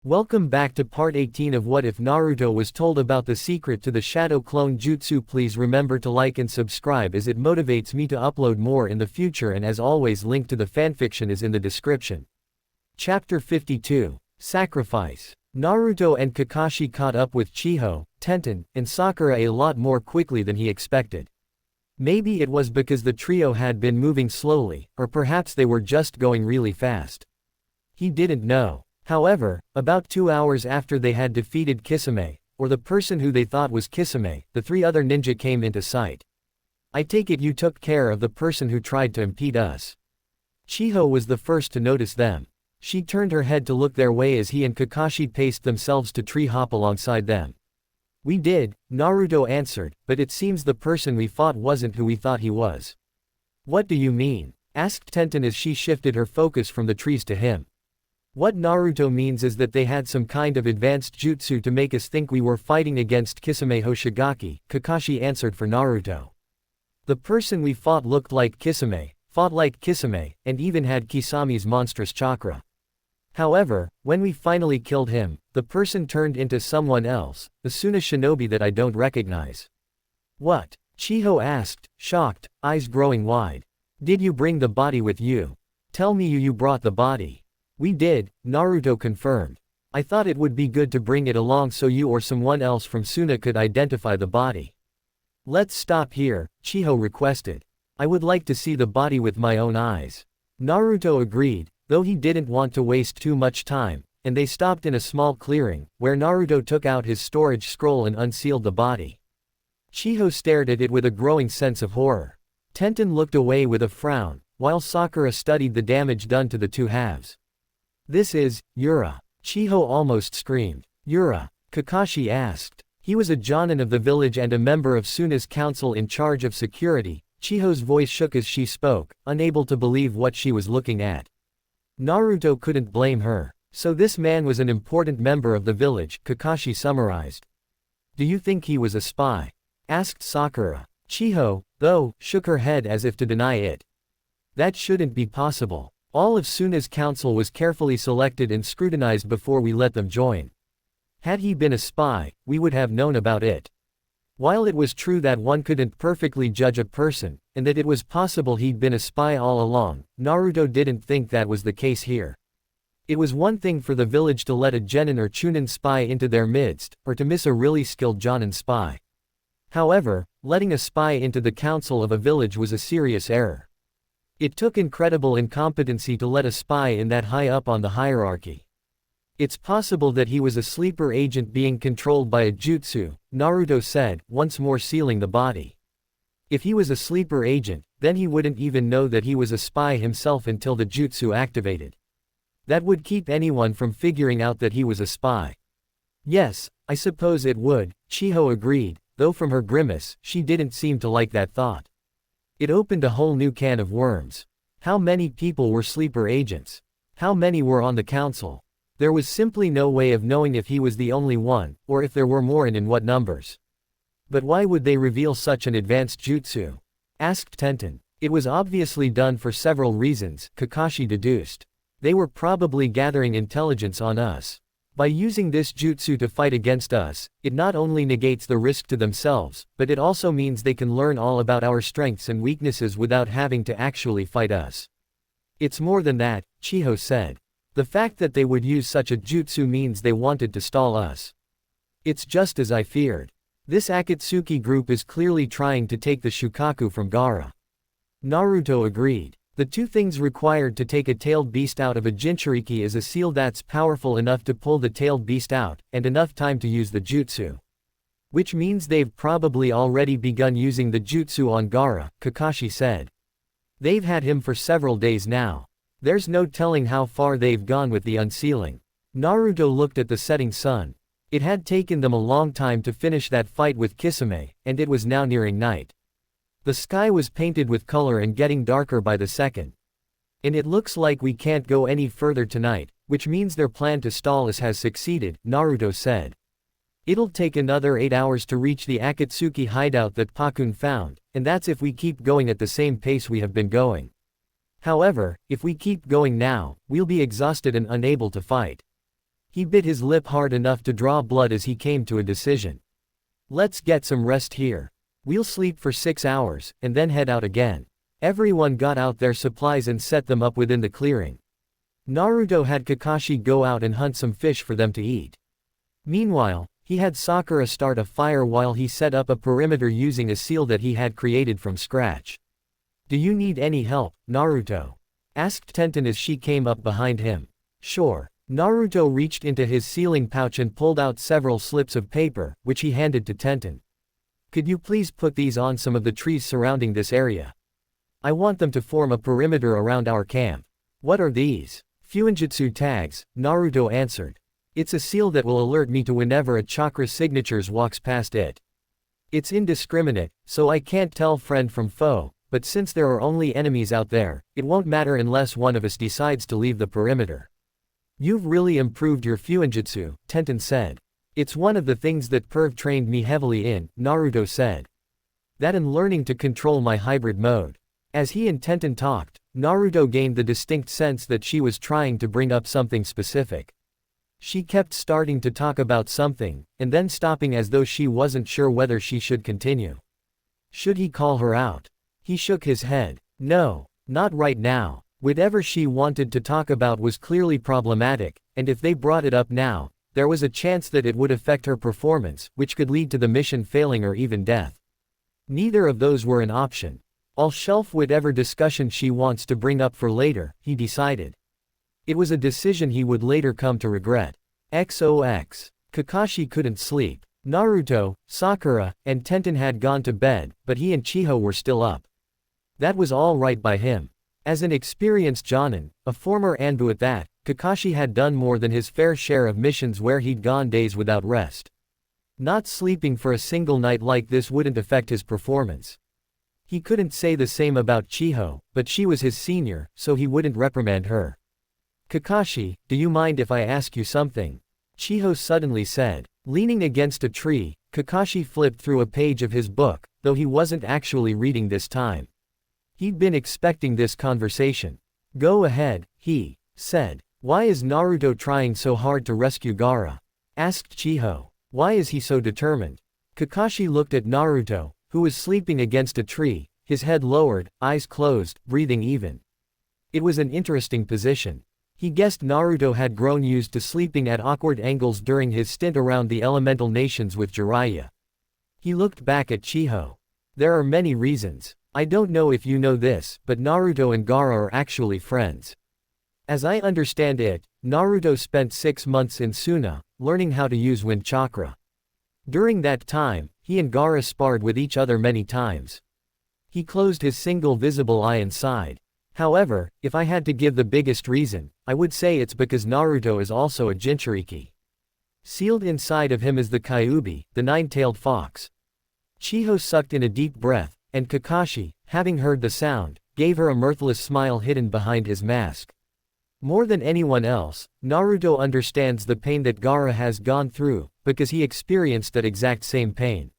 Welcome back to part 18 of What If Naruto Was Told About the Secret to the Shadow Clone Jutsu. Please remember to like and subscribe as it motivates me to upload more in the future, and as always, link to the fanfiction is in the description. Chapter 52. Sacrifice. Naruto and Kakashi caught up with Chiho, Tenten, and Sakura a lot more quickly than he expected. Maybe it was because the trio had been moving slowly, or perhaps they were just going really fast. He didn't know. However, about 2 hours after they had defeated Kisame, or the person who they thought was Kisame, the three other ninja came into sight. I take it you took care of the person who tried to impede us. Chiho was the first to notice them. She turned her head to look their way as he and Kakashi paced themselves to tree hop alongside them. We did, Naruto answered, but it seems the person we fought wasn't who we thought he was. What do you mean? Asked Tenten as she shifted her focus from the trees to him. What Naruto means is that they had some kind of advanced jutsu to make us think we were fighting against Kisame Hoshigaki, Kakashi answered for Naruto. The person we fought looked like Kisame, fought like Kisame, and even had Kisami's monstrous chakra. However, when we finally killed him, the person turned into someone else, the Suna shinobi that I don't recognize. What? Chiho asked, shocked, eyes growing wide. Did you bring the body with you? Tell me you brought the body. We did, Naruto confirmed. I thought it would be good to bring it along so you or someone else from Suna could identify the body. Let's stop here, Chiho requested. I would like to see the body with my own eyes. Naruto agreed, though he didn't want to waste too much time, and they stopped in a small clearing, where Naruto took out his storage scroll and unsealed the body. Chiho stared at it with a growing sense of horror. Tenten looked away with a frown, while Sakura studied the damage done to the two halves. This is Yura. Chiho almost screamed. Yura? Kakashi asked. He was a Jonin of the village and a member of Suna's council in charge of security. Chiho's voice shook as she spoke, unable to believe what she was looking at. Naruto couldn't blame her. So this man was an important member of the village, Kakashi summarized. Do you think he was a spy? Asked Sakura. Chiho, though, shook her head as if to deny it. That shouldn't be possible. All of Suna's council was carefully selected and scrutinized before we let them join. Had he been a spy, we would have known about it. While it was true that one couldn't perfectly judge a person, and that it was possible he'd been a spy all along, Naruto didn't think that was the case here. It was one thing for the village to let a genin or chunin spy into their midst, or to miss a really skilled jonin spy. However, letting a spy into the council of a village was a serious error. It took incredible incompetency to let a spy in that high up on the hierarchy. It's possible that he was a sleeper agent being controlled by a jutsu, Naruto said, once more sealing the body. If he was a sleeper agent, then he wouldn't even know that he was a spy himself until the jutsu activated. That would keep anyone from figuring out that he was a spy. Yes, I suppose it would, Chiho agreed, though from her grimace, she didn't seem to like that thought. It opened a whole new can of worms. How many people were sleeper agents? How many were on the council? There was simply no way of knowing if he was the only one, or if there were more and in what numbers. But why would they reveal such an advanced jutsu? Asked Tenten. It was obviously done for several reasons, Kakashi deduced. They were probably gathering intelligence on us. By using this jutsu to fight against us, it not only negates the risk to themselves, but it also means they can learn all about our strengths and weaknesses without having to actually fight us. It's more than that, Chiho said. The fact that they would use such a jutsu means they wanted to stall us. It's just as I feared. This Akatsuki group is clearly trying to take the Shukaku from Gaara. Naruto agreed. The two things required to take a tailed beast out of a Jinchuriki is a seal that's powerful enough to pull the tailed beast out, and enough time to use the jutsu. Which means they've probably already begun using the jutsu on Gaara, Kakashi said. They've had him for several days now. There's no telling how far they've gone with the unsealing. Naruto looked at the setting sun. It had taken them a long time to finish that fight with Kisame, and it was now nearing night. The sky was painted with color and getting darker by the second. And it looks like we can't go any further tonight, which means their plan to stall us has succeeded, Naruto said. It'll take another 8 hours to reach the Akatsuki hideout that Pakun found, and that's if we keep going at the same pace we have been going. However, if we keep going now, we'll be exhausted and unable to fight. He bit his lip hard enough to draw blood as he came to a decision. Let's get some rest here. We'll sleep for 6 hours, and then head out again. Everyone got out their supplies and set them up within the clearing. Naruto had Kakashi go out and hunt some fish for them to eat. Meanwhile, he had Sakura start a fire while he set up a perimeter using a seal that he had created from scratch. Do you need any help, Naruto? Asked Tenten as she came up behind him. Sure. Naruto reached into his sealing pouch and pulled out several slips of paper, which he handed to Tenten. Could you please put these on some of the trees surrounding this area? I want them to form a perimeter around our camp. What are these? Fuinjutsu tags, Naruto answered. It's a seal that will alert me to whenever a chakra signatures walks past it. It's indiscriminate, so I can't tell friend from foe, but since there are only enemies out there, it won't matter unless one of us decides to leave the perimeter. You've really improved your Fuinjutsu, Tenten said. It's one of the things that Perv trained me heavily in, Naruto said. That and learning to control my hybrid mode. As he and Tenten talked, Naruto gained the distinct sense that she was trying to bring up something specific. She kept starting to talk about something, and then stopping as though she wasn't sure whether she should continue. Should he call her out? He shook his head. No, not right now. Whatever she wanted to talk about was clearly problematic, and if they brought it up now, there was a chance that it would affect her performance, which could lead to the mission failing or even death. Neither of those were an option. I'll shelf whatever discussion she wants to bring up for later, he decided. It was a decision he would later come to regret. XOX. Kakashi couldn't sleep. Naruto, Sakura, and Tenten had gone to bed, but he and Chiho were still up. That was all right by him. As an experienced Jonin, a former Anbu at that, Kakashi had done more than his fair share of missions where he'd gone days without rest. Not sleeping for a single night like this wouldn't affect his performance. He couldn't say the same about Chiho, but she was his senior, so he wouldn't reprimand her. Kakashi, do you mind if I ask you something? Chiho suddenly said. Leaning against a tree, Kakashi flipped through a page of his book, though he wasn't actually reading this time. He'd been expecting this conversation. Go ahead, he said. Why is Naruto trying so hard to rescue Gaara? Asked Chiho. Why is he so determined? Kakashi looked at Naruto, who was sleeping against a tree, his head lowered, eyes closed, breathing even. It was an interesting position. He guessed Naruto had grown used to sleeping at awkward angles during his stint around the elemental nations with Jiraiya. He looked back at Chiho. There are many reasons. I don't know if you know this, but Naruto and Gaara are actually friends. As I understand it, Naruto spent 6 months in Suna, learning how to use wind chakra. During that time, he and Gaara sparred with each other many times. He closed his single visible eye and sighed. However, if I had to give the biggest reason, I would say it's because Naruto is also a Jinchuriki. Sealed inside of him is the Kyuubi, the nine-tailed fox. Chiho sucked in a deep breath, and Kakashi, having heard the sound, gave her a mirthless smile hidden behind his mask. More than anyone else, Naruto understands the pain that Gaara has gone through, because he experienced that exact same pain.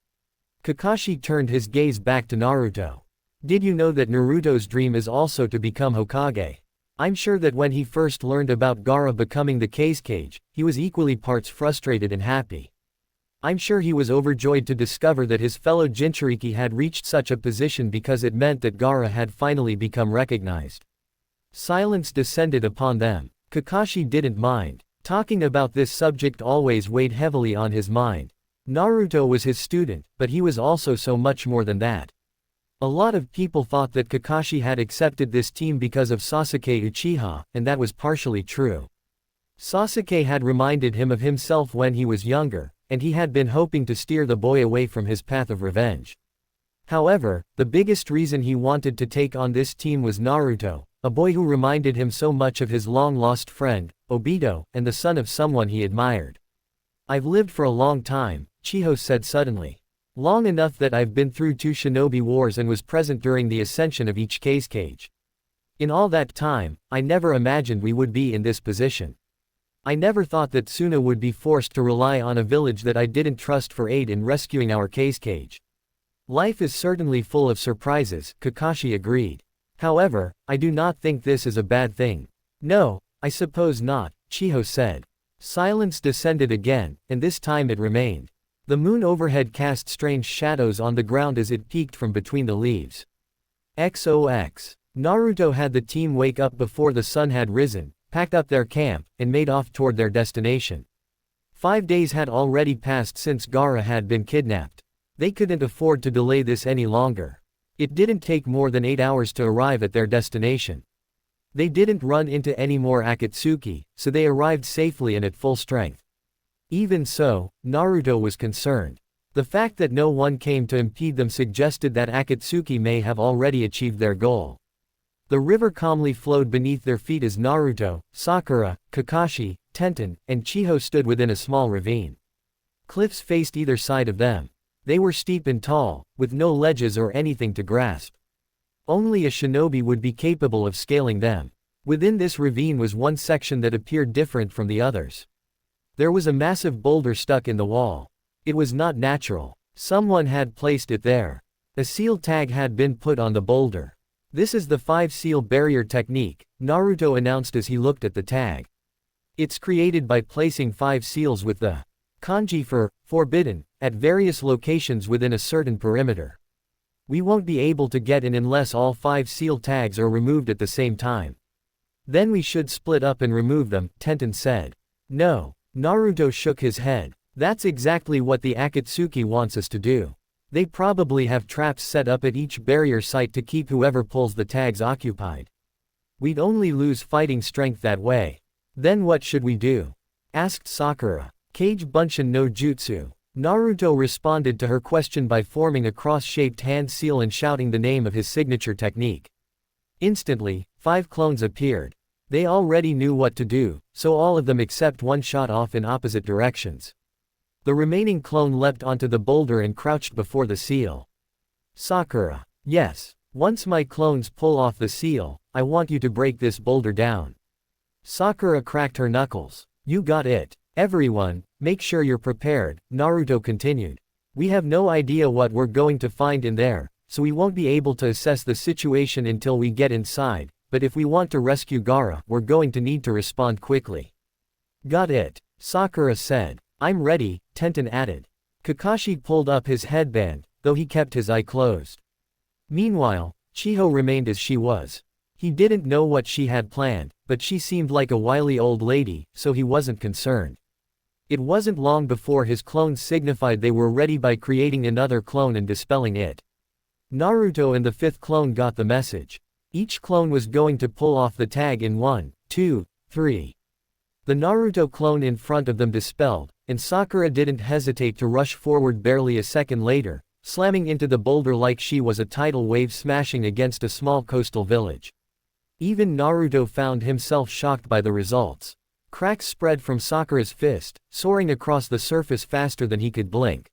Kakashi turned his gaze back to Naruto. Did you know that Naruto's dream is also to become Hokage? I'm sure that when he first learned about Gaara becoming the Kazekage, he was equally parts frustrated and happy. I'm sure he was overjoyed to discover that his fellow Jinchuriki had reached such a position because it meant that Gaara had finally become recognized. Silence descended upon them. Kakashi didn't mind. Talking about this subject always weighed heavily on his mind. Naruto was his student, but he was also so much more than that. A lot of people thought that Kakashi had accepted this team because of Sasuke Uchiha, and that was partially true. Sasuke had reminded him of himself when he was younger, and he had been hoping to steer the boy away from his path of revenge. However, the biggest reason he wanted to take on this team was Naruto, a boy who reminded him so much of his long-lost friend, Obito, and the son of someone he admired. I've lived for a long time, Chiho said suddenly. Long enough that I've been through 2 shinobi wars and was present during the ascension of each Kazekage. In all that time, I never imagined we would be in this position. I never thought that Suna would be forced to rely on a village that I didn't trust for aid in rescuing our Kazekage. Life is certainly full of surprises, Kakashi agreed. However, I do not think this is a bad thing. No, I suppose not, Chiho said. Silence descended again, and this time it remained. The moon overhead cast strange shadows on the ground as it peeked from between the leaves. XOX. Naruto had the team wake up before the sun had risen, packed up their camp, and made off toward their destination. 5 days had already passed since Gaara had been kidnapped. They couldn't afford to delay this any longer. It didn't take more than 8 hours to arrive at their destination. They didn't run into any more Akatsuki, so they arrived safely and at full strength. Even so, Naruto was concerned. The fact that no one came to impede them suggested that Akatsuki may have already achieved their goal. The river calmly flowed beneath their feet as Naruto, Sakura, Kakashi, Tenten, and Chiho stood within a small ravine. Cliffs faced either side of them. They were steep and tall, with no ledges or anything to grasp. Only a shinobi would be capable of scaling them. Within this ravine was one section that appeared different from the others. There was a massive boulder stuck in the wall. It was not natural. Someone had placed it there. A seal tag had been put on the boulder. This is the 5-seal barrier technique, Naruto announced as he looked at the tag. It's created by placing 5 seals with the kanji for forbidden at various locations within a certain perimeter. We won't be able to get in unless all 5 seal tags are removed at the same time. Then we should split up and remove them, Tenten said. No. Naruto shook his head. That's exactly what the Akatsuki wants us to do. They probably have traps set up at each barrier site to keep whoever pulls the tags occupied. We'd only lose fighting strength that way. Then what should we do? Asked Sakura. Kage Bunshin no Jutsu. Naruto responded to her question by forming a cross-shaped hand seal and shouting the name of his signature technique. Instantly, 5 clones appeared. They already knew what to do, so all of them except one shot off in opposite directions. The remaining clone leapt onto the boulder and crouched before the seal. Sakura. Yes. Once my clones pull off the seal, I want you to break this boulder down. Sakura cracked her knuckles. You got it. Everyone, make sure you're prepared, Naruto continued. We have no idea what we're going to find in there, so we won't be able to assess the situation until we get inside, but if we want to rescue Gaara, we're going to need to respond quickly. Got it, Sakura said. I'm ready, Tenten added. Kakashi pulled up his headband, though he kept his eye closed. Meanwhile, Chiho remained as she was. He didn't know what she had planned, but she seemed like a wily old lady, so he wasn't concerned. It wasn't long before his clones signified they were ready by creating another clone and dispelling it. Naruto and the 5th clone got the message. Each clone was going to pull off the tag in 1, 2, 3. The Naruto clone in front of them dispelled, and Sakura didn't hesitate to rush forward barely a second later, slamming into the boulder like she was a tidal wave smashing against a small coastal village. Even Naruto found himself shocked by the results. Cracks spread from Sakura's fist, soaring across the surface faster than he could blink.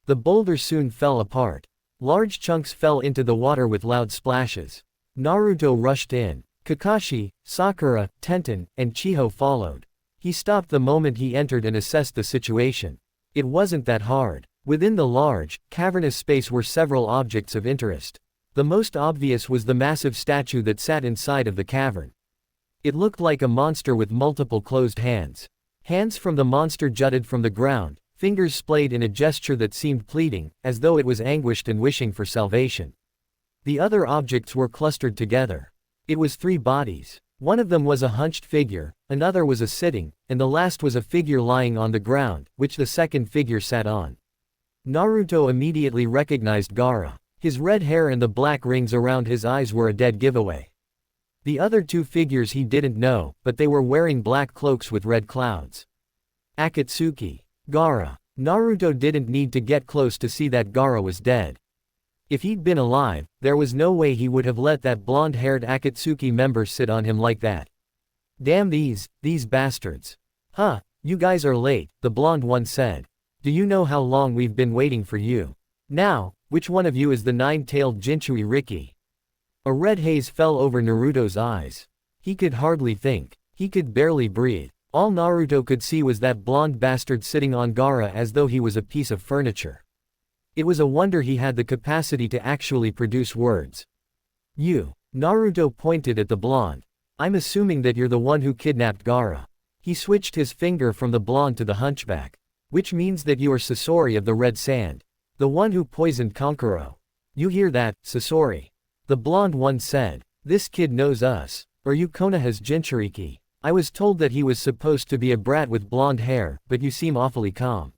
The boulder soon fell apart. Large chunks fell into the water with loud splashes. Naruto rushed in. Kakashi, Sakura, Tenten, and Chiho followed. He stopped the moment he entered and assessed the situation. It wasn't that hard. Within the large, cavernous space were several objects of interest. The most obvious was the massive statue that sat inside of the cavern. It looked like a monster with multiple closed hands. Hands from the monster jutted from the ground, fingers splayed in a gesture that seemed pleading, as though it was anguished and wishing for salvation. The other objects were clustered together. It was 3 bodies. One of them was a hunched figure, another was a sitting, and the last was a figure lying on the ground, which the second figure sat on. Naruto immediately recognized Gaara. His red hair and the black rings around his eyes were a dead giveaway. The other 2 figures he didn't know, but they were wearing black cloaks with red clouds. Akatsuki. Gaara. Naruto didn't need to get close to see that Gaara was dead. If he'd been alive, there was no way he would have let that blonde-haired Akatsuki member sit on him like that. Damn these bastards. Huh, you guys are late, the blonde one said. Do you know how long we've been waiting for you? Now, which one of you is the 9-tailed Jinchuri Riki? A red haze fell over Naruto's eyes. He could hardly think. He could barely breathe. All Naruto could see was that blonde bastard sitting on Gaara as though he was a piece of furniture. It was a wonder he had the capacity to actually produce words. You. Naruto pointed at the blonde. I'm assuming that you're the one who kidnapped Gaara. He switched his finger from the blonde to the hunchback. Which means that you are Sasori of the Red Sand. The one who poisoned Kankuro. You hear that, Sasori? The blonde one said. This kid knows us. Or you Konoha's Jinchuriki. I was told that he was supposed to be a brat with blonde hair, but you seem awfully calm.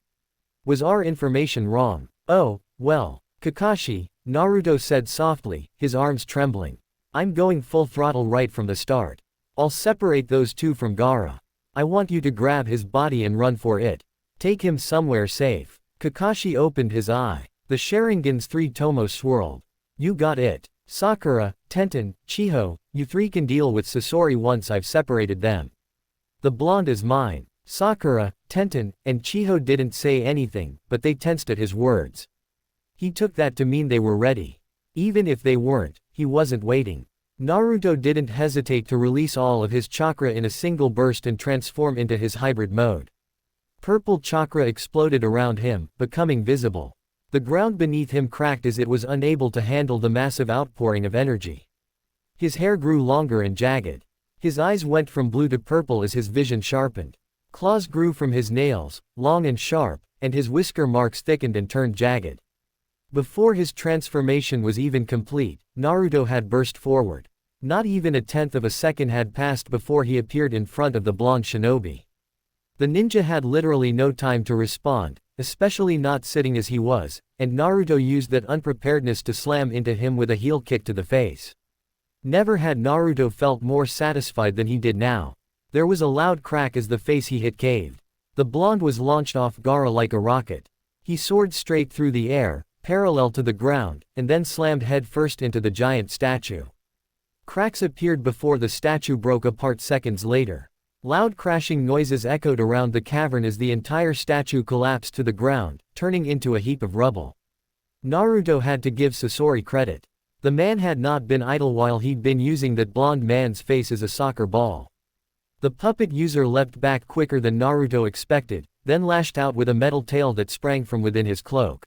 Was our information wrong? Oh, well. Kakashi, Naruto said softly, his arms trembling. I'm going full throttle right from the start. I'll separate those two from Gaara. I want you to grab his body and run for it. Take him somewhere safe. Kakashi opened his eye. The Sharingan's three tomo swirled. You got it. Sakura, Tenten, Chiho, you three can deal with Sasori once I've separated them. The blonde is mine. Sakura, Tenten, and Chiho didn't say anything, but they tensed at his words. He took that to mean they were ready. Even if they weren't, he wasn't waiting. Naruto didn't hesitate to release all of his chakra in a single burst and transform into his hybrid mode. Purple chakra exploded around him, becoming visible. The ground beneath him cracked as it was unable to handle the massive outpouring of energy. His hair grew longer and jagged. His eyes went from blue to purple as his vision sharpened. Claws grew from his nails, long and sharp, and his whisker marks thickened and turned jagged. Before his transformation was even complete, Naruto had burst forward. Not even a tenth of a second had passed before he appeared in front of the blonde shinobi. The ninja had literally no time to respond, especially not sitting as he was, and Naruto used that unpreparedness to slam into him with a heel kick to the face. Never had Naruto felt more satisfied than he did now. There was a loud crack as the face he hit caved. The blonde was launched off Gaara like a rocket. He soared straight through the air, parallel to the ground, and then slammed headfirst into the giant statue. Cracks appeared before the statue broke apart seconds later. Loud crashing noises echoed around the cavern as the entire statue collapsed to the ground, turning into a heap of rubble. Naruto had to give Sasori credit. The man had not been idle while he'd been using that blonde man's face as a soccer ball. The puppet user leapt back quicker than Naruto expected, then lashed out with a metal tail that sprang from within his cloak.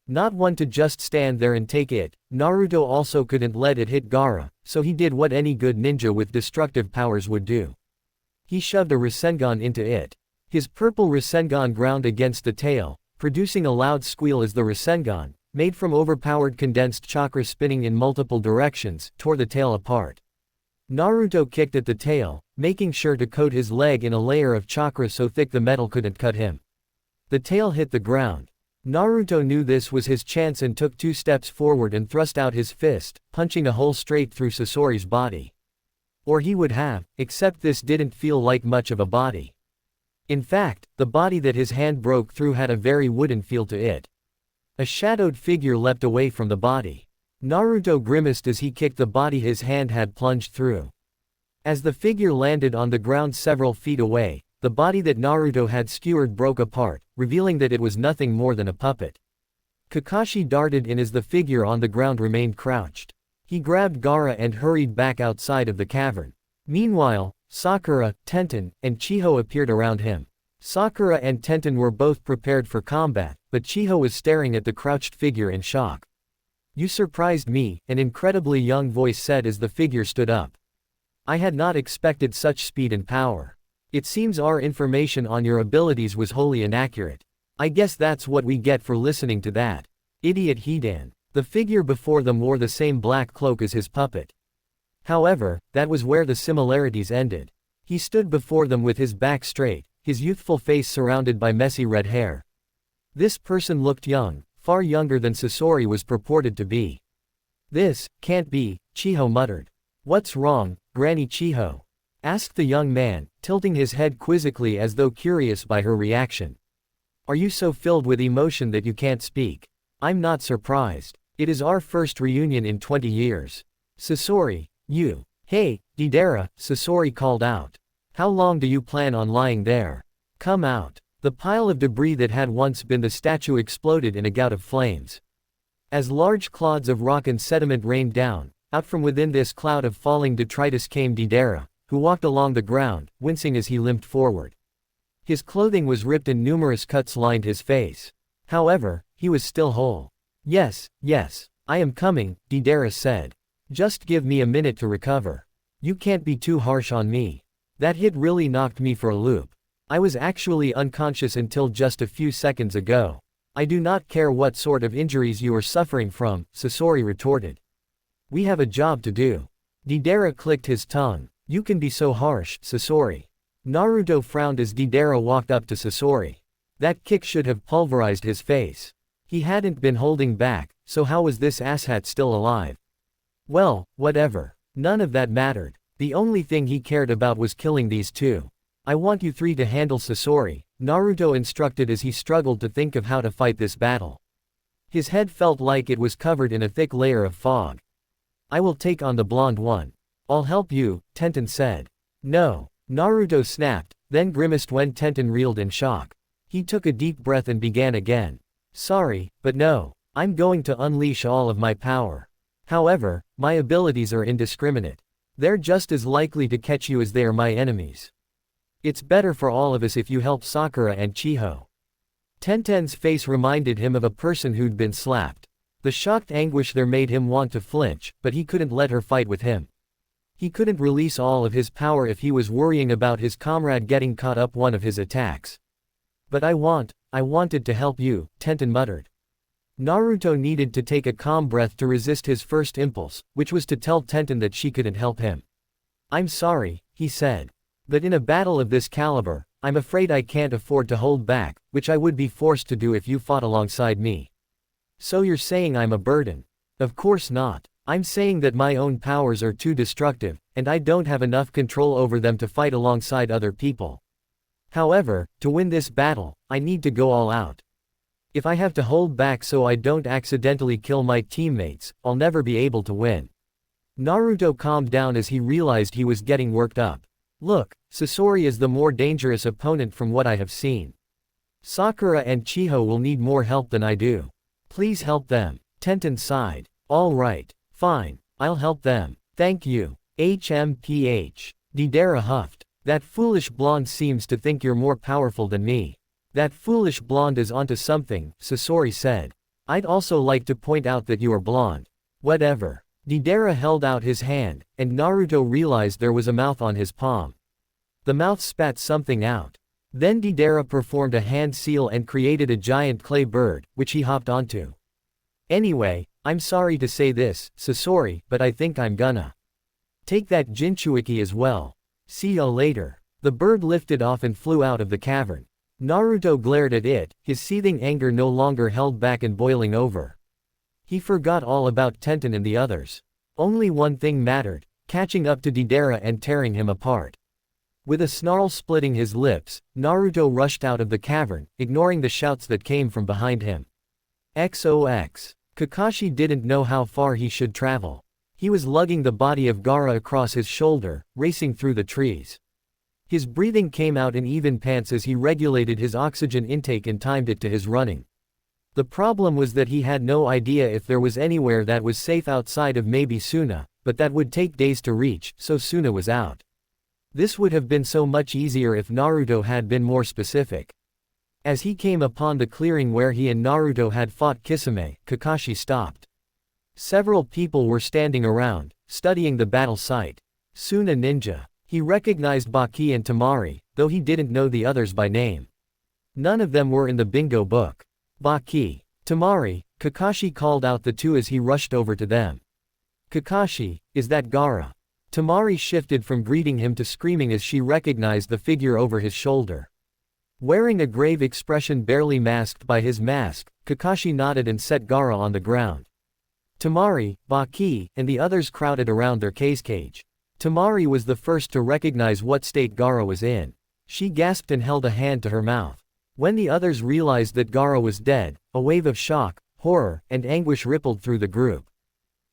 Not one to just stand there and take it, Naruto also couldn't let it hit Gaara, so he did what any good ninja with destructive powers would do. He shoved a Rasengan into it. His purple Rasengan ground against the tail, producing a loud squeal as the Rasengan, made from overpowered condensed chakra spinning in multiple directions, tore the tail apart. Naruto kicked at the tail, making sure to coat his leg in a layer of chakra so thick the metal couldn't cut him. The tail hit the ground. Naruto knew this was his chance and took 2 steps forward and thrust out his fist, punching a hole straight through Sasori's body. Or he would have, except this didn't feel like much of a body. In fact, the body that his hand broke through had a very wooden feel to it. A shadowed figure leapt away from the body. Naruto grimaced as he kicked the body his hand had plunged through. As the figure landed on the ground several feet away, the body that Naruto had skewered broke apart, revealing that it was nothing more than a puppet. Kakashi darted in as the figure on the ground remained crouched. He grabbed Gaara and hurried back outside of the cavern. Meanwhile, Sakura, Tenten, and Chiho appeared around him. Sakura and Tenten were both prepared for combat, but Chiho was staring at the crouched figure in shock. "You surprised me," an incredibly young voice said as the figure stood up. "I had not expected such speed and power. It seems our information on your abilities was wholly inaccurate. I guess that's what we get for listening to that idiot Hidan." The figure before them wore the same black cloak as his puppet. However, that was where the similarities ended. He stood before them with his back straight, his youthful face surrounded by messy red hair. This person looked young, far younger than Sasori was purported to be. "This can't be," Chiho muttered. "What's wrong, Granny Chiho?" asked the young man, tilting his head quizzically as though curious by her reaction. "Are you so filled with emotion that you can't speak?" "I'm not surprised. It is our first reunion in 20 years. Sasori, you." "Hey, Deidara," Sasori called out. "How long do you plan on lying there? Come out." The pile of debris that had once been the statue exploded in a gout of flames. As large clods of rock and sediment rained down, out from within this cloud of falling detritus came Deidara, who walked along the ground, wincing as he limped forward. His clothing was ripped and numerous cuts lined his face. However, he was still whole. Yes, I am coming," Deidara said. "Just give me a minute to recover. You can't be too harsh on me." That hit really knocked me for a loop. I was actually unconscious until just a few seconds ago. I do not care what sort of injuries you are suffering from, Sasori retorted. We have a job to do. Deidara clicked his tongue. You can be so harsh, Sasori. Naruto frowned as Deidara walked up to Sasori. That kick should have pulverized his face. He hadn't been holding back, so how was this asshat still alive? Well, whatever. None of that mattered. The only thing he cared about was killing these two. I want you three to handle Sasori, Naruto instructed as he struggled to think of how to fight this battle. His head felt like it was covered in a thick layer of fog. I will take on the blonde one. I'll help you, Tenten said. No. Naruto snapped, then grimaced when Tenten reeled in shock. He took a deep breath and began again. Sorry, but no. I'm going to unleash all of my power. However, my abilities are indiscriminate. They're just as likely to catch you as they are my enemies. It's better for all of us if you help Sakura and Chiho. Tenten's face reminded him of a person who'd been slapped. The shocked anguish there made him want to flinch, but he couldn't let her fight with him. He couldn't release all of his power if he was worrying about his comrade getting caught up one of his attacks. But I wanted to help you, Tenten muttered. Naruto needed to take a calm breath to resist his first impulse, which was to tell Tenten that she couldn't help him. I'm sorry, he said. But in a battle of this caliber, I'm afraid I can't afford to hold back, which I would be forced to do if you fought alongside me. So you're saying I'm a burden? Of course not. I'm saying that my own powers are too destructive, and I don't have enough control over them to fight alongside other people. However, to win this battle, I need to go all out. If I have to hold back so I don't accidentally kill my teammates, I'll never be able to win. Naruto calmed down as he realized he was getting worked up. Look, Sasori is the more dangerous opponent from what I have seen. Sakura and Chiho will need more help than I do. Please help them. Tenten sighed. All right. Fine. I'll help them. Thank you. HMPH. Deidara huffed. That foolish blonde seems to think you're more powerful than me. That foolish blonde is onto something, Sasori said. I'd also like to point out that you are blonde. Whatever. Deidara held out his hand, and Naruto realized there was a mouth on his palm. The mouth spat something out. Then Deidara performed a hand seal and created a giant clay bird, which he hopped onto. Anyway, I'm sorry to say this, Sasori, but I think I'm gonna take that Jinchuiki as well. See ya later. The bird lifted off and flew out of the cavern. Naruto glared at it, his seething anger no longer held back and boiling over. He forgot all about Tenten and the others. Only one thing mattered, catching up to Deidara and tearing him apart. With a snarl splitting his lips, Naruto rushed out of the cavern, ignoring the shouts that came from behind him. XOX. Kakashi didn't know how far he should travel. He was lugging the body of Gaara across his shoulder, racing through the trees. His breathing came out in even pants as he regulated his oxygen intake and timed it to his running. The problem was that he had no idea if there was anywhere that was safe outside of maybe Suna, but that would take days to reach, so Suna was out. This would have been so much easier if Naruto had been more specific. As he came upon the clearing where he and Naruto had fought Kisame, Kakashi stopped. Several people were standing around, studying the battle site. Suna ninja. He recognized Baki and Temari, though he didn't know the others by name. None of them were in the bingo book. Baki. Temari, Kakashi called out the two as he rushed over to them. Kakashi, is that Gaara? Temari shifted from greeting him to screaming as she recognized the figure over his shoulder. Wearing a grave expression barely masked by his mask, Kakashi nodded and set Gaara on the ground. Temari, Baki, and the others crowded around their cage. Temari was the first to recognize what state Gaara was in. She gasped and held a hand to her mouth. When the others realized that Gaara was dead, a wave of shock, horror, and anguish rippled through the group.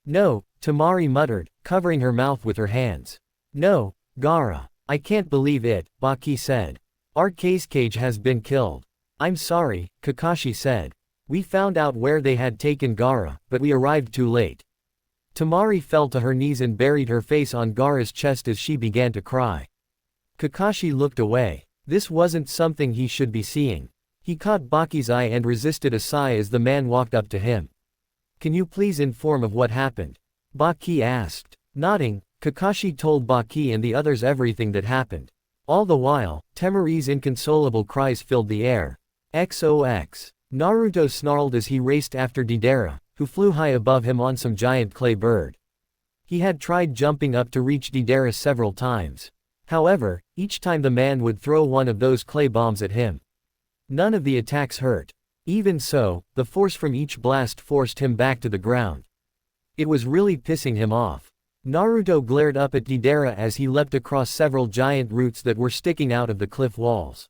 No, Temari muttered, covering her mouth with her hands. No, Gaara. I can't believe it, Baki said. Our cage has been killed. I'm sorry, Kakashi said. We found out where they had taken Gaara, but we arrived too late. Temari fell to her knees and buried her face on Gaara's chest as she began to cry. Kakashi looked away. This wasn't something he should be seeing. He caught Baki's eye and resisted a sigh as the man walked up to him. Can you please inform of what happened? Baki asked. Nodding, Kakashi told Baki and the others everything that happened. All the while, Temari's inconsolable cries filled the air. XOX. Naruto snarled as he raced after Deidara, who flew high above him on some giant clay bird. He had tried jumping up to reach Deidara several times. However, each time the man would throw one of those clay bombs at him. None of the attacks hurt. Even so, the force from each blast forced him back to the ground. It was really pissing him off. Naruto glared up at Deidara as he leapt across several giant roots that were sticking out of the cliff walls.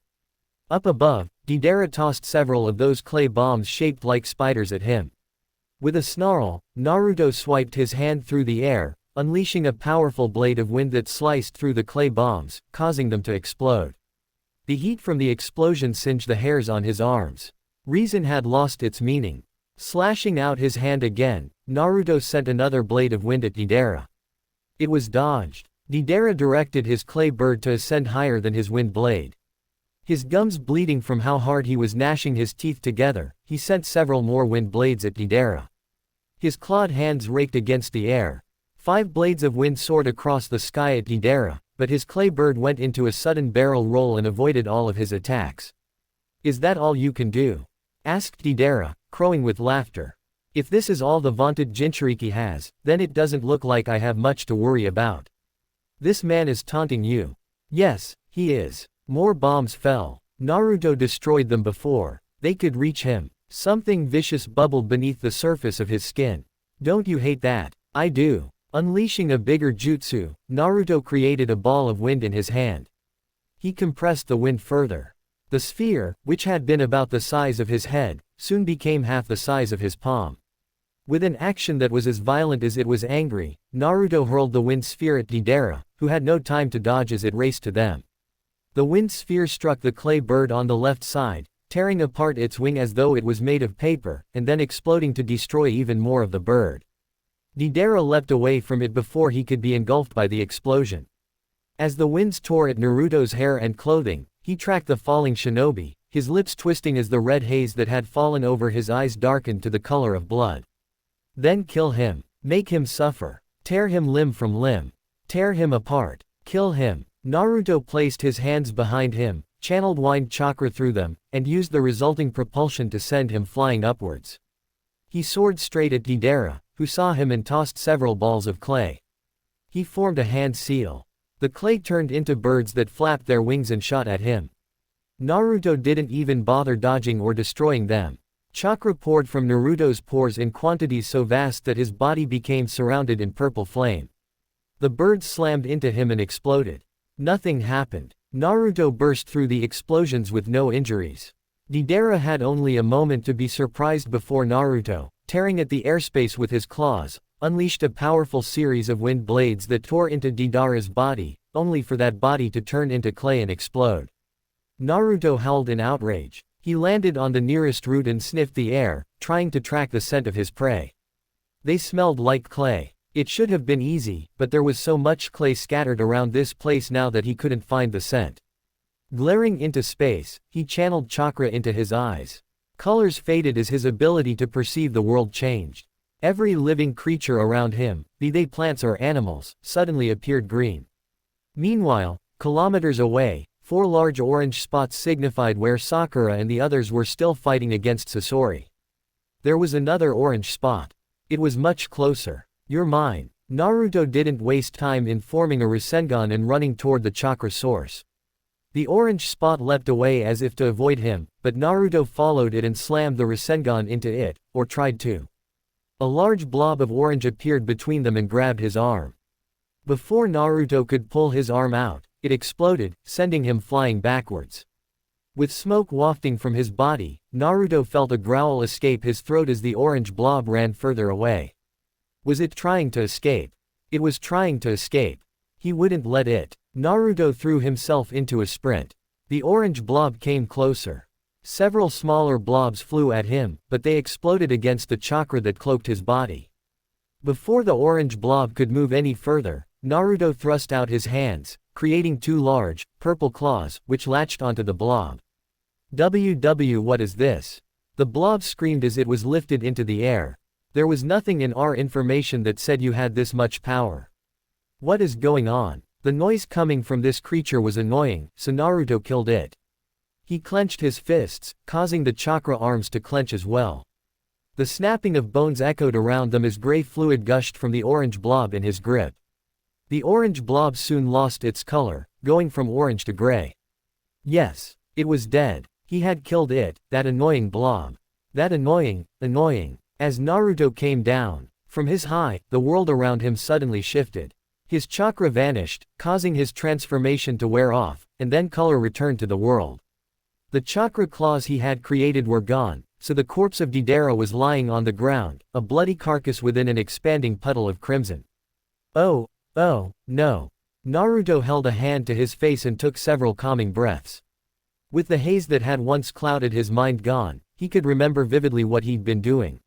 Up above, Deidara tossed several of those clay bombs shaped like spiders at him. With a snarl, Naruto swiped his hand through the air, unleashing a powerful blade of wind that sliced through the clay bombs, causing them to explode. The heat from the explosion singed the hairs on his arms. Reason had lost its meaning. Slashing out his hand again, Naruto sent another blade of wind at Deidara. It was dodged. Deidara directed his clay bird to ascend higher than his wind blade. His gums bleeding from how hard he was gnashing his teeth together, he sent several more wind blades at Deidara. His clawed hands raked against the air. 5 blades of wind soared across the sky at Deidara, but his clay bird went into a sudden barrel roll and avoided all of his attacks. "Is that all you can do?" asked Deidara, crowing with laughter. "If this is all the vaunted Jinchuriki has, then it doesn't look like I have much to worry about. This man is taunting you." "Yes, he is." More bombs fell. Naruto destroyed them before they could reach him. Something vicious bubbled beneath the surface of his skin. "Don't you hate that?" "I do." Unleashing a bigger jutsu, Naruto created a ball of wind in his hand. He compressed the wind further. The sphere, which had been about the size of his head, soon became half the size of his palm. With an action that was as violent as it was angry, Naruto hurled the wind sphere at Deidara, who had no time to dodge as it raced to them. The wind sphere struck the clay bird on the left side, tearing apart its wing as though it was made of paper, and then exploding to destroy even more of the bird. Deidara leapt away from it before he could be engulfed by the explosion. As the winds tore at Naruto's hair and clothing, he tracked the falling shinobi, his lips twisting as the red haze that had fallen over his eyes darkened to the color of blood. Then kill him. Make him suffer. Tear him limb from limb. Tear him apart. Kill him. Naruto placed his hands behind him, channeled wind chakra through them, and used the resulting propulsion to send him flying upwards. He soared straight at Deidara, who saw him and tossed several balls of clay. He formed a hand seal. The clay turned into birds that flapped their wings and shot at him. Naruto didn't even bother dodging or destroying them. Chakra poured from Naruto's pores in quantities so vast that his body became surrounded in purple flame. The birds slammed into him and exploded. Nothing happened. Naruto burst through the explosions with no injuries. Deidara had only a moment to be surprised before Naruto, tearing at the airspace with his claws, unleashed a powerful series of wind blades that tore into Deidara's body, only for that body to turn into clay and explode. Naruto howled in outrage. He landed on the nearest root and sniffed the air, trying to track the scent of his prey. They smelled like clay. It should have been easy, but there was so much clay scattered around this place now that he couldn't find the scent. Glaring into space, he channeled chakra into his eyes. Colors faded as his ability to perceive the world changed. Every living creature around him, be they plants or animals, suddenly appeared green. Meanwhile, kilometers away, 4 large orange spots signified where Sakura and the others were still fighting against Sasori. There was another orange spot. It was much closer. "You're mine." Naruto didn't waste time in forming a Rasengan and running toward the chakra source. The orange spot leapt away as if to avoid him, but Naruto followed it and slammed the Rasengan into it, or tried to. A large blob of orange appeared between them and grabbed his arm. Before Naruto could pull his arm out, it exploded, sending him flying backwards. With smoke wafting from his body, Naruto felt a growl escape his throat as the orange blob ran further away. Was it trying to escape? It was trying to escape. He wouldn't let it. Naruto threw himself into a sprint. The orange blob came closer. Several smaller blobs flew at him, but they exploded against the chakra that cloaked his body. Before the orange blob could move any further, Naruto thrust out his hands, creating 2 large, purple claws, which latched onto the blob. What is this?" The blob screamed as it was lifted into the air. "There was nothing in our information that said you had this much power. What is going on?" The noise coming from this creature was annoying, so Naruto killed it. He clenched his fists, causing the chakra arms to clench as well. The snapping of bones echoed around them as gray fluid gushed from the orange blob in his grip. The orange blob soon lost its color, going from orange to gray. Yes, it was dead. He had killed it, that annoying blob. That annoying. As Naruto came down from his high, the world around him suddenly shifted. His chakra vanished, causing his transformation to wear off, and then color returned to the world. The chakra claws he had created were gone, so the corpse of Deidara was lying on the ground, a bloody carcass within an expanding puddle of crimson. Oh, no. Naruto held a hand to his face and took several calming breaths. With the haze that had once clouded his mind gone, he could remember vividly what he'd been doing.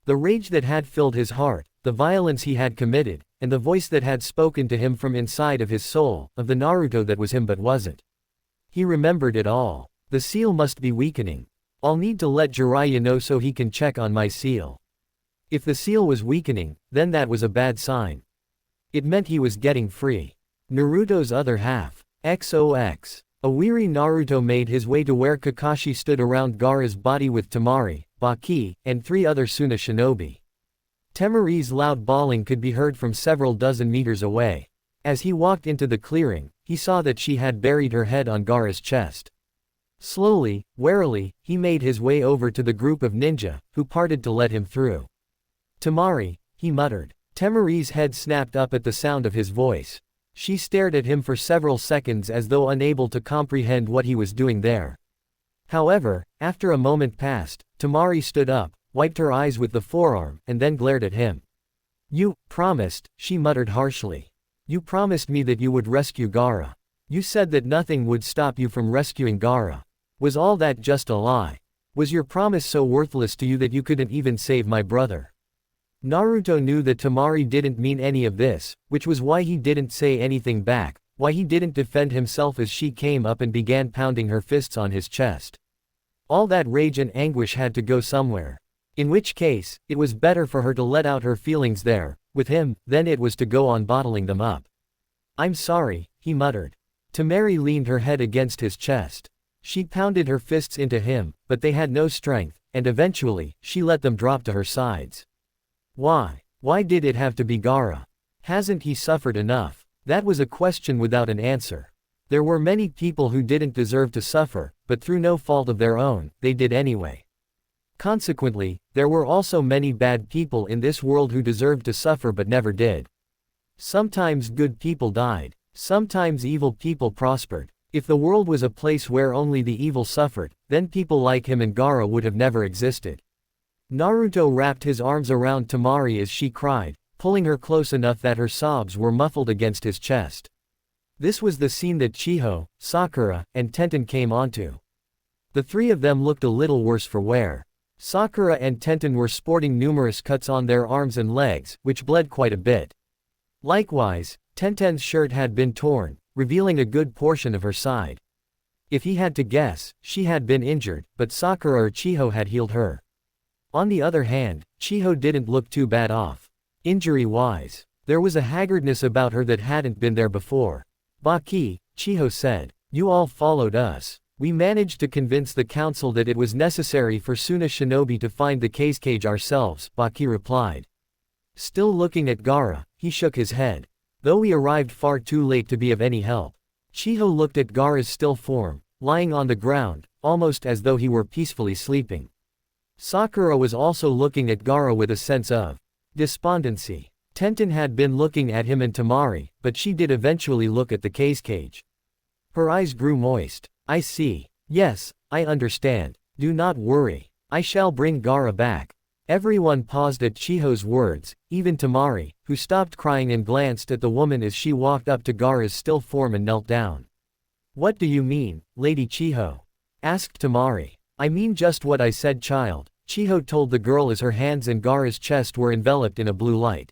The rage that had filled his heart, the violence he had committed, and the voice that had spoken to him from inside of his soul, of the Naruto that was him but wasn't. He remembered it all. The seal must be weakening. I'll need to let Jiraiya know so he can check on my seal. If the seal was weakening, then that was a bad sign. It meant he was getting free. Naruto's other half. XOX. A weary Naruto made his way to where Kakashi stood around Gaara's body with Temari, Baki, and 3 other Suna shinobi. Temari's loud bawling could be heard from several dozen meters away. As he walked into the clearing, he saw that she had buried her head on Gaara's chest. Slowly, warily, he made his way over to the group of ninja, who parted to let him through. Temari, he muttered. Temari's head snapped up at the sound of his voice. She stared at him for several seconds as though unable to comprehend what he was doing there. However, after a moment passed, Temari stood up, wiped her eyes with the forearm, and then glared at him. You promised, she muttered harshly. You promised me that you would rescue Gaara. You said that nothing would stop you from rescuing Gaara. Was all that just a lie? Was your promise so worthless to you that you couldn't even save my brother? Naruto knew that Temari didn't mean any of this, which was why he didn't say anything back, why he didn't defend himself as she came up and began pounding her fists on his chest. All that rage and anguish had to go somewhere. In which case, it was better for her to let out her feelings there, with him, than it was to go on bottling them up. I'm sorry, he muttered. Temari leaned her head against his chest. She pounded her fists into him, but they had no strength, and eventually, she let them drop to her sides. Why? Why did it have to be Gaara? Hasn't he suffered enough? That was a question without an answer. There were many people who didn't deserve to suffer, but through no fault of their own, they did anyway. Consequently, there were also many bad people in this world who deserved to suffer but never did. Sometimes good people died. Sometimes evil people prospered. If the world was a place where only the evil suffered, then people like him and Gaara would have never existed. Naruto wrapped his arms around Temari as she cried, pulling her close enough that her sobs were muffled against his chest. This was the scene that Chiho, Sakura, and Tenten came onto. The 3 of them looked a little worse for wear. Sakura and Tenten were sporting numerous cuts on their arms and legs, which bled quite a bit. Likewise, Tenten's shirt had been torn, revealing a good portion of her side. If he had to guess, she had been injured, but Sakura or Chiho had healed her. On the other hand, Chiho didn't look too bad off. Injury-wise, there was a haggardness about her that hadn't been there before. Baki, Chiho said, you all followed us. We managed to convince the council that it was necessary for Suna Shinobi to find the cage ourselves, Baki replied. Still looking at Gaara, he shook his head. Though we arrived far too late to be of any help. Chiho looked at Gaara's still form, lying on the ground, almost as though he were peacefully sleeping. Sakura was also looking at Gaara with a sense of despondency. Tenten had been looking at him and Temari, but she did eventually look at the cage. Her eyes grew moist. I see. Yes, I understand. Do not worry. I shall bring Gaara back. Everyone paused at Chiho's words, even Temari, who stopped crying and glanced at the woman as she walked up to Gaara's still form and knelt down. What do you mean, Lady Chiho? Asked Temari. I mean just what I said, child, Chiho told the girl as her hands and Gaara's chest were enveloped in a blue light.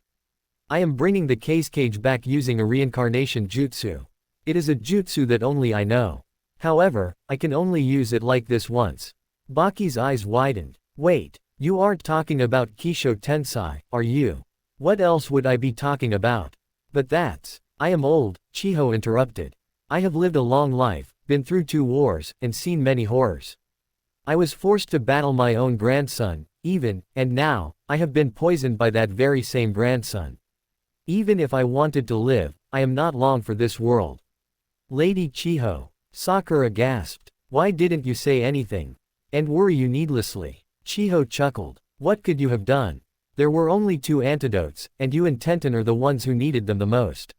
I am bringing the cage back using a reincarnation jutsu. It is a jutsu that only I know. However, I can only use it like this once. Baki's eyes widened. Wait, you aren't talking about Kisho Tensei, are you? What else would I be talking about? But that's I am old, Chiho interrupted. I have lived a long life, been through 2 wars, and seen many horrors. I was forced to battle my own grandson, even, and now, I have been poisoned by that very same grandson. Even if I wanted to live, I am not long for this world. Lady Chiho. Sakura gasped. Why didn't you say anything? And worry you needlessly? Chiho chuckled. What could you have done? There were only 2 antidotes, and you and Tenten are the ones who needed them the most.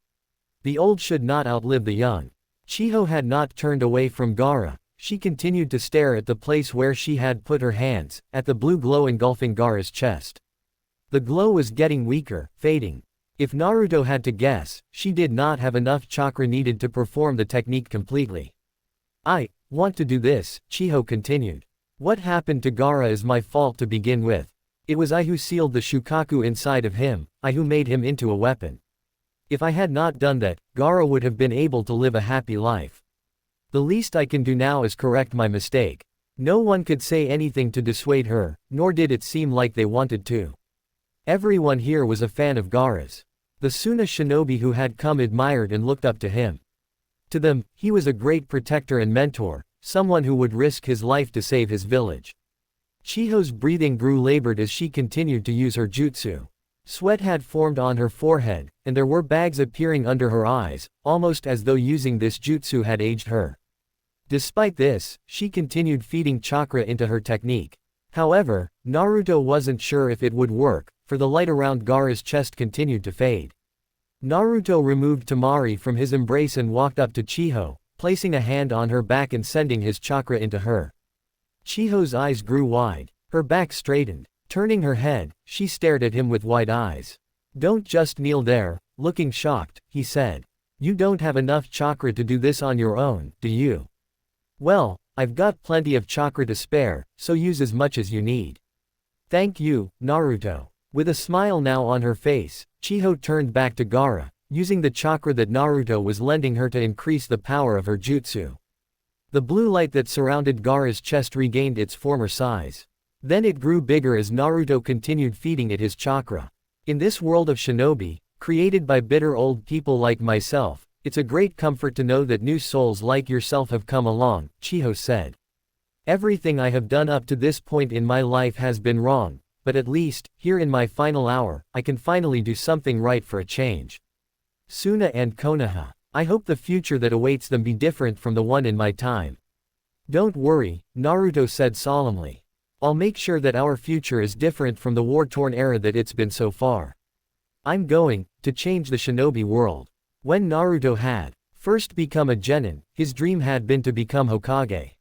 The old should not outlive the young. Chiho had not turned away from Gaara. She continued to stare at the place where she had put her hands, at the blue glow engulfing Gaara's chest. The glow was getting weaker, fading. If Naruto had to guess, she did not have enough chakra needed to perform the technique completely. I want to do this, Chiho continued. What happened to Gaara is my fault to begin with. It was I who sealed the Shukaku inside of him, I who made him into a weapon. If I had not done that, Gaara would have been able to live a happy life. The least I can do now is correct my mistake. No one could say anything to dissuade her, nor did it seem like they wanted to. Everyone here was a fan of Gaara's. The Suna shinobi who had come admired and looked up to him. To them, he was a great protector and mentor, someone who would risk his life to save his village. Chiho's breathing grew labored as she continued to use her jutsu. Sweat had formed on her forehead, and there were bags appearing under her eyes, almost as though using this jutsu had aged her. Despite this, she continued feeding chakra into her technique. However, Naruto wasn't sure if it would work, for the light around Gaara's chest continued to fade. Naruto removed Temari from his embrace and walked up to Chiho, placing a hand on her back and sending his chakra into her. Chiho's eyes grew wide. Her back straightened. Turning her head, she stared at him with wide eyes. Don't just kneel there, looking shocked, he said. You don't have enough chakra to do this on your own, do you? Well, I've got plenty of chakra to spare, so use as much as you need. Thank you, Naruto. With a smile now on her face, Chiho turned back to Gaara, using the chakra that Naruto was lending her to increase the power of her jutsu. The blue light that surrounded Gaara's chest regained its former size. Then it grew bigger as Naruto continued feeding it his chakra. In this world of shinobi, created by bitter old people like myself, it's a great comfort to know that new souls like yourself have come along, Chiho said. Everything I have done up to this point in my life has been wrong, but at least, here in my final hour, I can finally do something right for a change. Suna and Konoha. I hope the future that awaits them be different from the one in my time. Don't worry, Naruto said solemnly. I'll make sure that our future is different from the war-torn era that it's been so far. I'm going to change the shinobi world. When Naruto had first become a genin, his dream had been to become Hokage.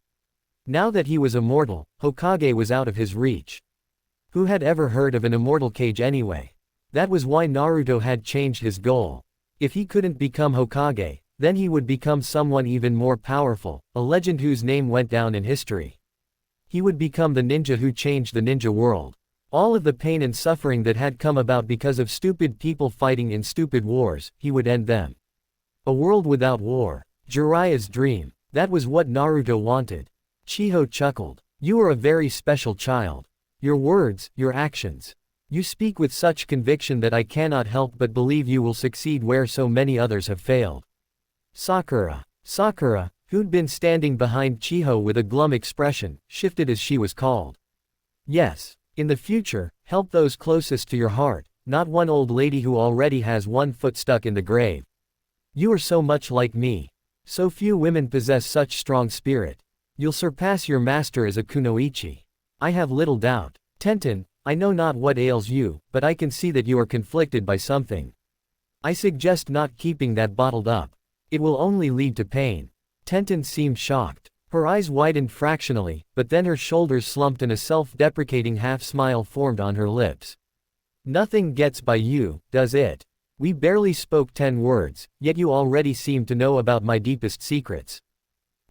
Now that he was immortal, Hokage was out of his reach. Who had ever heard of an immortal cage anyway? That was why Naruto had changed his goal. If he couldn't become Hokage, then he would become someone even more powerful, a legend whose name went down in history. He would become the ninja who changed the ninja world. All of the pain and suffering that had come about because of stupid people fighting in stupid wars, he would end them. A world without war. Jiraiya's dream. That was what Naruto wanted. Chiho chuckled. You are a very special child. Your words, your actions. You speak with such conviction that I cannot help but believe you will succeed where so many others have failed. Sakura. Sakura, who'd been standing behind Chiho with a glum expression, shifted as she was called. Yes. In the future, help those closest to your heart, not one old lady who already has one foot stuck in the grave. You are so much like me. So few women possess such strong spirit. You'll surpass your master as a kunoichi. I have little doubt. Tenten, I know not what ails you, but I can see that you are conflicted by something. I suggest not keeping that bottled up. It will only lead to pain. Tenten seemed shocked. Her eyes widened fractionally, but then her shoulders slumped and a self-deprecating half-smile formed on her lips. Nothing gets by you, does it? We barely spoke 10 words, yet you already seem to know about my deepest secrets.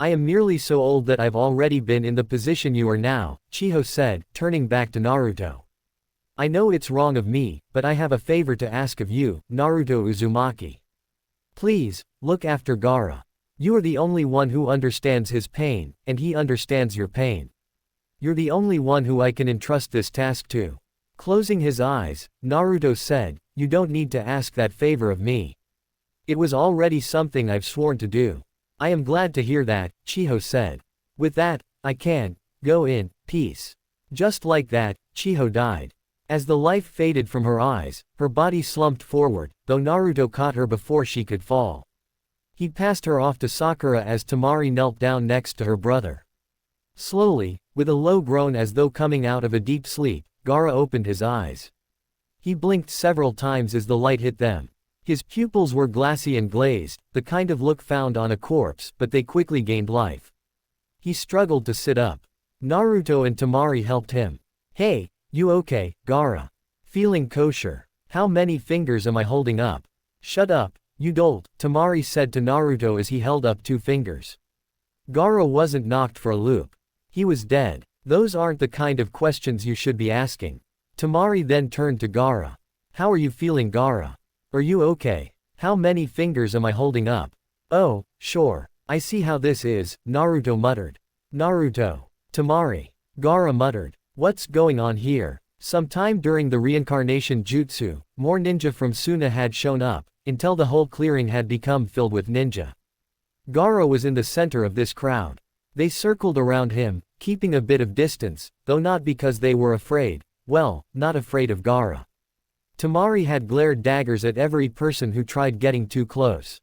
I am merely so old that I've already been in the position you are now, Chiho said, turning back to Naruto. I know it's wrong of me, but I have a favor to ask of you, Naruto Uzumaki. Please, look after Gaara. You are the only one who understands his pain, and he understands your pain. You're the only one who I can entrust this task to. Closing his eyes, Naruto said, you don't need to ask that favor of me. It was already something I've sworn to do. I am glad to hear that, Chiho said. With that, I can go in peace. Just like that, Chiho died. As the life faded from her eyes, her body slumped forward, though Naruto caught her before she could fall. He passed her off to Sakura as Temari knelt down next to her brother. Slowly, with a low groan as though coming out of a deep sleep, Gaara opened his eyes. He blinked several times as the light hit them. His pupils were glassy and glazed, the kind of look found on a corpse, but they quickly gained life. He struggled to sit up. Naruto and Temari helped him. Hey, you okay, Gaara? Feeling kosher. How many fingers am I holding up? Shut up, you dolt, Temari said to Naruto as he held up 2 fingers. Gaara wasn't knocked for a loop. He was dead. Those aren't the kind of questions you should be asking. Temari then turned to Gaara. How are you feeling, Gaara? Are you okay? How many fingers am I holding up? Oh, sure. I see how this is, Naruto muttered. Naruto. Temari. Gaara muttered. What's going on here? Sometime during the reincarnation jutsu, more ninja from Suna had shown up, until the whole clearing had become filled with ninja. Gaara was in the center of this crowd. They circled around him, keeping a bit of distance, though not because they were afraid, well, not afraid of Gaara. Temari had glared daggers at every person who tried getting too close.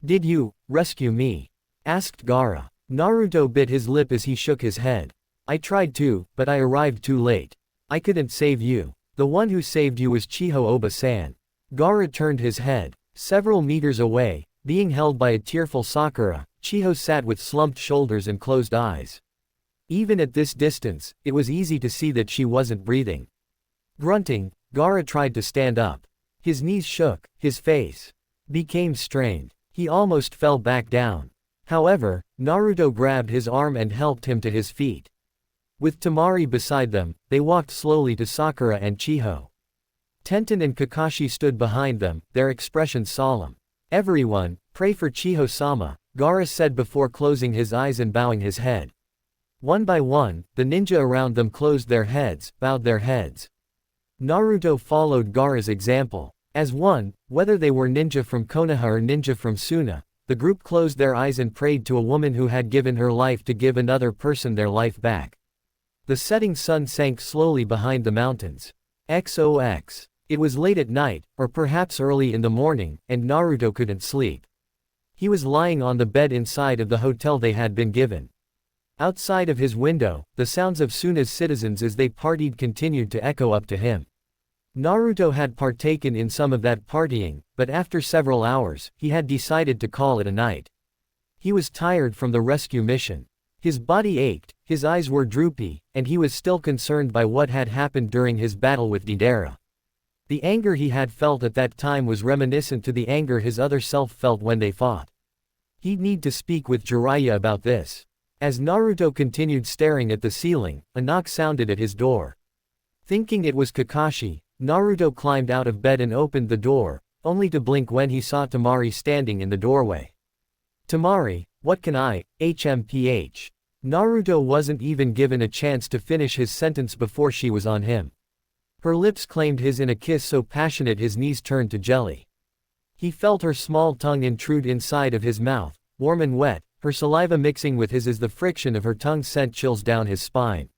Did you rescue me? Asked Gaara. Naruto bit his lip as he shook his head. I tried to, but I arrived too late. I couldn't save you. The one who saved you was Chiho Oba-san. Gaara turned his head. Several meters away, being held by a tearful Sakura, Chiho sat with slumped shoulders and closed eyes. Even at this distance, it was easy to see that she wasn't breathing. Grunting, Gaara tried to stand up. His knees shook, his face became strained. He almost fell back down. However, Naruto grabbed his arm and helped him to his feet. With Temari beside them, they walked slowly to Sakura and Chiho. Tenten and Kakashi stood behind them, their expressions solemn. Everyone, pray for Chiho-sama, Gaara said before closing his eyes and bowing his head. One by one, the ninja around them closed their heads, bowed their heads. Naruto followed Gaara's example. As one, whether they were ninja from Konoha or ninja from Suna, the group closed their eyes and prayed to a woman who had given her life to give another person their life back. The setting sun sank slowly behind the mountains. XOX. It was late at night, or perhaps early in the morning, and Naruto couldn't sleep. He was lying on the bed inside of the hotel they had been given. Outside of his window, the sounds of Suna's citizens as they partied continued to echo up to him. Naruto had partaken in some of that partying, but after several hours, he had decided to call it a night. He was tired from the rescue mission. His body ached, his eyes were droopy, and he was still concerned by what had happened during his battle with Deidara. The anger he had felt at that time was reminiscent to the anger his other self felt when they fought. He'd need to speak with Jiraiya about this. As Naruto continued staring at the ceiling, a knock sounded at his door. Thinking it was Kakashi, Naruto climbed out of bed and opened the door, only to blink when he saw Temari standing in the doorway. Temari, what can I, HMPH? Naruto wasn't even given a chance to finish his sentence before she was on him. Her lips claimed his in a kiss so passionate his knees turned to jelly. He felt her small tongue intrude inside of his mouth, warm and wet, her saliva mixing with his as the friction of her tongue sent chills down his spine.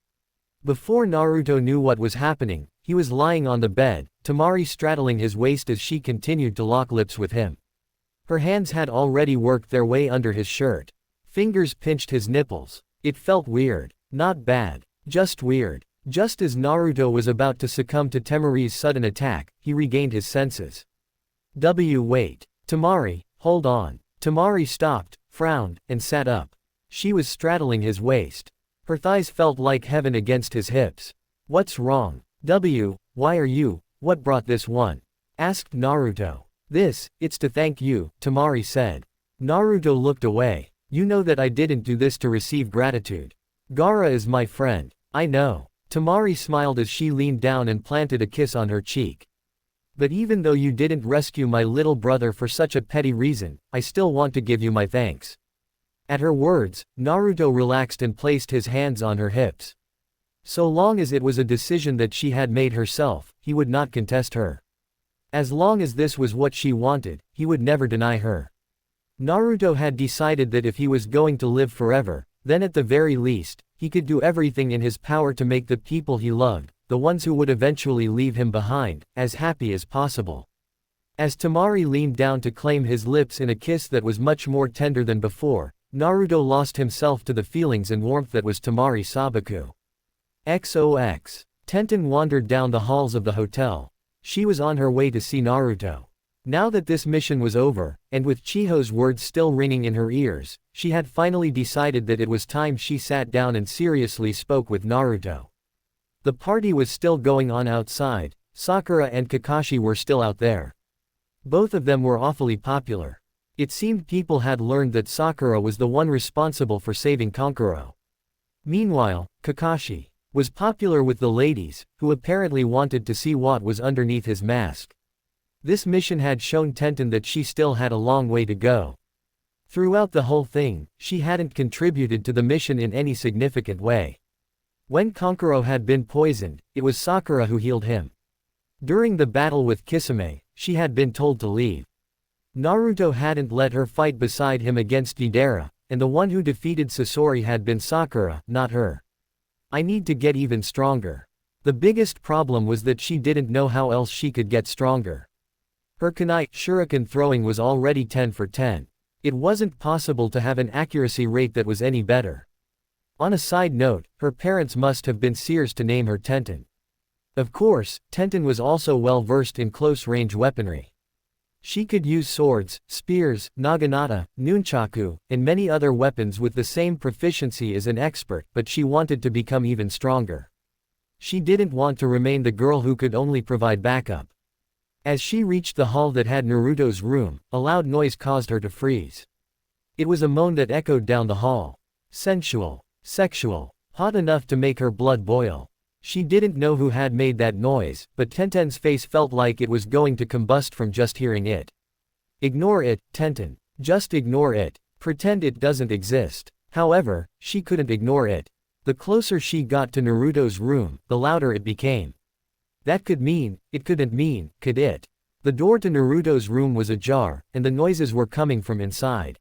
Before Naruto knew what was happening, he was lying on the bed, Temari straddling his waist as she continued to lock lips with him. Her hands had already worked their way under his shirt. Fingers pinched his nipples. It felt weird. Not bad. Just weird. Just as Naruto was about to succumb to Temari's sudden attack, he regained his senses. Wait. Temari, hold on. Temari stopped, frowned, and sat up. She was straddling his waist. Her thighs felt like heaven against his hips. What's wrong? Why are you? What brought this one? Asked Naruto. It's to thank you, Temari said. Naruto looked away. You know that I didn't do this to receive gratitude. Gaara is my friend. I know. Temari smiled as she leaned down and planted a kiss on her cheek. But even though you didn't rescue my little brother for such a petty reason, I still want to give you my thanks. At her words, Naruto relaxed and placed his hands on her hips. So long as it was a decision that she had made herself, he would not contest her. As long as this was what she wanted, he would never deny her. Naruto had decided that if he was going to live forever, then at the very least, he could do everything in his power to make the people he loved, the ones who would eventually leave him behind, as happy as possible. As Temari leaned down to claim his lips in a kiss that was much more tender than before, Naruto lost himself to the feelings and warmth that was Temari Sabaku. XOX. Tenten wandered down the halls of the hotel. She was on her way to see Naruto. Now that this mission was over, and with Chiho's words still ringing in her ears, she had finally decided that it was time she sat down and seriously spoke with Naruto. The party was still going on outside. Sakura and Kakashi were still out there. Both of them were awfully popular. It seemed people had learned that Sakura was the one responsible for saving Kankuro. Meanwhile, Kakashi was popular with the ladies, who apparently wanted to see what was underneath his mask. This mission had shown Tenten that she still had a long way to go. Throughout the whole thing, she hadn't contributed to the mission in any significant way. When Kankuro had been poisoned, it was Sakura who healed him. During the battle with Kisame, she had been told to leave. Naruto hadn't let her fight beside him against Deidara, and the one who defeated Sasori had been Sakura, not her. I need to get even stronger. The biggest problem was that she didn't know how else she could get stronger. Her kunai shuriken throwing was already 10 for 10. It wasn't possible to have an accuracy rate that was any better. On a side note, her parents must have been seers to name her Tenten. Of course, Tenten was also well versed in close-range weaponry. She could use swords, spears, naginata, nunchaku, and many other weapons with the same proficiency as an expert, but she wanted to become even stronger. She didn't want to remain the girl who could only provide backup. As she reached the hall that had Naruto's room, a loud noise caused her to freeze. It was a moan that echoed down the hall. Sensual, sexual, hot enough to make her blood boil. She didn't know who had made that noise, but Tenten's face felt like it was going to combust from just hearing it. Ignore it, Tenten. Just ignore it. Pretend it doesn't exist. However, she couldn't ignore it. The closer she got to Naruto's room, the louder it became. That could mean, it couldn't mean, could it? The door to Naruto's room was ajar, and the noises were coming from inside.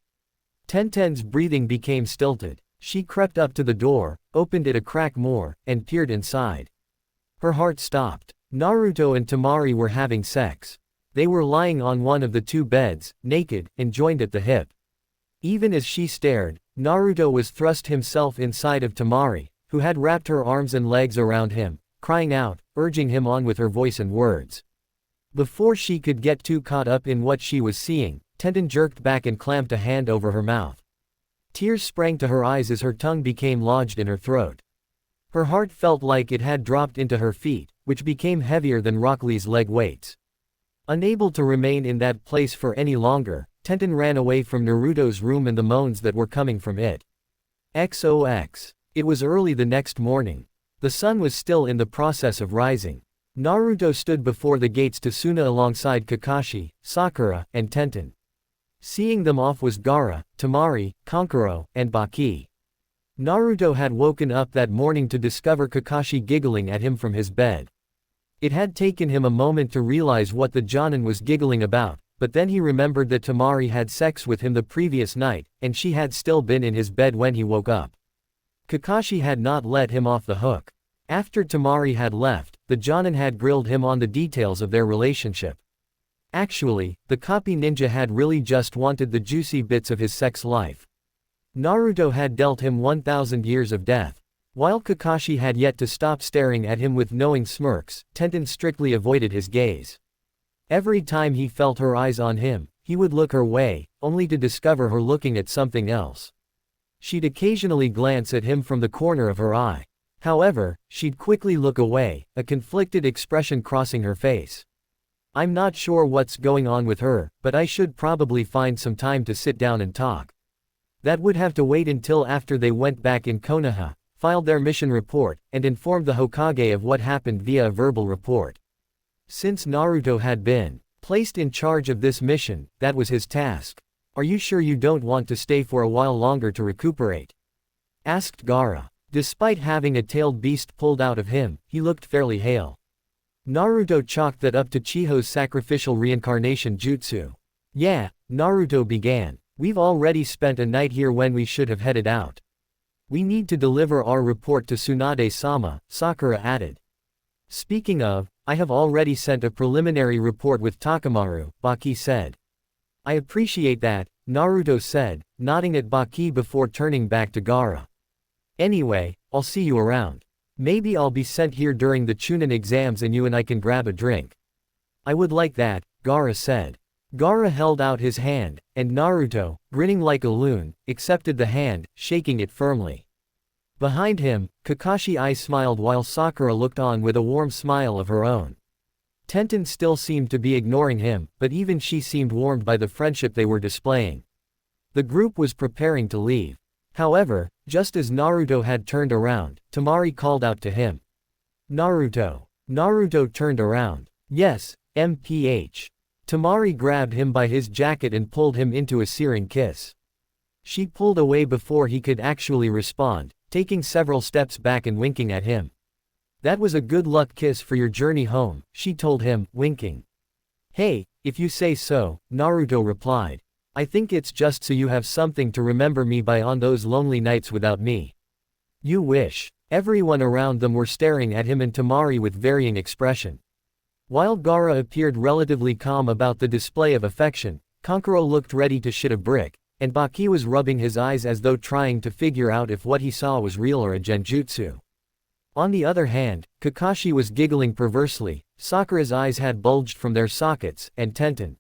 Tenten's breathing became stilted. She crept up to the door, opened it a crack more, and peered inside. Her heart stopped. Naruto and Temari were having sex. They were lying on one of the two beds, naked, and joined at the hip. Even as she stared, Naruto was thrust himself inside of Temari, who had wrapped her arms and legs around him, crying out, urging him on with her voice and words. Before she could get too caught up in what she was seeing, Tenten jerked back and clamped a hand over her mouth. Tears sprang to her eyes as her tongue became lodged in her throat. Her heart felt like it had dropped into her feet, which became heavier than Rock Lee's leg weights. Unable to remain in that place for any longer, Tenten ran away from Naruto's room and the moans that were coming from it. XOX. It was early the next morning. The sun was still in the process of rising. Naruto stood before the gates to Suna alongside Kakashi, Sakura, and Tenten. Seeing them off was Gaara, Temari, Kankuro, and Baki. Naruto had woken up that morning to discover Kakashi giggling at him from his bed. It had taken him a moment to realize what the Jonin was giggling about, but then he remembered that Temari had sex with him the previous night, and she had still been in his bed when he woke up. Kakashi had not let him off the hook. After Temari had left, the Jonin had grilled him on the details of their relationship. Actually, the copy ninja had really just wanted the juicy bits of his sex life. Naruto had dealt him 1,000 years of death. While Kakashi had yet to stop staring at him with knowing smirks, Tenten strictly avoided his gaze. Every time he felt her eyes on him, he would look her way, only to discover her looking at something else. She'd occasionally glance at him from the corner of her eye. However, she'd quickly look away, a conflicted expression crossing her face. I'm not sure what's going on with her, but I should probably find some time to sit down and talk. That would have to wait until after they went back in Konoha, filed their mission report, and informed the Hokage of what happened via a verbal report. Since Naruto had been placed in charge of this mission, that was his task. Are you sure you don't want to stay for a while longer to recuperate? Asked Gaara. Despite having a tailed beast pulled out of him, he looked fairly hale. Naruto chalked that up to Chiho's sacrificial reincarnation jutsu. Yeah, Naruto began. We've already spent a night here when we should have headed out. We need to deliver our report to Tsunade-sama, Sakura added. Speaking of, I have already sent a preliminary report with Takamaru, Baki said. I appreciate that, Naruto said, nodding at Baki before turning back to Gaara. Anyway, I'll see you around. Maybe I'll be sent here during the Chunin exams and you and I can grab a drink. I would like that, Gaara said. Gaara held out his hand, and Naruto, grinning like a loon, accepted the hand, shaking it firmly. Behind him, Kakashi's eyes smiled while Sakura looked on with a warm smile of her own. Tenten still seemed to be ignoring him, but even she seemed warmed by the friendship they were displaying. The group was preparing to leave. However, just as Naruto had turned around, Temari called out to him. Naruto. Naruto turned around. Yes, MPH. Temari grabbed him by his jacket and pulled him into a searing kiss. She pulled away before he could actually respond, taking several steps back and winking at him. That was a good luck kiss for your journey home, she told him, winking. Hey, if you say so, Naruto replied. I think it's just so you have something to remember me by on those lonely nights without me. You wish. Everyone around them were staring at him and Temari with varying expression. While Gaara appeared relatively calm about the display of affection, Kankuro looked ready to shit a brick, and Baki was rubbing his eyes as though trying to figure out if what he saw was real or a genjutsu. On the other hand, Kakashi was giggling perversely, Sakura's eyes had bulged from their sockets, and Tenten.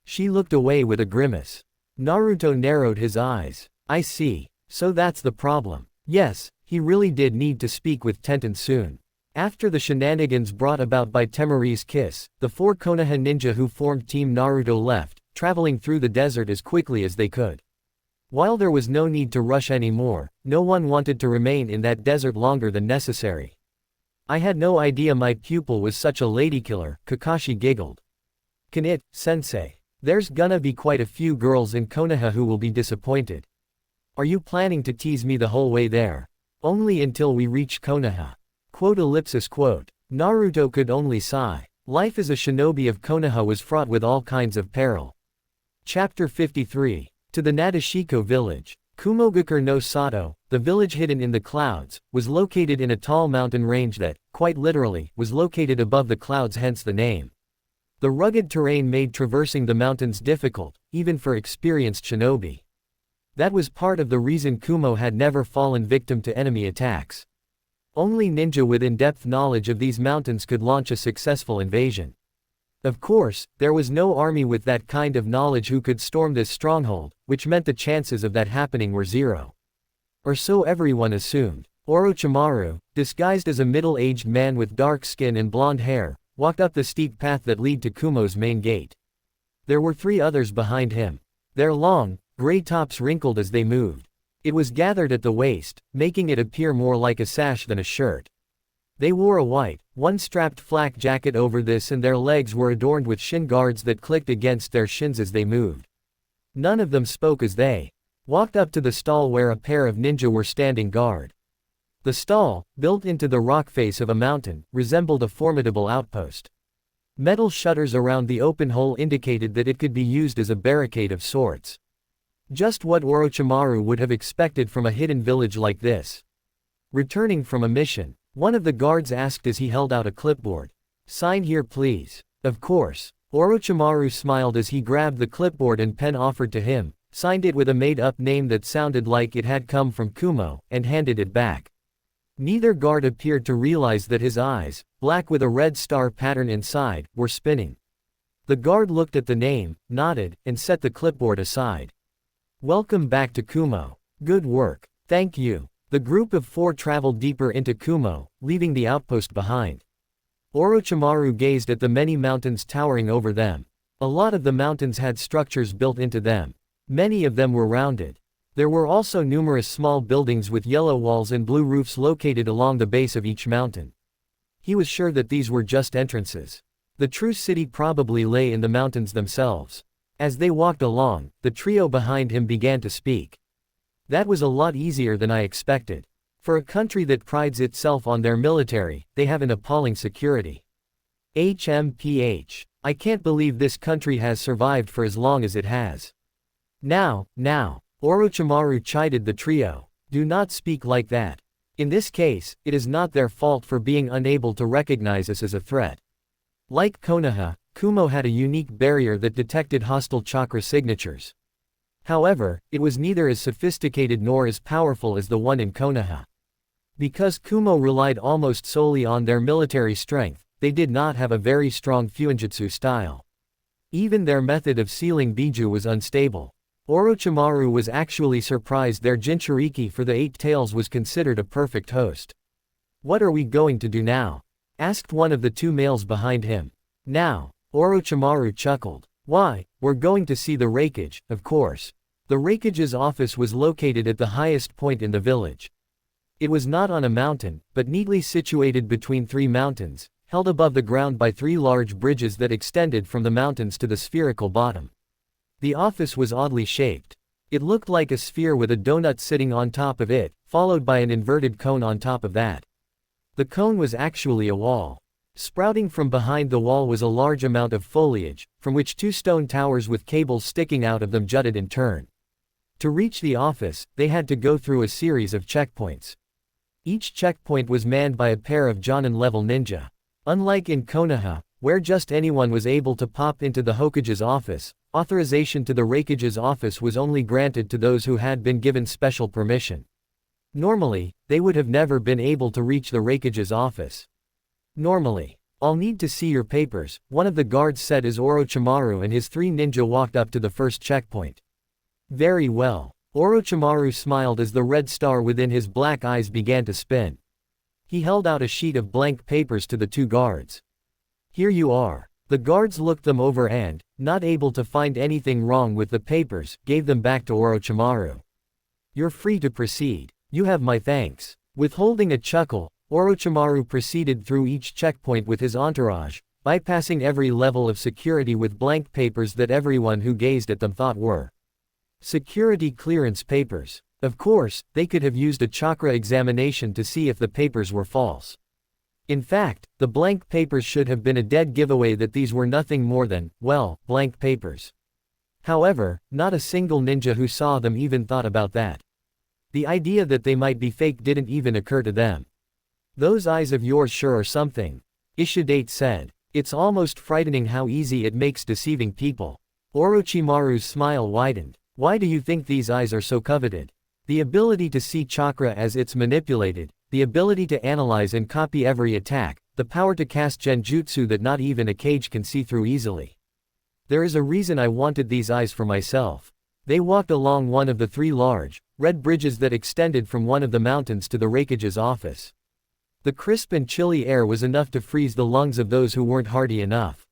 She looked away with a grimace. Naruto narrowed his eyes. I see. So that's the problem. Yes, he really did need to speak with Tenten soon. After the shenanigans brought about by Temari's kiss, the 4 Konoha ninja who formed Team Naruto left, traveling through the desert as quickly as they could. While there was no need to rush anymore, no one wanted to remain in that desert longer than necessary. I had no idea my pupil was such a ladykiller, Kakashi giggled. Can it, sensei? There's gonna be quite a few girls in Konoha who will be disappointed. Are you planning to tease me the whole way there? Only until we reach Konoha. Quote. Naruto could only sigh. Life as a shinobi of Konoha was fraught with all kinds of peril. Chapter 53. To the Nadeshiko village. Kumogakure no Sato, the village hidden in the clouds, was located in a tall mountain range that, quite literally, was located above the clouds, hence the name. The rugged terrain made traversing the mountains difficult, even for experienced shinobi. That was part of the reason Kumo had never fallen victim to enemy attacks. Only ninja with in-depth knowledge of these mountains could launch a successful invasion. Of course, there was no army with that kind of knowledge who could storm this stronghold, which meant the chances of that happening were zero. Or so everyone assumed. Orochimaru, disguised as a middle-aged man with dark skin and blonde hair, walked up the steep path that led to Kumo's main gate. There were 3 others behind him. Their long, gray tops wrinkled as they moved. It was gathered at the waist, making it appear more like a sash than a shirt. They wore a white, one-strapped flak jacket over this and their legs were adorned with shin guards that clicked against their shins as they moved. None of them spoke as they walked up to the stall where a pair of ninja were standing guard. The stall, built into the rock face of a mountain, resembled a formidable outpost. Metal shutters around the open hole indicated that it could be used as a barricade of sorts. Just what Orochimaru would have expected from a hidden village like this. Returning from a mission, one of the guards asked as he held out a clipboard. Sign here please. Of course. Orochimaru smiled as he grabbed the clipboard and pen offered to him, signed it with a made-up name that sounded like it had come from Kumo, and handed it back. Neither guard appeared to realize that his eyes, black with a red star pattern inside, were spinning. The guard looked at the name, nodded, and set the clipboard aside. Welcome back to Kumo. Good work. Thank you. The group of 4 traveled deeper into Kumo, leaving the outpost behind. Orochimaru gazed at the many mountains towering over them. A lot of the mountains had structures built into them. Many of them were rounded. There were also numerous small buildings with yellow walls and blue roofs located along the base of each mountain. He was sure that these were just entrances. The true city probably lay in the mountains themselves. As they walked along, the trio behind him began to speak. That was a lot easier than I expected. For a country that prides itself on their military, they have an appalling security. HMPH. I can't believe this country has survived for as long as it has. Now, Orochimaru chided the trio. Do not speak like that. In this case, it is not their fault for being unable to recognize us as a threat. Like Konoha, Kumo had a unique barrier that detected hostile chakra signatures. However, it was neither as sophisticated nor as powerful as the one in Konoha. Because Kumo relied almost solely on their military strength, they did not have a very strong Fuinjutsu style. Even their method of sealing Biju was unstable. Orochimaru was actually surprised their Jinchuriki for the Eight Tails was considered a perfect host. What are we going to do now? Asked one of the two males behind him. Now, Orochimaru chuckled. Why, we're going to see the Raikage, of course. The Raikage's office was located at the highest point in the village. It was not on a mountain, but neatly situated between three mountains, held above the ground by three large bridges that extended from the mountains to the spherical bottom. The office was oddly shaped. It looked like a sphere with a donut sitting on top of it, followed by an inverted cone on top of that. The cone was actually a wall. Sprouting from behind the wall was a large amount of foliage, from which two stone towers with cables sticking out of them jutted in turn. To reach the office, they had to go through a series of checkpoints. Each checkpoint was manned by a pair of Jonin-level ninja. Unlike in Konoha, where just anyone was able to pop into the Hokage's office, authorization to the Raikage's office was only granted to those who had been given special permission. Normally, they would have never been able to reach the Raikage's office. Normally, I'll need to see your papers, one of the guards said as Orochimaru and his three ninja walked up to the first checkpoint. Very well. Orochimaru smiled as the red star within his black eyes began to spin. He held out a sheet of blank papers to the two guards. Here you are. The guards looked them over and, not able to find anything wrong with the papers, gave them back to Orochimaru. You're free to proceed. You have my thanks. Withholding a chuckle, Orochimaru proceeded through each checkpoint with his entourage, bypassing every level of security with blank papers that everyone who gazed at them thought were security clearance papers. Of course, they could have used a chakra examination to see if the papers were false. In fact, the blank papers should have been a dead giveaway that these were nothing more than, well, blank papers. However, not a single ninja who saw them even thought about that. The idea that they might be fake didn't even occur to them. Those eyes of yours sure are something, Ishidate said. It's almost frightening how easy it makes deceiving people. Orochimaru's smile widened. Why do you think these eyes are so coveted? The ability to see chakra as it's manipulated, the ability to analyze and copy every attack, the power to cast genjutsu that not even a cage can see through easily. There is a reason I wanted these eyes for myself. They walked along one of the three large, red bridges that extended from one of the mountains to the Raikage's office. The crisp and chilly air was enough to freeze the lungs of those who weren't hardy enough.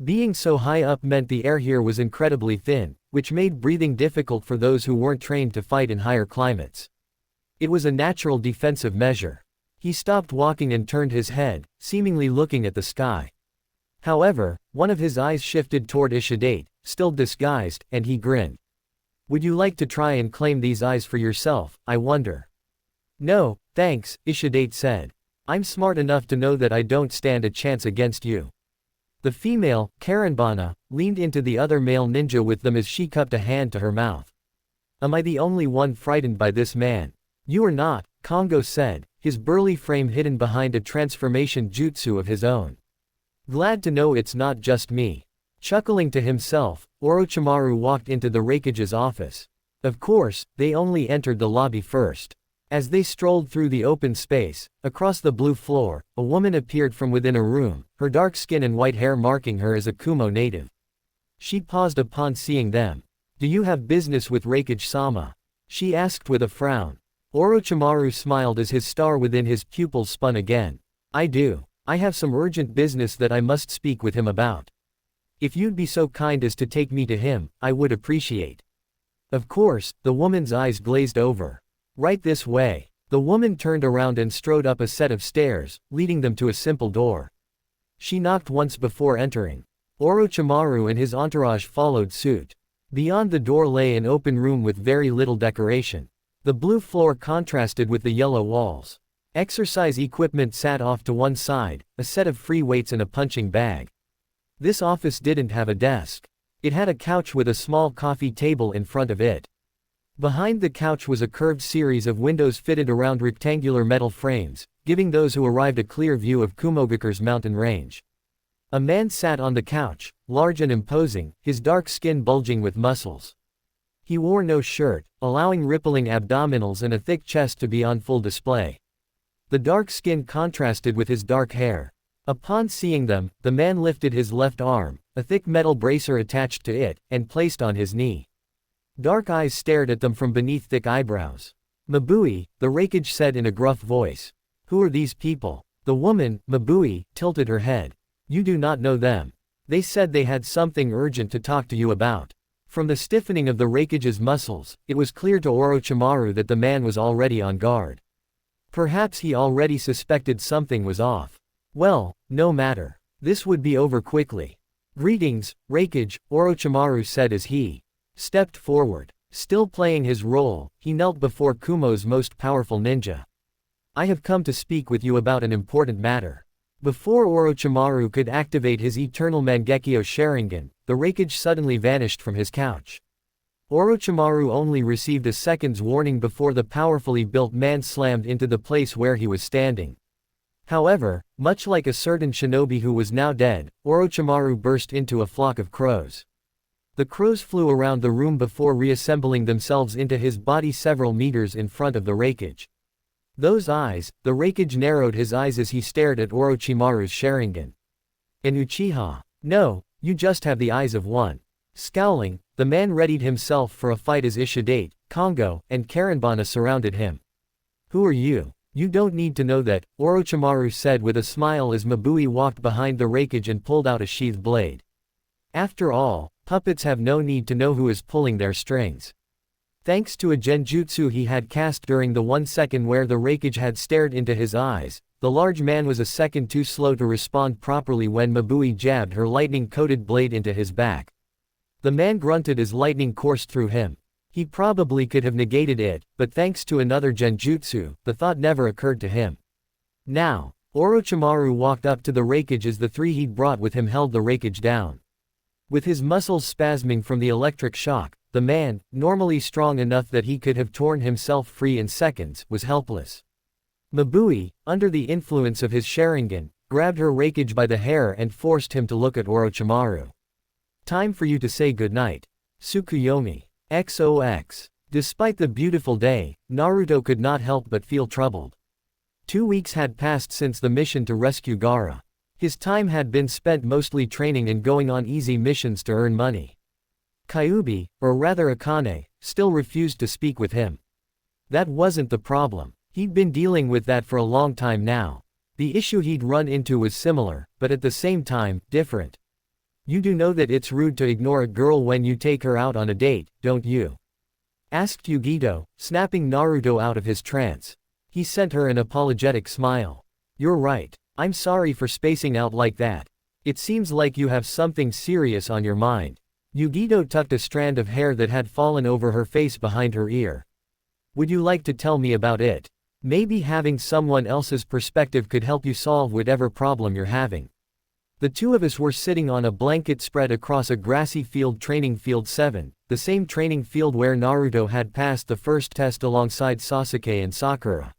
Being so high up meant the air here was incredibly thin, which made breathing difficult for those who weren't trained to fight in higher climates. It was a natural defensive measure. He stopped walking and turned his head, seemingly looking at the sky. However, one of his eyes shifted toward Ishidate, still disguised, and he grinned. Would you like to try and claim these eyes for yourself, I wonder? No, thanks, Ishidate said. I'm smart enough to know that I don't stand a chance against you. The female, Karenbana, leaned into the other male ninja with them as she cupped a hand to her mouth. Am I the only one frightened by this man? You are not, Kongo said, his burly frame hidden behind a transformation jutsu of his own. Glad to know it's not just me. Chuckling to himself, Orochimaru walked into the Raikage's office. Of course, they only entered the lobby first. As they strolled through the open space, across the blue floor, a woman appeared from within a room, her dark skin and white hair marking her as a Kumo native. She paused upon seeing them. Do you have business with Raikage-sama? She asked with a frown. Orochimaru smiled as his star within his pupils spun again. I do. I have some urgent business that I must speak with him about. If you'd be so kind as to take me to him, I would appreciate. Of course, the woman's eyes glazed over. Right this way. The woman turned around and strode up a set of stairs, leading them to a simple door. She knocked once before entering. Orochimaru and his entourage followed suit. Beyond the door lay an open room with very little decoration. The blue floor contrasted with the yellow walls. Exercise equipment sat off to one side, a set of free weights and a punching bag. This office didn't have a desk. It had a couch with a small coffee table in front of it. Behind the couch was a curved series of windows fitted around rectangular metal frames, giving those who arrived a clear view of Kumogakure's mountain range. A man sat on the couch, large and imposing, his dark skin bulging with muscles. He wore no shirt, allowing rippling abdominals and a thick chest to be on full display. The dark skin contrasted with his dark hair. Upon seeing them, the man lifted his left arm, a thick metal bracer attached to it, and placed on his knee. Dark eyes stared at them from beneath thick eyebrows. "Mabui," the Raikage said in a gruff voice. "Who are these people?" The woman, Mabui, tilted her head. "You do not know them. They said they had something urgent to talk to you about." From the stiffening of the Raikage's muscles, it was clear to Orochimaru that the man was already on guard. Perhaps he already suspected something was off. Well, no matter. This would be over quickly. "Greetings, Raikage," Orochimaru said as he stepped forward. Still playing his role, he knelt before Kumo's most powerful ninja. "I have come to speak with you about an important matter." Before Orochimaru could activate his eternal Mangekyo Sharingan, the Raikage suddenly vanished from his couch. Orochimaru only received a second's warning before the powerfully built man slammed into the place where he was standing. However, much like a certain shinobi who was now dead, Orochimaru burst into a flock of crows. The crows flew around the room before reassembling themselves into his body several meters in front of the Raikage. Those eyes, the Raikage narrowed his eyes as he stared at Orochimaru's Sharingan. "An Uchiha? No, you just have the eyes of one." Scowling, the man readied himself for a fight as Ishidate, Kongo, and Karenbana surrounded him. "Who are you? You don't need to know that," Orochimaru said with a smile as Mabui walked behind the Raikage and pulled out a sheathed blade. After all, puppets have no need to know who is pulling their strings. Thanks to a genjutsu he had cast during the 1 second where the Raikage had stared into his eyes, the large man was a second too slow to respond properly when Mabui jabbed her lightning-coated blade into his back. The man grunted as lightning coursed through him. He probably could have negated it, but thanks to another genjutsu, the thought never occurred to him. Now, Orochimaru walked up to the Raikage as the three he'd brought with him held the Raikage down. With his muscles spasming from the electric shock, the man, normally strong enough that he could have torn himself free in seconds, was helpless. Mabui, under the influence of his Sharingan, grabbed her Raikage by the hair and forced him to look at Orochimaru. "Time for you to say goodnight. Tsukuyomi. XOX. Despite the beautiful day, Naruto could not help but feel troubled. 2 weeks had passed since the mission to rescue Gaara. His time had been spent mostly training and going on easy missions to earn money. Kyuubi, or rather Akane, still refused to speak with him. That wasn't the problem. He'd been dealing with that for a long time now. The issue he'd run into was similar, but at the same time, different. "You do know that it's rude to ignore a girl when you take her out on a date, don't you?" asked Yugito, snapping Naruto out of his trance. He sent her an apologetic smile. "You're right. I'm sorry for spacing out like that. It seems like you have something serious on your mind." Yugito tucked a strand of hair that had fallen over her face behind her ear. "Would you like to tell me about it? Maybe having someone else's perspective could help you solve whatever problem you're having." The two of us were sitting on a blanket spread across a grassy field, training field 7, the same training field where Naruto had passed the first test alongside Sasuke and Sakura.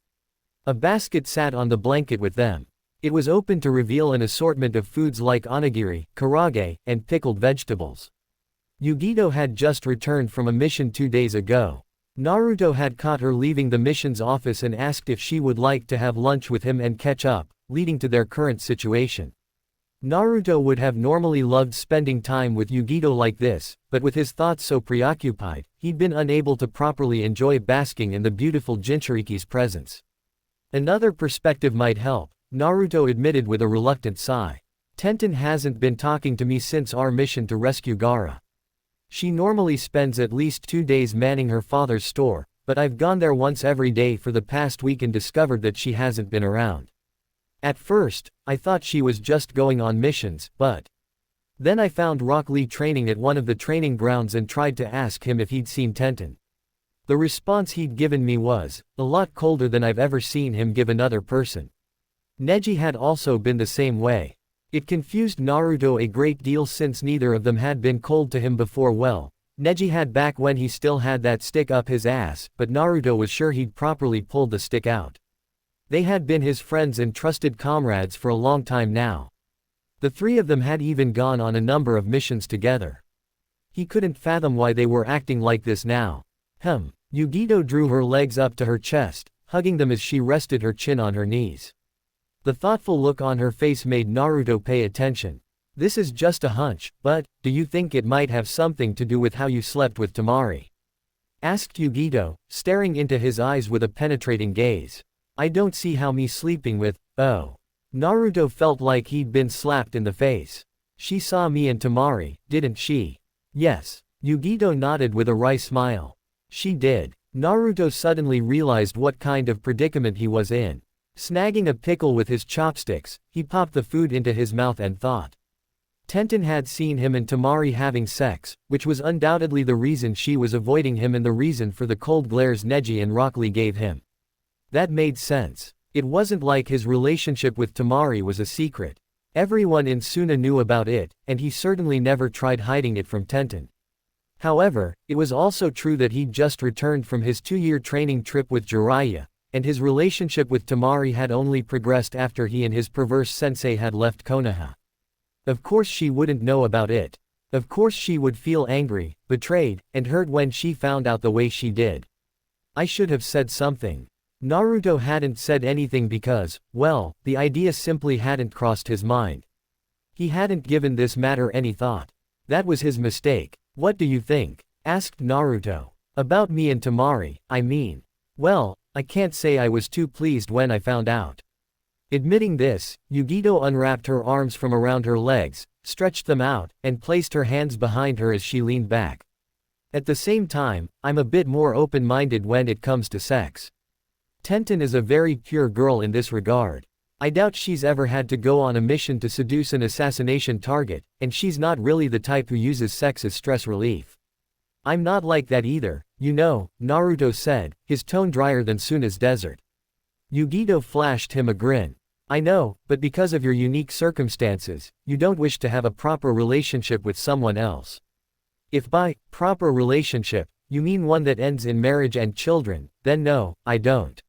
A basket sat on the blanket with them. It was open to reveal an assortment of foods like onigiri, karage, and pickled vegetables. Yugito had just returned from a mission 2 days ago. Naruto had caught her leaving the mission's office and asked if she would like to have lunch with him and catch up, leading to their current situation. Naruto would have normally loved spending time with Yugito like this, but with his thoughts so preoccupied, he'd been unable to properly enjoy basking in the beautiful Jinchuriki's presence. Another perspective might help, Naruto admitted with a reluctant sigh. "Tenten hasn't been talking to me since our mission to rescue Gaara. She normally spends at least 2 days manning her father's store, but I've gone there once every day for the past week and discovered that she hasn't been around. At first, I thought she was just going on missions, but then I found Rock Lee training at one of the training grounds and tried to ask him if he'd seen Tenten. The response he'd given me was, a lot colder than I've ever seen him give another person. Neji had also been the same way. It confused Naruto a great deal since neither of them had been cold to him before. Well, Neji had back when he still had that stick up his ass, but Naruto was sure he'd properly pulled the stick out. They had been his friends and trusted comrades for a long time now. The three of them had even gone on a number of missions together. He couldn't fathom why they were acting like this now. Yugito drew her legs up to her chest, hugging them as she rested her chin on her knees. The thoughtful look on her face made Naruto pay attention. This is just a hunch, but, do you think it might have something to do with how you slept with Temari? Asked Yugito, staring into his eyes with a penetrating gaze. I don't see how me sleeping with, oh. Naruto felt like he'd been slapped in the face. She saw me and Temari, didn't she? Yes. Yugito nodded with a wry smile. She did. Naruto suddenly realized what kind of predicament he was in. Snagging a pickle with his chopsticks, he popped the food into his mouth and thought. Tenten had seen him and Temari having sex, which was undoubtedly the reason she was avoiding him and the reason for the cold glares Neji and Rock Lee gave him. That made sense. It wasn't like his relationship with Temari was a secret. Everyone in Suna knew about it, and he certainly never tried hiding it from Tenten. However, it was also true that he'd just returned from his 2-year training trip with Jiraiya, and his relationship with Temari had only progressed after he and his perverse sensei had left Konoha. Of course she wouldn't know about it. Of course she would feel angry, betrayed, and hurt when she found out the way she did. I should have said something. Naruto hadn't said anything because, well, the idea simply hadn't crossed his mind. He hadn't given this matter any thought. That was his mistake. What do you think? Asked Naruto. About me and Temari, I mean. Well, I can't say I was too pleased when I found out. Admitting this, Yugito unwrapped her arms from around her legs, stretched them out, and placed her hands behind her as she leaned back. At the same time, I'm a bit more open-minded when it comes to sex. Tenten is a very pure girl in this regard. I doubt she's ever had to go on a mission to seduce an assassination target, and she's not really the type who uses sex as stress relief. I'm not like that either, you know, Naruto said, his tone drier than Suna's desert. Yugito flashed him a grin. I know, but because of your unique circumstances, you don't wish to have a proper relationship with someone else. If by proper relationship, you mean one that ends in marriage and children, then no, I don't.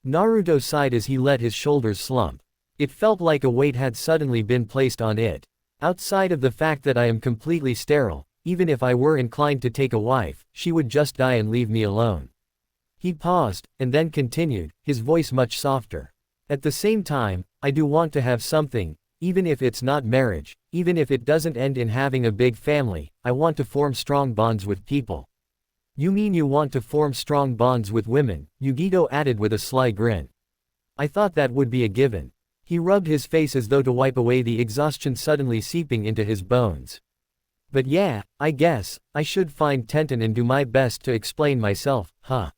Naruto sighed as he let his shoulders slump. It felt like a weight had suddenly been placed on it. Outside of the fact that I am completely sterile, even if I were inclined to take a wife, she would just die and leave me alone. He paused, and then continued, his voice much softer. At the same time, I do want to have something, even if it's not marriage, even if it doesn't end in having a big family, I want to form strong bonds with people. You mean you want to form strong bonds with women, Yugito added with a sly grin. I thought that would be a given. He rubbed his face as though to wipe away the exhaustion suddenly seeping into his bones. But yeah, I guess, I should find Tenten and do my best to explain myself, huh?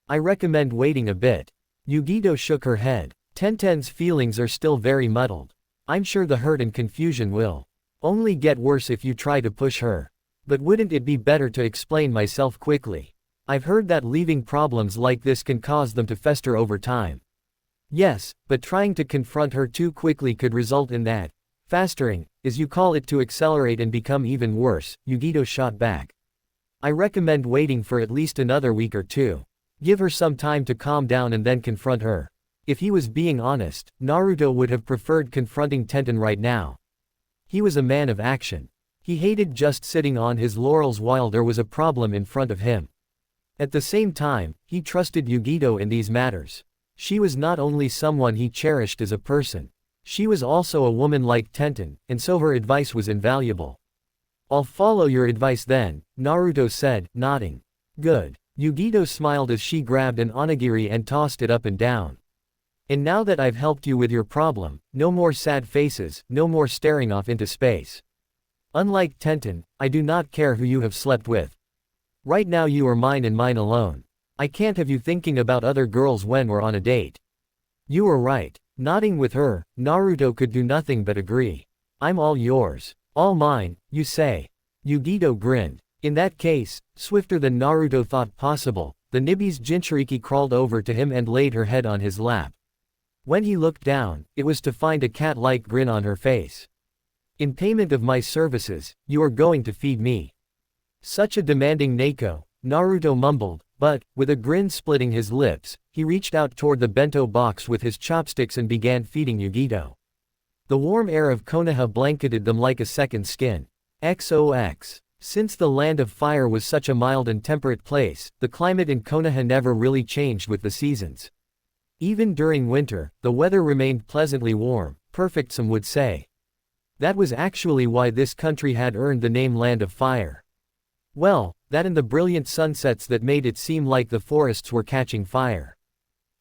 I recommend waiting a bit. Yugito shook her head. Tenten's feelings are still very muddled. I'm sure the hurt and confusion will only get worse if you try to push her. But wouldn't it be better to explain myself quickly? I've heard that leaving problems like this can cause them to fester over time. Yes, but trying to confront her too quickly could result in that festering, as you call it, to accelerate and become even worse, Yugito shot back. I recommend waiting for at least another week or two. Give her some time to calm down and then confront her. If he was being honest, Naruto would have preferred confronting Tenten right now. He was a man of action. He hated just sitting on his laurels while there was a problem in front of him. At the same time, he trusted Yugito in these matters. She was not only someone he cherished as a person. She was also a woman like Tenten, and so her advice was invaluable. I'll follow your advice then, Naruto said, nodding. Good. Yugito smiled as she grabbed an onigiri and tossed it up and down. And now that I've helped you with your problem, no more sad faces, no more staring off into space. Unlike Tenten, I do not care who you have slept with. Right now you are mine and mine alone. I can't have you thinking about other girls when we're on a date. You were right. Nodding with her, Naruto could do nothing but agree. I'm all yours. All mine, you say. Yugito grinned. In that case, swifter than Naruto thought possible, the Nibi's Jinchuriki crawled over to him and laid her head on his lap. When he looked down, it was to find a cat-like grin on her face. In payment of my services, you are going to feed me. Such a demanding Neko, Naruto mumbled, but, with a grin splitting his lips, he reached out toward the bento box with his chopsticks and began feeding Yugito. The warm air of Konoha blanketed them like a second skin. XOX. Since the Land of Fire was such a mild and temperate place, the climate in Konoha never really changed with the seasons. Even during winter, the weather remained pleasantly warm, perfect some would say. That was actually why this country had earned the name Land of Fire. Well, that and the brilliant sunsets that made it seem like the forests were catching fire.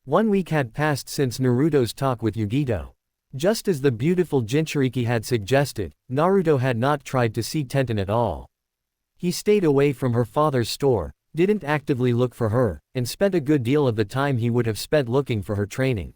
1 week had passed since Naruto's talk with Yugito. Just as the beautiful Jinchuriki had suggested, Naruto had not tried to see Tenten at all. He stayed away from her father's store, didn't actively look for her, and spent a good deal of the time he would have spent looking for her training.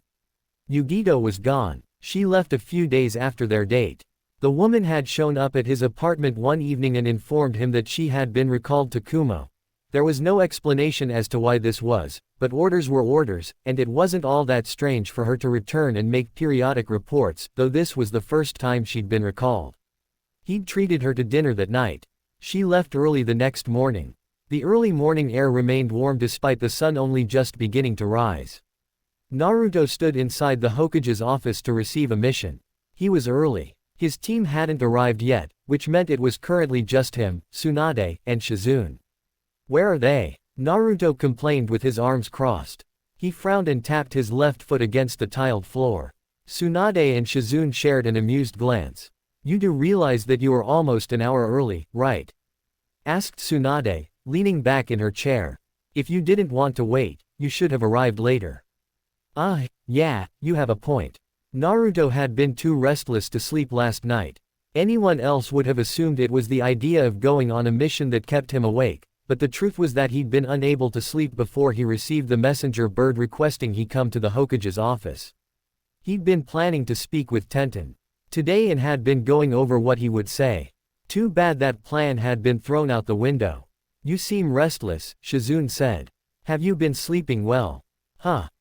Yugito was gone. She left a few days after their date. The woman had shown up at his apartment one evening and informed him that she had been recalled to Kumo. There was no explanation as to why this was, but orders were orders, and it wasn't all that strange for her to return and make periodic reports, though this was the first time she'd been recalled. He'd treated her to dinner that night. She left early the next morning. The early morning air remained warm despite the sun only just beginning to rise. Naruto stood inside the Hokage's office to receive a mission. He was early. His team hadn't arrived yet, which meant it was currently just him, Tsunade, and Shizune. Where are they? Naruto complained with his arms crossed. He frowned and tapped his left foot against the tiled floor. Tsunade and Shizune shared an amused glance. You do realize that you are almost an hour early, right? Asked Tsunade, leaning back in her chair. If you didn't want to wait, you should have arrived later. Yeah, you have a point. Naruto had been too restless to sleep last night. Anyone else would have assumed it was the idea of going on a mission that kept him awake, but the truth was that he'd been unable to sleep before he received the messenger bird requesting he come to the Hokage's office. He'd been planning to speak with Tenten today and had been going over what he would say. Too bad that plan had been thrown out the window. You seem restless, Shizune said. Have you been sleeping well?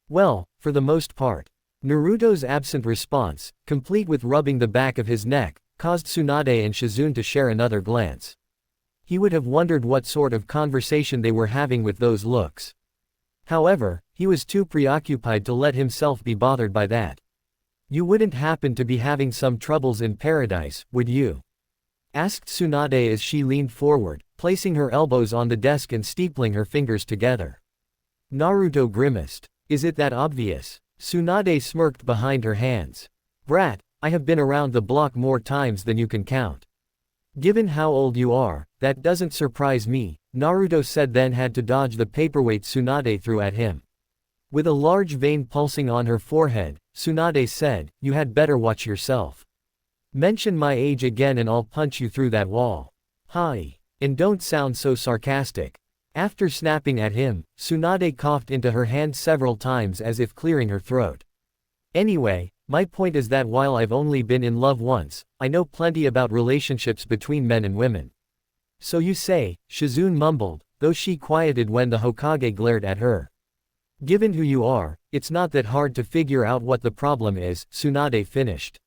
Well, for the most part. Naruto's absent response, complete with rubbing the back of his neck, caused Tsunade and Shizune to share another glance. He would have wondered what sort of conversation they were having with those looks. However, he was too preoccupied to let himself be bothered by that. You wouldn't happen to be having some troubles in paradise, would you? Asked Tsunade as she leaned forward, placing her elbows on the desk and steepling her fingers together. Naruto grimaced. Is it that obvious? Tsunade smirked behind her hands. Brat, I have been around the block more times than you can count. Given how old you are, that doesn't surprise me, Naruto said, then had to dodge the paperweight Tsunade threw at him. With a large vein pulsing on her forehead, Tsunade said, you had better watch yourself. Mention my age again and I'll punch you through that wall. Hi. And don't sound so sarcastic. After snapping at him, Tsunade coughed into her hand several times as if clearing her throat. Anyway, my point is that while I've only been in love once, I know plenty about relationships between men and women. So you say, Shizune mumbled, though she quieted when the Hokage glared at her. Given who you are, it's not that hard to figure out what the problem is, Tsunade finished.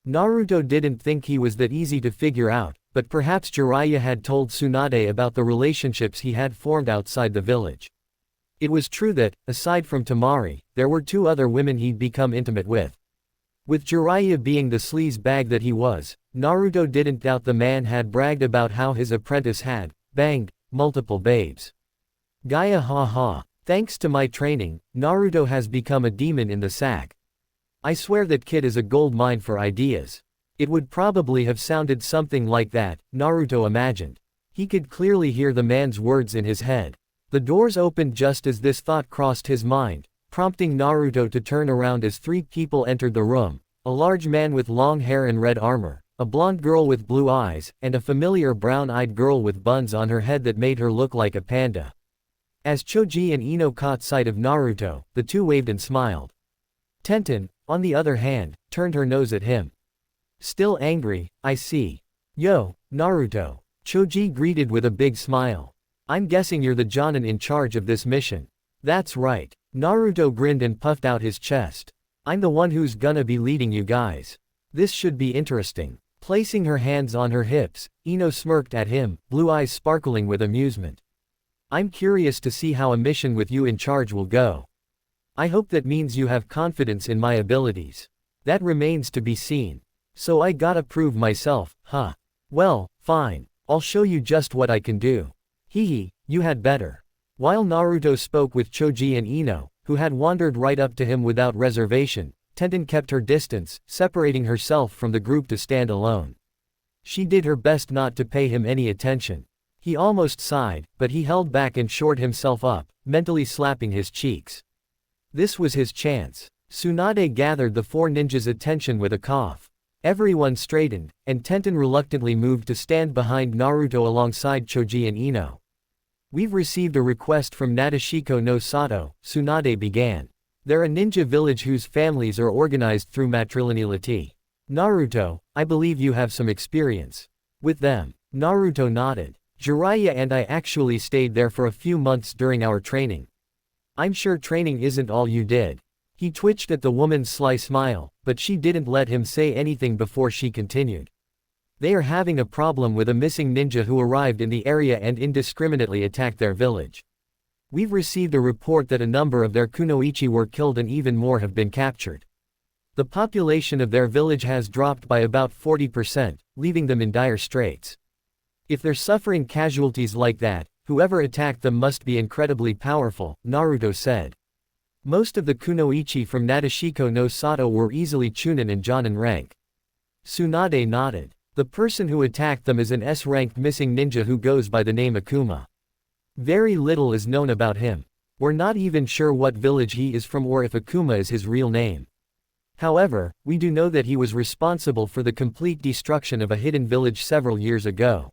Naruto didn't think he was that easy to figure out, but perhaps Jiraiya had told Tsunade about the relationships he had formed outside the village. It was true that, aside from Tamari, there were 2 other women he'd become intimate with. With Jiraiya being the sleaze bag that he was, Naruto didn't doubt the man had bragged about how his apprentice had banged multiple babes. Gaia ha. Thanks to my training, Naruto has become a demon in the sack. I swear that kid is a gold mine for ideas. It would probably have sounded something like that, Naruto imagined. He could clearly hear the man's words in his head. The doors opened just as this thought crossed his mind, prompting Naruto to turn around as 3 people entered the room, a large man with long hair and red armor, a blonde girl with blue eyes, and a familiar brown-eyed girl with buns on her head that made her look like a panda. As Choji and Ino caught sight of Naruto, the 2 waved and smiled. Tenten, on the other hand, turned her nose at him. Still angry, I see. Yo, Naruto. Choji greeted with a big smile. I'm guessing you're the Jonin in charge of this mission. That's right. Naruto grinned and puffed out his chest. I'm the one who's gonna be leading you guys. This should be interesting. Placing her hands on her hips, Ino smirked at him, blue eyes sparkling with amusement. I'm curious to see how a mission with you in charge will go. I hope that means you have confidence in my abilities. That remains to be seen. So I gotta prove myself, huh? Well, fine. I'll show you just what I can do. Hehe, you had better. While Naruto spoke with Choji and Ino, who had wandered right up to him without reservation, Tenten kept her distance, separating herself from the group to stand alone. She did her best not to pay him any attention. He almost sighed, but he held back and shored himself up, mentally slapping his cheeks. This was his chance. Tsunade gathered the four ninjas' attention with a cough. Everyone straightened, and Tenten reluctantly moved to stand behind Naruto alongside Choji and Ino. We've received a request from Nadeshiko no Sato, Tsunade began. They're a ninja village whose families are organized through matrilineality. Naruto, I believe you have some experience with them. Naruto nodded. Jiraiya and I actually stayed there for a few months during our training. I'm sure training isn't all you did. He twitched at the woman's sly smile, but she didn't let him say anything before she continued. They are having a problem with a missing ninja who arrived in the area and indiscriminately attacked their village. We've received a report that a number of their kunoichi were killed and even more have been captured. The population of their village has dropped by about 40%, leaving them in dire straits. If they're suffering casualties like that, whoever attacked them must be incredibly powerful, Naruto said. Most of the kunoichi from Nadeshiko no Sato were easily Chunin and Jonin rank. Tsunade nodded. The person who attacked them is an S-ranked missing ninja who goes by the name Akuma. Very little is known about him. We're not even sure what village he is from or if Akuma is his real name. However, we do know that he was responsible for the complete destruction of a hidden village several years ago.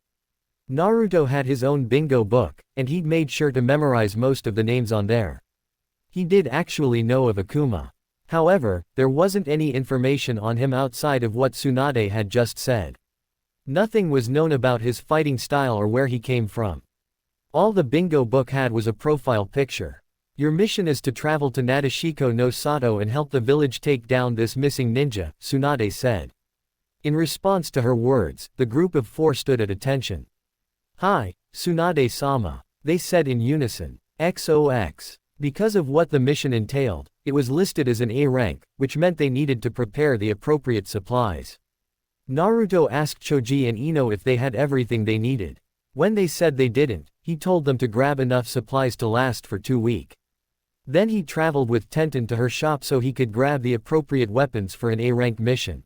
Naruto had his own bingo book, and he'd made sure to memorize most of the names on there. He did actually know of Akuma. However, there wasn't any information on him outside of what Tsunade had just said. Nothing was known about his fighting style or where he came from. All the bingo book had was a profile picture. Your mission is to travel to Nadeshiko no Sato and help the village take down this missing ninja, Tsunade said. In response to her words, the group of four stood at attention. Hi, Tsunade-sama, they said in unison. XOX. Because of what the mission entailed, it was listed as an A rank, which meant they needed to prepare the appropriate supplies. Naruto asked Choji and Ino if they had everything they needed. When they said they didn't, he told them to grab enough supplies to last for 2 weeks. Then he traveled with Tenten to her shop so he could grab the appropriate weapons for an A-rank mission.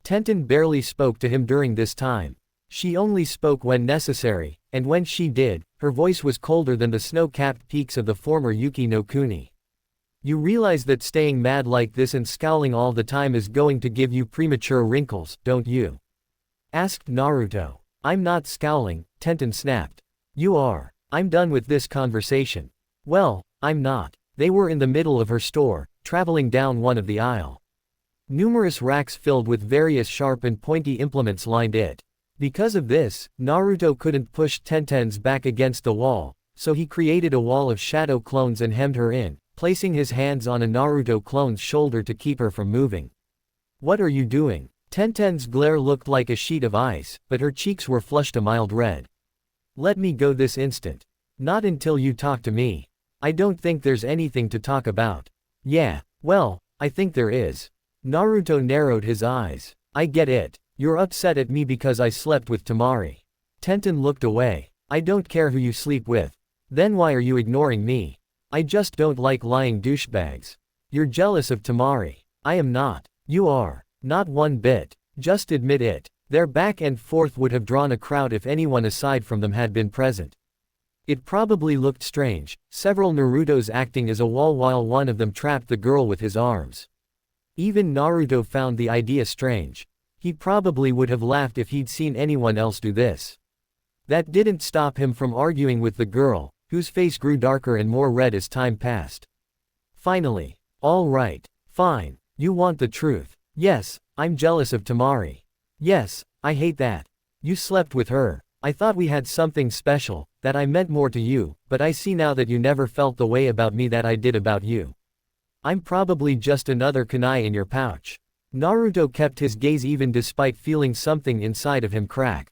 Tenten barely spoke to him during this time. She only spoke when necessary, and when she did, her voice was colder than the snow-capped peaks of the former Yuki no Kuni. You realize that staying mad like this and scowling all the time is going to give you premature wrinkles, don't you? Asked Naruto. I'm not scowling, Tenten snapped. You are. I'm done with this conversation. Well, I'm not. They were in the middle of her store, traveling down one of the aisle. Numerous racks filled with various sharp and pointy implements lined it. Because of this, Naruto couldn't push Tenten's back against the wall, so he created a wall of shadow clones and hemmed her in, placing his hands on a Naruto clone's shoulder to keep her from moving. What are you doing? Tenten's glare looked like a sheet of ice, but her cheeks were flushed a mild red. Let me go this instant. Not until you talk to me. I don't think there's anything to talk about. Yeah, well, I think there is. Naruto narrowed his eyes. I get it. You're upset at me because I slept with Tamari. Tenten looked away. I don't care who you sleep with. Then why are you ignoring me? I just don't like lying douchebags. You're jealous of Tamari. I am not. You are. Not one bit. Just admit it. Their back and forth would have drawn a crowd if anyone aside from them had been present. It probably looked strange, several Narutos acting as a wall while one of them trapped the girl with his arms. Even Naruto found the idea strange. He probably would have laughed if he'd seen anyone else do this. That didn't stop him from arguing with the girl, whose face grew darker and more red as time passed. Finally. All right. Fine. You want the truth. Yes, I'm jealous of Tamari. Yes, I hate that. You slept with her. I thought we had something special, that I meant more to you, but I see now that you never felt the way about me that I did about you. I'm probably just another kunai in your pouch." Naruto kept his gaze even despite feeling something inside of him crack.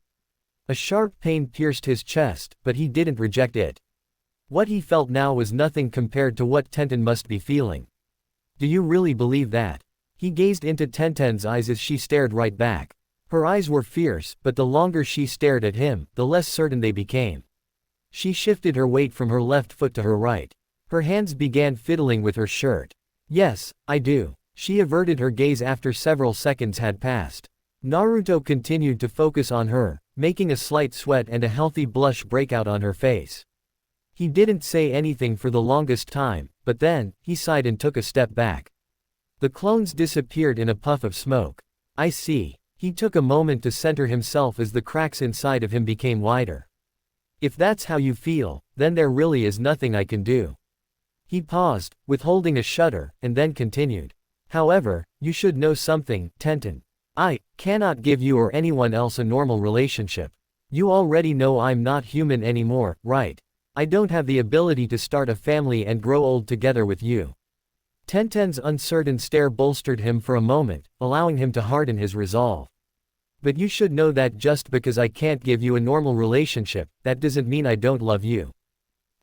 A sharp pain pierced his chest, but he didn't reject it. What he felt now was nothing compared to what Tenten must be feeling. "Do you really believe that?" He gazed into Tenten's eyes as she stared right back. Her eyes were fierce, but the longer she stared at him, the less certain they became. She shifted her weight from her left foot to her right. Her hands began fiddling with her shirt. "Yes, I do." She averted her gaze after several seconds had passed. Naruto continued to focus on her, making a slight sweat and a healthy blush break out on her face. He didn't say anything for the longest time, but then, he sighed and took a step back. The clones disappeared in a puff of smoke. "I see." He took a moment to center himself as the cracks inside of him became wider. "If that's how you feel, then there really is nothing I can do." He paused, withholding a shudder, and then continued. "However, you should know something, Tenten. I cannot give you or anyone else a normal relationship. You already know I'm not human anymore, right? I don't have the ability to start a family and grow old together with you." Tenten's uncertain stare bolstered him for a moment, allowing him to harden his resolve. "But you should know that just because I can't give you a normal relationship, that doesn't mean I don't love you.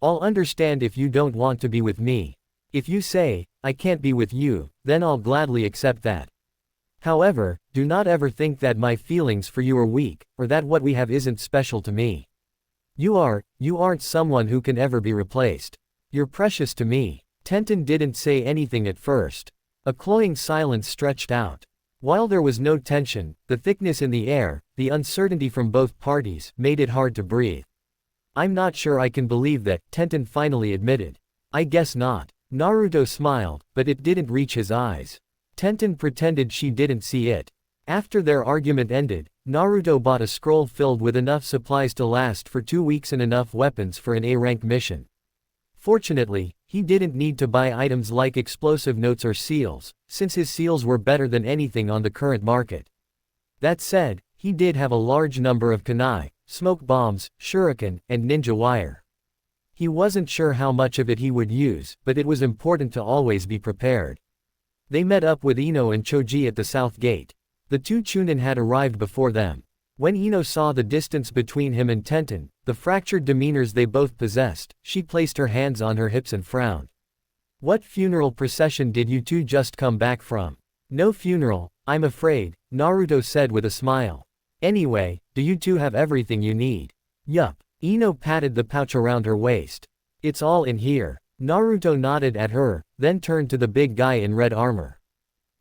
I'll understand if you don't want to be with me. If you say, I can't be with you, then I'll gladly accept that. However, do not ever think that my feelings for you are weak, or that what we have isn't special to me. You aren't someone who can ever be replaced. You're precious to me." Tenten didn't say anything at first. A cloying silence stretched out. While there was no tension, the thickness in the air, the uncertainty from both parties, made it hard to breathe. "I'm not sure I can believe that," Tenten finally admitted. "I guess not." Naruto smiled, but it didn't reach his eyes. Tenten pretended she didn't see it. After their argument ended, Naruto bought a scroll filled with enough supplies to last for 2 weeks and enough weapons for an A-rank mission. Fortunately, he didn't need to buy items like explosive notes or seals, since his seals were better than anything on the current market. That said, he did have a large number of kunai, smoke bombs, shuriken, and ninja wire. He wasn't sure how much of it he would use, but it was important to always be prepared. They met up with Ino and Choji at the south gate. The two Chunin had arrived before them. When Ino saw the distance between him and Tenten, the fractured demeanors they both possessed, she placed her hands on her hips and frowned. "What funeral procession did you two just come back from?" "No funeral, I'm afraid," Naruto said with a smile. "Anyway, do you two have everything you need?" "Yup." Ino patted the pouch around her waist. "It's all in here." Naruto nodded at her, then turned to the big guy in red armor.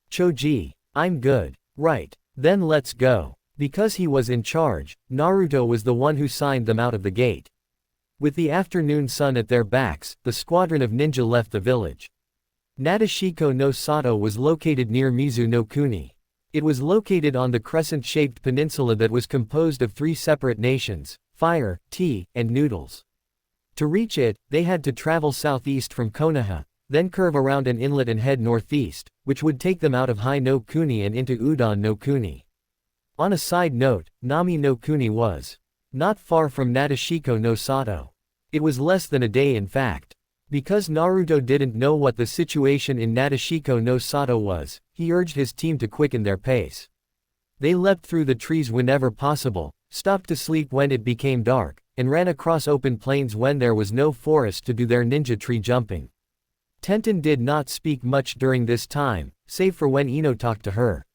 "Choji, I'm good." "Right. Then let's go." Because he was in charge, Naruto was the one who signed them out of the gate. With the afternoon sun at their backs, the squadron of ninja left the village. Nadeshiko no Sato was located near Mizu no Kuni. It was located on the crescent-shaped peninsula that was composed of 3 separate nations: fire, tea, and noodles. To reach it, they had to travel southeast from Konoha, then curve around an inlet and head northeast, which would take them out of Hai no Kuni and into Udon no Kuni. On a side note, Nami no Kuni was not far from Nadeshiko no Sato. It was less than a day in fact. Because Naruto didn't know what the situation in Nadeshiko no Sato was, he urged his team to quicken their pace. They leapt through the trees whenever possible, stopped to sleep when it became dark, and ran across open plains when there was no forest to do their ninja tree jumping. Tenten did not speak much during this time, save for when Ino talked to her.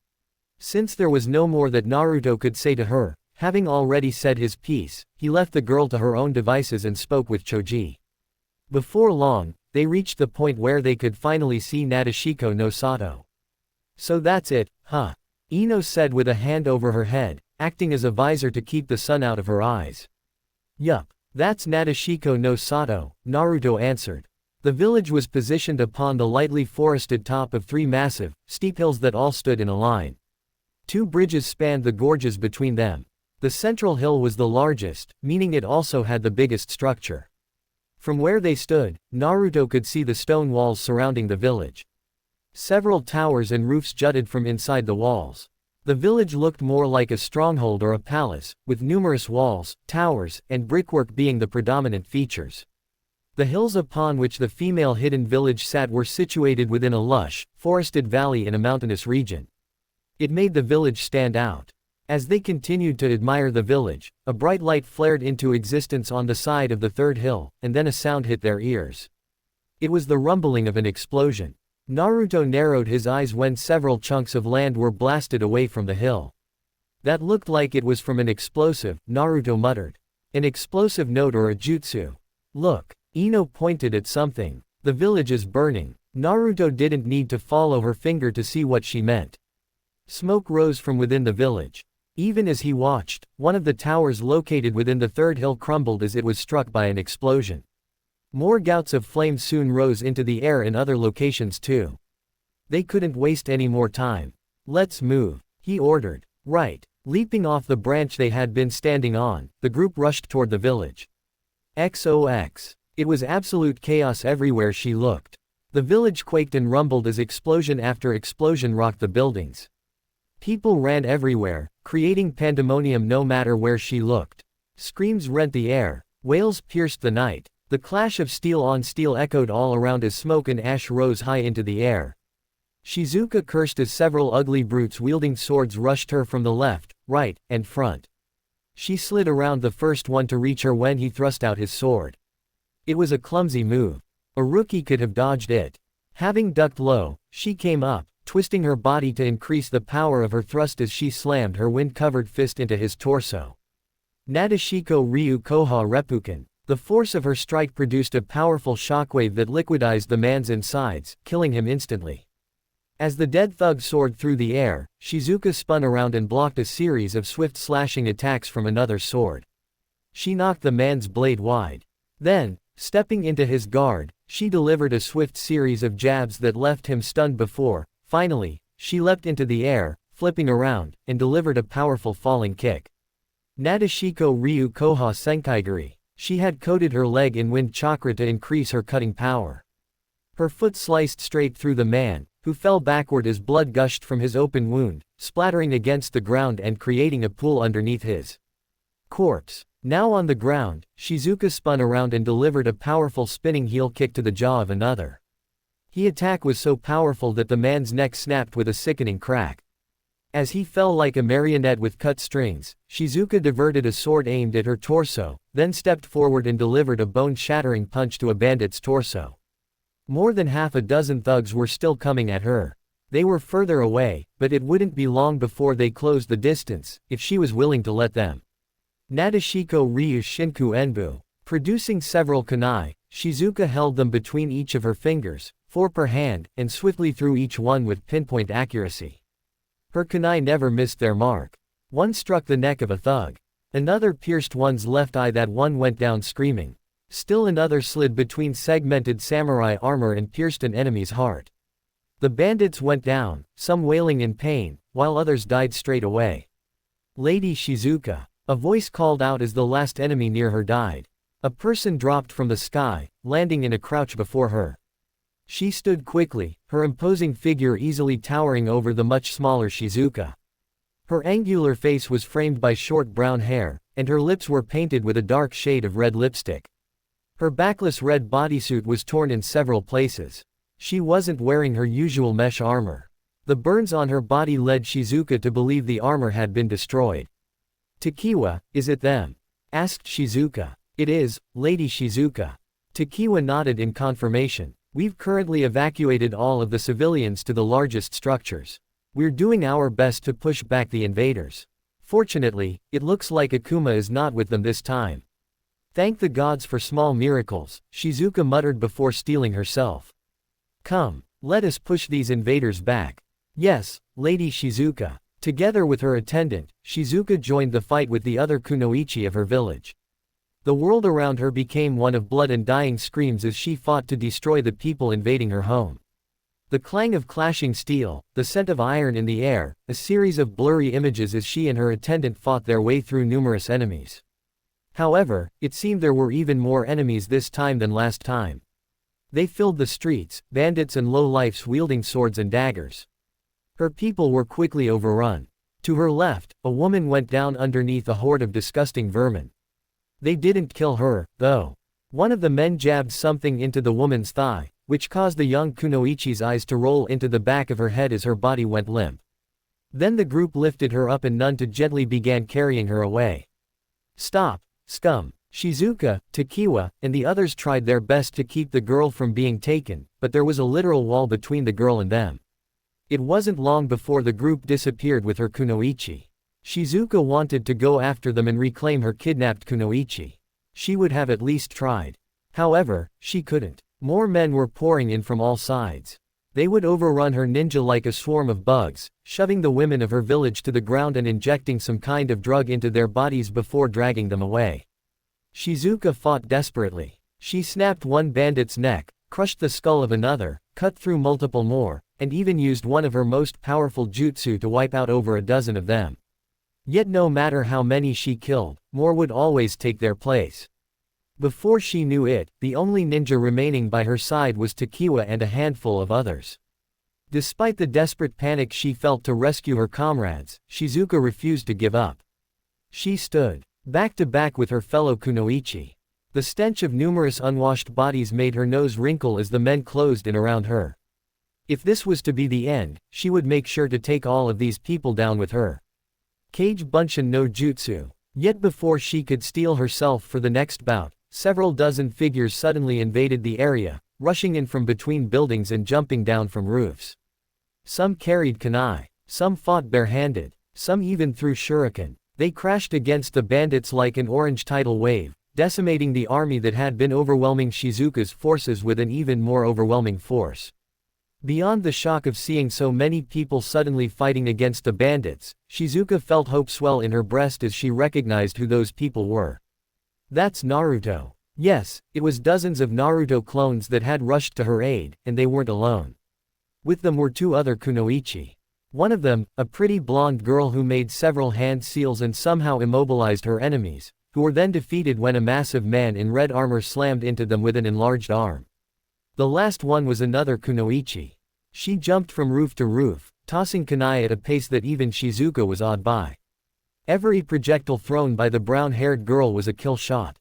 Since there was no more that Naruto could say to her, having already said his piece, he left the girl to her own devices and spoke with Choji. Before long, they reached the point where they could finally see Nadeshiko no Sato. "So that's it, huh?" Ino said with a hand over her head, acting as a visor to keep the sun out of her eyes. "Yup. That's Nadeshiko no Sato," Naruto answered. The village was positioned upon the lightly forested top of 3 massive, steep hills that all stood in a line. 2 bridges spanned the gorges between them. The central hill was the largest, meaning it also had the biggest structure. From where they stood, Naruto could see the stone walls surrounding the village. Several towers and roofs jutted from inside the walls. The village looked more like a stronghold or a palace, with numerous walls, towers, and brickwork being the predominant features. The hills upon which the female hidden village sat were situated within a lush, forested valley in a mountainous region. It made the village stand out. As they continued to admire the village, a bright light flared into existence on the side of the third hill, and then a sound hit their ears. It was the rumbling of an explosion. Naruto narrowed his eyes when several chunks of land were blasted away from the hill. That looked like it was from an explosive, Naruto muttered. An explosive note or a jutsu. Look. Ino pointed at something. The village is burning. Naruto didn't need to follow her finger to see what she meant. Smoke rose from within the village. Even as he watched, one of the towers located within the third hill crumbled as it was struck by an explosion. More gouts of flames soon rose into the air in other locations too. They couldn't waste any more time. Let's move, he ordered. Right. Leaping off the branch they had been standing on, the group rushed toward the village. XOX. It was absolute chaos everywhere she looked. The village quaked and rumbled as explosion after explosion rocked the buildings. People ran everywhere, creating pandemonium no matter where she looked. Screams rent the air. Wails pierced the night. The clash of steel on steel echoed all around as smoke and ash rose high into the air. Shizuka cursed as several ugly brutes wielding swords rushed her from the left, right, and front. She slid around the first one to reach her when he thrust out his sword. It was a clumsy move. A rookie could have dodged it. Having ducked low, she came up, twisting her body to increase the power of her thrust as she slammed her wind-covered fist into his torso. Nadeshiko Ryu Koha Reppuken. The force of her strike produced a powerful shockwave that liquidized the man's insides, killing him instantly. As the dead thug soared through the air, Shizuka spun around and blocked a series of swift slashing attacks from another sword. She knocked the man's blade wide. Then, stepping into his guard, she delivered a swift series of jabs that left him stunned before. Finally, she leapt into the air, flipping around, and delivered a powerful falling kick. Nadeshiko Ryu Koha Senkaiguri. She had coated her leg in wind chakra to increase her cutting power. Her foot sliced straight through the man, who fell backward as blood gushed from his open wound, splattering against the ground and creating a pool underneath his corpse. Now on the ground, Shizuka spun around and delivered a powerful spinning heel kick to the jaw of another. His attack was so powerful that the man's neck snapped with a sickening crack. As he fell like a marionette with cut strings, Shizuka diverted a sword aimed at her torso, then stepped forward and delivered a bone-shattering punch to a bandit's torso. More than half a dozen thugs were still coming at her. They were further away, but it wouldn't be long before they closed the distance, if she was willing to let them. Nadeshiko Ryu Shinku Enbu. Producing several kunai, Shizuka held them between each of her fingers, 4 per hand, and swiftly threw each one with pinpoint accuracy. Her kunai never missed their mark. One struck the neck of a thug. Another pierced one's left eye. That one went down screaming. Still another slid between segmented samurai armor and pierced an enemy's heart. The bandits went down, some wailing in pain, while others died straight away. Lady Shizuka. A voice called out as the last enemy near her died. A person dropped from the sky, landing in a crouch before her. She stood quickly, her imposing figure easily towering over the much smaller Shizuka. Her angular face was framed by short brown hair, and her lips were painted with a dark shade of red lipstick. Her backless red bodysuit was torn in several places. She wasn't wearing her usual mesh armor. The burns on her body led Shizuka to believe the armor had been destroyed. Takiwa, is it them? Asked Shizuka. It is, Lady Shizuka. Takiwa nodded in confirmation. We've currently evacuated all of the civilians to the largest structures. We're doing our best to push back the invaders. Fortunately, it looks like Akuma is not with them this time. Thank the gods for small miracles, Shizuka muttered before steeling herself. Come, let us push these invaders back. Yes, Lady Shizuka. Together with her attendant, Shizuka joined the fight with the other kunoichi of her village. The world around her became one of blood and dying screams as she fought to destroy the people invading her home. The clang of clashing steel, the scent of iron in the air, a series of blurry images as she and her attendant fought their way through numerous enemies. However, it seemed there were even more enemies this time than last time. They filled the streets, bandits and low-lifes wielding swords and daggers. Her people were quickly overrun. To her left, a woman went down underneath a horde of disgusting vermin. They didn't kill her, though. One of the men jabbed something into the woman's thigh, which caused the young Kunoichi's eyes to roll into the back of her head as her body went limp. Then the group lifted her up and Nunta gently began carrying her away. Stop, scum! Shizuka, Takiwa, and the others tried their best to keep the girl from being taken, but there was a literal wall between the girl and them. It wasn't long before the group disappeared with her Kunoichi. Shizuka wanted to go after them and reclaim her kidnapped Kunoichi. She would have at least tried. However, she couldn't. More men were pouring in from all sides. They would overrun her ninja like a swarm of bugs, shoving the women of her village to the ground and injecting some kind of drug into their bodies before dragging them away. Shizuka fought desperately. She snapped one bandit's neck, crushed the skull of another, cut through multiple more, and even used one of her most powerful jutsu to wipe out over a dozen of them. Yet no matter how many she killed, more would always take their place. Before she knew it, the only ninja remaining by her side was Takiwa and a handful of others. Despite the desperate panic she felt to rescue her comrades, Shizuka refused to give up. She stood back to back with her fellow Kunoichi. The stench of numerous unwashed bodies made her nose wrinkle as the men closed in around her. If this was to be the end, she would make sure to take all of these people down with her. Kage Bunshin no Jutsu. Yet before she could steel herself for the next bout, several dozen figures suddenly invaded the area, rushing in from between buildings and jumping down from roofs. Some carried kunai, some fought barehanded, some even threw shuriken. They crashed against the bandits like an orange tidal wave, decimating the army that had been overwhelming Shizuka's forces with an even more overwhelming force. Beyond the shock of seeing so many people suddenly fighting against the bandits, Shizuka felt hope swell in her breast as she recognized who those people were. That's Naruto. Yes, it was dozens of Naruto clones that had rushed to her aid, and they weren't alone. With them were two other Kunoichi. One of them, a pretty blonde girl who made several hand seals and somehow immobilized her enemies, who were then defeated when a massive man in red armor slammed into them with an enlarged arm. The last one was another Kunoichi. She jumped from roof to roof, tossing kunai at a pace that even Shizuka was awed by. Every projectile thrown by the brown-haired girl was a kill shot.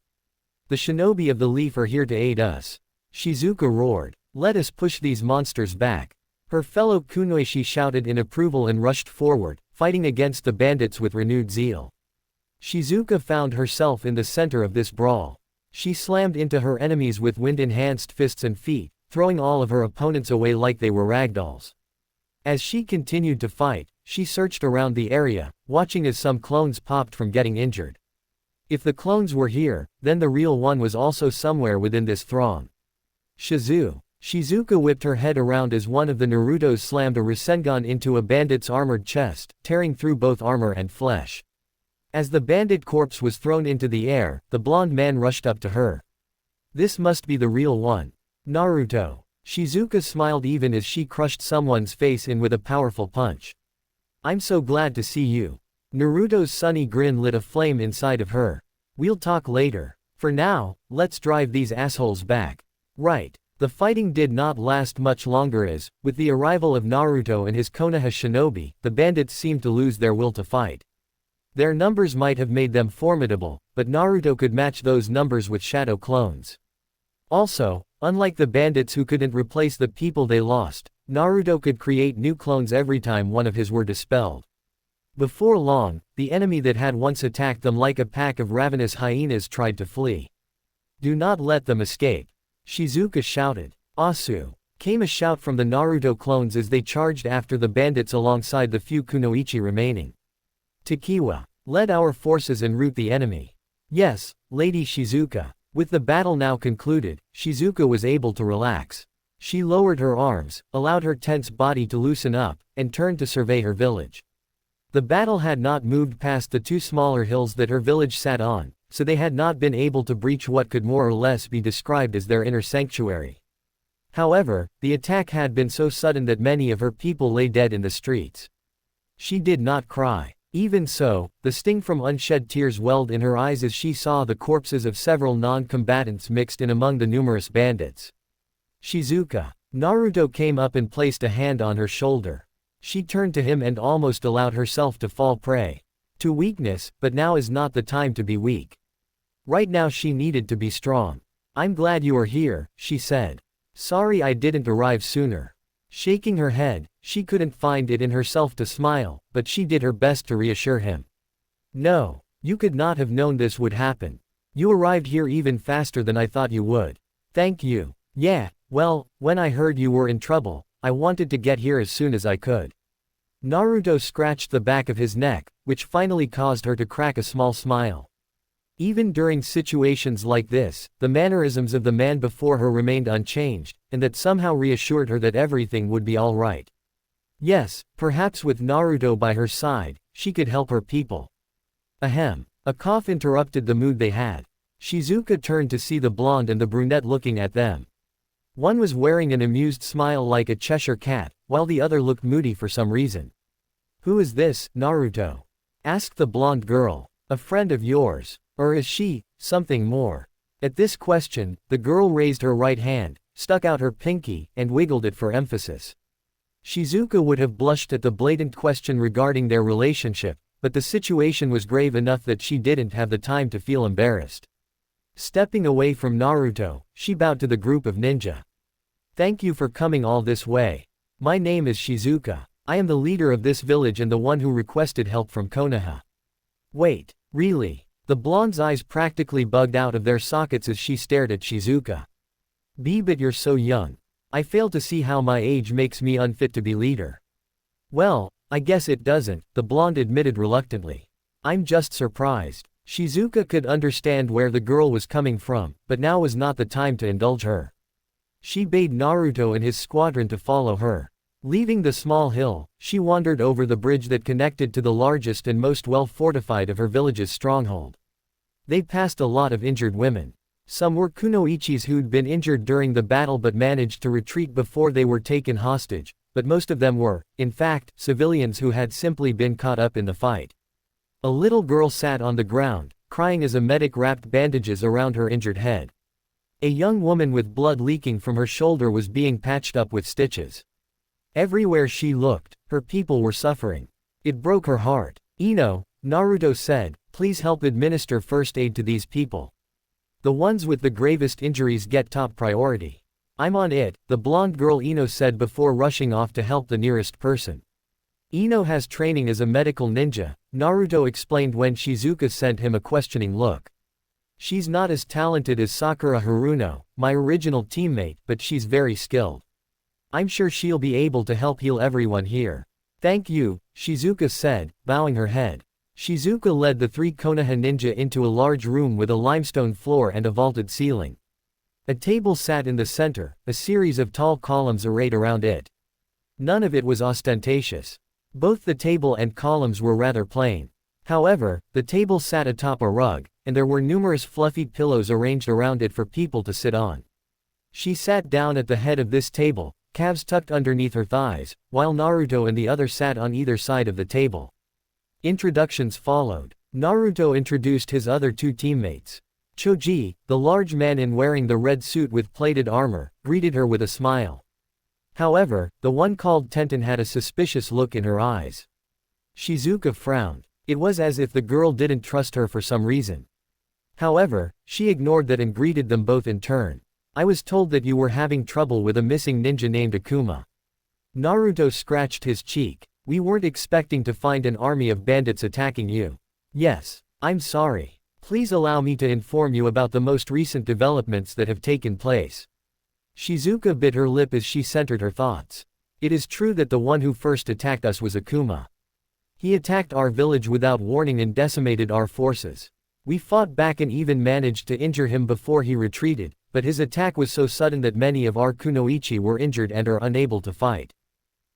The shinobi of the leaf are here to aid us. Shizuka roared. Let us push these monsters back. Her fellow Kunoichi shouted in approval and rushed forward, fighting against the bandits with renewed zeal. Shizuka found herself in the center of this brawl. She slammed into her enemies with wind-enhanced fists and feet, throwing all of her opponents away like they were ragdolls. As she continued to fight, she searched around the area, watching as some clones popped from getting injured. If the clones were here, then the real one was also somewhere within this throng. Shizuka whipped her head around as one of the Narutos slammed a Rasengan into a bandit's armored chest, tearing through both armor and flesh. As the bandit corpse was thrown into the air, the blonde man rushed up to her. This must be the real one. Naruto. Shizuka smiled even as she crushed someone's face in with a powerful punch. I'm so glad to see you. Naruto's sunny grin lit a flame inside of her. We'll talk later. For now, let's drive these assholes back. Right. The fighting did not last much longer as, with the arrival of Naruto and his Konoha shinobi, the bandits seemed to lose their will to fight. Their numbers might have made them formidable, but Naruto could match those numbers with shadow clones. Also, unlike the bandits who couldn't replace the people they lost, Naruto could create new clones every time one of his were dispelled. Before long, the enemy that had once attacked them like a pack of ravenous hyenas tried to flee. Do not let them escape. Shizuka shouted. Asu! Came a shout from the Naruto clones as they charged after the bandits alongside the few Kunoichi remaining. Takiwa. Lead our forces and rout the enemy. Yes, Lady Shizuka. With the battle now concluded, Shizuka was able to relax. She lowered her arms, allowed her tense body to loosen up, and turned to survey her village. The battle had not moved past the two smaller hills that her village sat on, so they had not been able to breach what could more or less be described as their inner sanctuary. However, the attack had been so sudden that many of her people lay dead in the streets. She did not cry. Even so, the sting from unshed tears welled in her eyes as she saw the corpses of several non-combatants mixed in among the numerous bandits. Shizuka. Naruto came up and placed a hand on her shoulder. She turned to him and almost allowed herself to fall prey to weakness, but now is not the time to be weak. Right now she needed to be strong. I'm glad you are here, she said. Sorry I didn't arrive sooner. Shaking her head, she couldn't find it in herself to smile, but she did her best to reassure him. No, you could not have known this would happen. You arrived here even faster than I thought you would. Thank you. Yeah, well, when I heard you were in trouble, I wanted to get here as soon as I could. Naruto scratched the back of his neck, which finally caused her to crack a small smile. Even during situations like this, the mannerisms of the man before her remained unchanged, and that somehow reassured her that everything would be all right. Yes, perhaps with Naruto by her side, she could help her people. Ahem. A cough interrupted the mood they had. Shizuka turned to see the blonde and the brunette looking at them. One was wearing an amused smile like a Cheshire cat, while the other looked moody for some reason. Who is this, Naruto? Asked the blonde girl. A friend of yours. Or is she something more? At this question, the girl raised her right hand, stuck out her pinky, and wiggled it for emphasis. Shizuka would have blushed at the blatant question regarding their relationship, but the situation was grave enough that she didn't have the time to feel embarrassed. Stepping away from Naruto, she bowed to the group of ninja. Thank you for coming all this way. My name is Shizuka. I am the leader of this village and the one who requested help from Konoha. Wait, really? The blonde's eyes practically bugged out of their sockets as she stared at Shizuka. But you're so young. I fail to see how my age makes me unfit to be leader. Well, I guess it doesn't, the blonde admitted reluctantly. I'm just surprised. Shizuka could understand where the girl was coming from, but now was not the time to indulge her. She bade Naruto and his squadron to follow her. Leaving the small hill, she wandered over the bridge that connected to the largest and most well-fortified of her village's stronghold. They passed a lot of injured women. Some were kunoichis who'd been injured during the battle but managed to retreat before they were taken hostage, but most of them were, in fact, civilians who had simply been caught up in the fight. A little girl sat on the ground, crying as a medic wrapped bandages around her injured head. A young woman with blood leaking from her shoulder was being patched up with stitches. Everywhere she looked, her people were suffering. It broke her heart. Ino, Naruto said, please help administer first aid to these people. The ones with the gravest injuries get top priority. I'm on it, the blonde girl Ino said before rushing off to help the nearest person. Ino has training as a medical ninja, Naruto explained when Shizuka sent him a questioning look. She's not as talented as Sakura Haruno, my original teammate, but she's very skilled. I'm sure she'll be able to help heal everyone here. Thank you, Shizuka said, bowing her head. Shizuka led the three Konoha ninja into a large room with a limestone floor and a vaulted ceiling. A table sat in the center, a series of tall columns arrayed around it. None of it was ostentatious. Both the table and columns were rather plain. However, the table sat atop a rug, and there were numerous fluffy pillows arranged around it for people to sit on. She sat down at the head of this table, calves tucked underneath her thighs, while Naruto and the other sat on either side of the table. Introductions followed. Naruto introduced his other two teammates. Choji, the large man in wearing the red suit with plated armor, greeted her with a smile. However, the one called Tenten had a suspicious look in her eyes. Shizuka frowned. It was as if the girl didn't trust her for some reason. However, she ignored that and greeted them both in turn. I was told that you were having trouble with a missing ninja named Akuma. Naruto scratched his cheek. We weren't expecting to find an army of bandits attacking you. Yes, I'm sorry. Please allow me to inform you about the most recent developments that have taken place. Shizuka bit her lip as she centered her thoughts. It is true that the one who first attacked us was Akuma. He attacked our village without warning and decimated our forces. We fought back and even managed to injure him before he retreated, but his attack was so sudden that many of our kunoichi were injured and are unable to fight.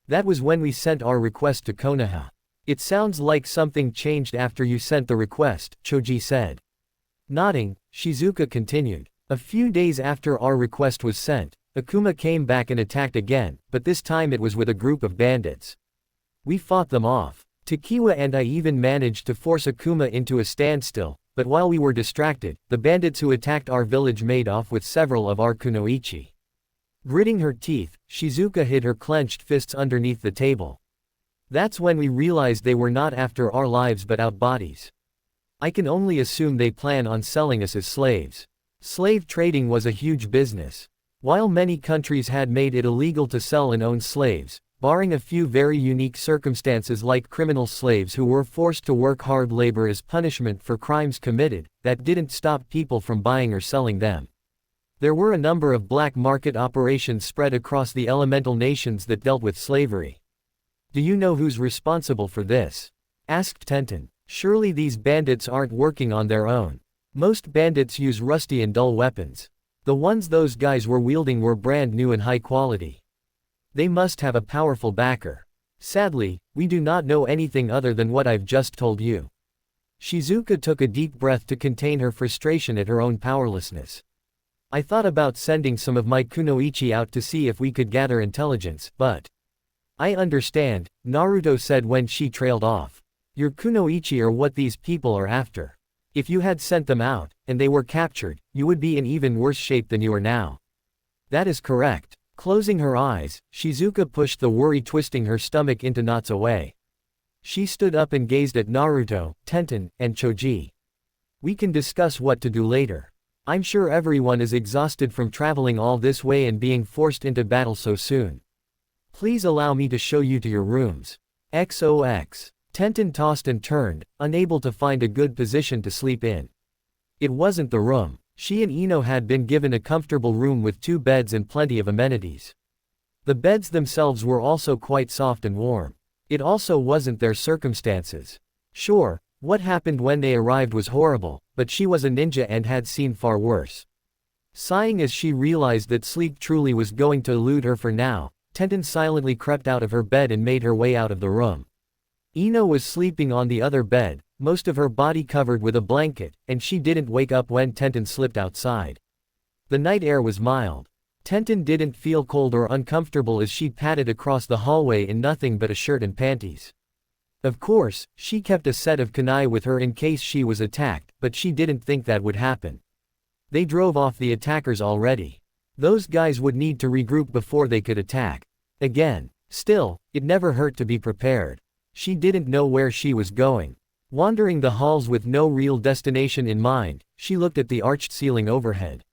That was when we sent our request to Konoha. It sounds like something changed after you sent the request, Choji said. Nodding, Shizuka continued. A few days after our request was sent, Akuma came back and attacked again, but this time it was with a group of bandits. We fought them off. Takiwa and I even managed to force Akuma into a standstill, but while we were distracted, the bandits who attacked our village made off with several of our kunoichi. Gritting her teeth, Shizuka hid her clenched fists underneath the table. That's when we realized they were not after our lives but our bodies. I can only assume they plan on selling us as slaves. Slave trading was a huge business. While many countries had made it illegal to sell and own slaves, barring a few very unique circumstances like criminal slaves who were forced to work hard labor as punishment for crimes committed, that didn't stop people from buying or selling them. There were a number of black market operations spread across the elemental nations that dealt with slavery. Do you know who's responsible for this? Asked Tenten. Surely these bandits aren't working on their own. Most bandits use rusty and dull weapons. The ones those guys were wielding were brand new and high quality. They must have a powerful backer. Sadly, we do not know anything other than what I've just told you. Shizuka took a deep breath to contain her frustration at her own powerlessness. I thought about sending some of my kunoichi out to see if we could gather intelligence, but... I understand, Naruto said when she trailed off. Your kunoichi are what these people are after. If you had sent them out, and they were captured, you would be in even worse shape than you are now. That is correct. Closing her eyes, Shizuka pushed the worry twisting her stomach into knots away. She stood up and gazed at Naruto, Tenten, and Choji. We can discuss what to do later. I'm sure everyone is exhausted from traveling all this way and being forced into battle so soon. Please allow me to show you to your rooms. XOX. Tenten tossed and turned, unable to find a good position to sleep in. It wasn't the room. She and Ino had been given a comfortable room with 2 beds and plenty of amenities. The beds themselves were also quite soft and warm. It also wasn't their circumstances. Sure, what happened when they arrived was horrible, but she was a ninja and had seen far worse. Sighing as she realized that sleep truly was going to elude her for now, Tenten silently crept out of her bed and made her way out of the room. Ino was sleeping on the other bed, most of her body covered with a blanket, and she didn't wake up when Tenten slipped outside. The night air was mild. Tenten didn't feel cold or uncomfortable as she padded across the hallway in nothing but a shirt and panties. Of course, she kept a set of kunai with her in case she was attacked, but she didn't think that would happen. They drove off the attackers already. Those guys would need to regroup before they could attack. Again. Still, it never hurt to be prepared. She didn't know where she was going. Wandering the halls with no real destination in mind, she looked at the arched ceiling overhead.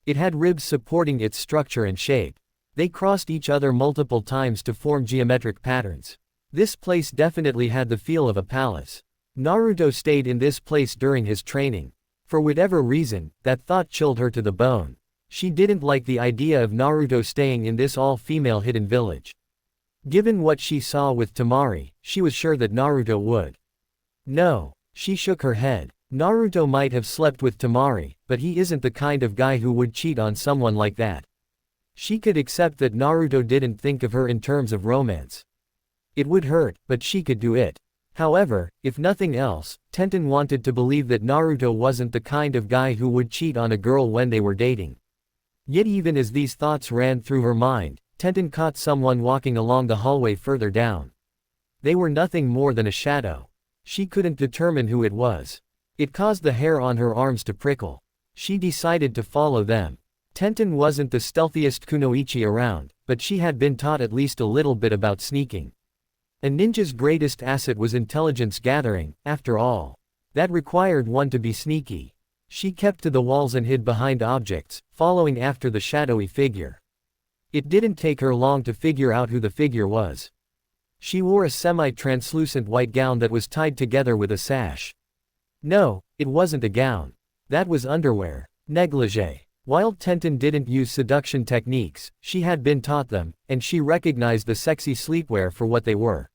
It had ribs supporting its structure and shape. They crossed each other multiple times to form geometric patterns. This place definitely had the feel of a palace. Naruto stayed in this place during his training. For whatever reason, that thought chilled her to the bone. She didn't like the idea of Naruto staying in this all-female hidden village. Given what she saw with Temari, she was sure that Naruto would. No. She shook her head. Naruto might have slept with Temari, but he isn't the kind of guy who would cheat on someone like that. She could accept that Naruto didn't think of her in terms of romance. It would hurt, but she could do it. However, if nothing else, Tenten wanted to believe that Naruto wasn't the kind of guy who would cheat on a girl when they were dating. Yet even as these thoughts ran through her mind, Tenten caught someone walking along the hallway further down. They were nothing more than a shadow. She couldn't determine who it was. It caused the hair on her arms to prickle. She decided to follow them. Tenten wasn't the stealthiest kunoichi around, but she had been taught at least a little bit about sneaking. A ninja's greatest asset was intelligence gathering, after all. That required one to be sneaky. She kept to the walls and hid behind objects, following after the shadowy figure. It didn't take her long to figure out who the figure was. She wore a semi-translucent white gown that was tied together with a sash. No, it wasn't a gown. That was underwear. Negligee. While Tenten didn't use seduction techniques, she had been taught them, and she recognized the sexy sleepwear for what they were.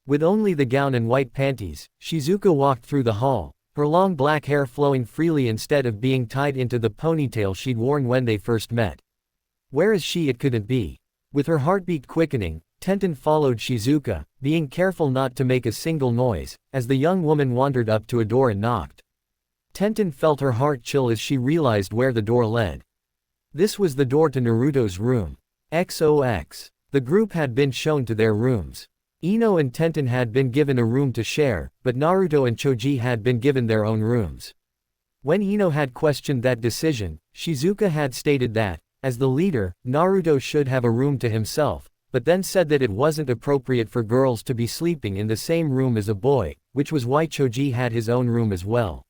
With only the gown and white panties, Shizuka walked through the hall, her long black hair flowing freely instead of being tied into the ponytail she'd worn when they first met. Where is she? It couldn't be. With her heartbeat quickening, Tenten followed Shizuka, being careful not to make a single noise, as the young woman wandered up to a door and knocked. Tenten felt her heart chill as she realized where the door led. This was the door to Naruto's room. XOX. The group had been shown to their rooms. Ino and Tenten had been given a room to share, but Naruto and Choji had been given their own rooms. When Ino had questioned that decision, Shizuka had stated that, as the leader, Naruto should have a room to himself, but then said that it wasn't appropriate for girls to be sleeping in the same room as a boy, which was why Choji had his own room as well.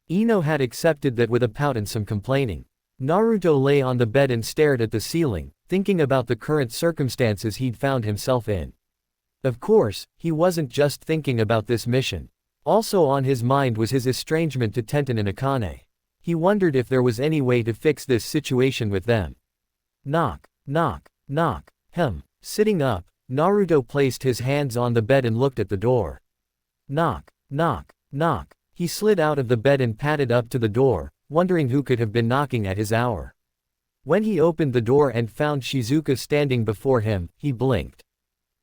Ino had accepted that with a pout and some complaining. Naruto lay on the bed and stared at the ceiling, thinking about the current circumstances he'd found himself in. Of course, he wasn't just thinking about this mission. Also on his mind was his estrangement to Tenten and Akane. He wondered if there was any way to fix this situation with them. Knock, knock, knock. Sitting up, Naruto placed his hands on the bed and looked at the door. Knock, knock, knock. He slid out of the bed and padded up to the door, wondering who could have been knocking at his hour. When he opened the door and found Shizuka standing before him, he blinked.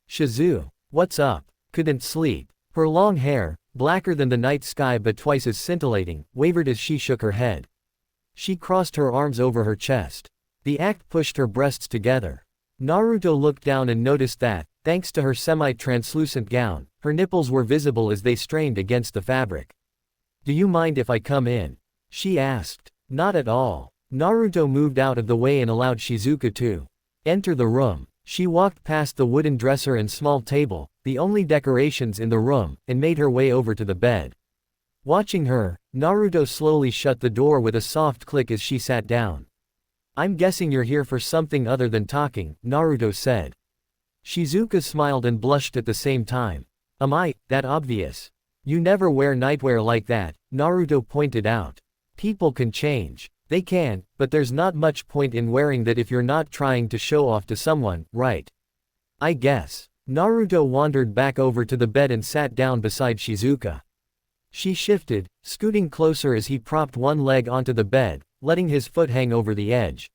"Shizu, what's up?" Couldn't sleep. Her long hair, blacker than the night sky but twice as scintillating, wavered as she shook her head. She crossed her arms over her chest. The act pushed her breasts together. Naruto looked down and noticed that, thanks to her semi-translucent gown, her nipples were visible as they strained against the fabric. "Do you mind if I come in?" she asked. "Not at all." Naruto moved out of the way and allowed Shizuka to enter the room. She walked past the wooden dresser and small table, the only decorations in the room, and made her way over to the bed. Watching her, Naruto slowly shut the door with a soft click as she sat down. "I'm guessing you're here for something other than talking," Naruto said. Shizuka smiled and blushed at the same time. "Am I that obvious? You never wear nightwear like that," Naruto pointed out. "People can change. They can, but there's not much point in wearing that if you're not trying to show off to someone, right? I guess." Naruto wandered back over to the bed and sat down beside Shizuka. She shifted, scooting closer as he propped one leg onto the bed, letting his foot hang over the edge.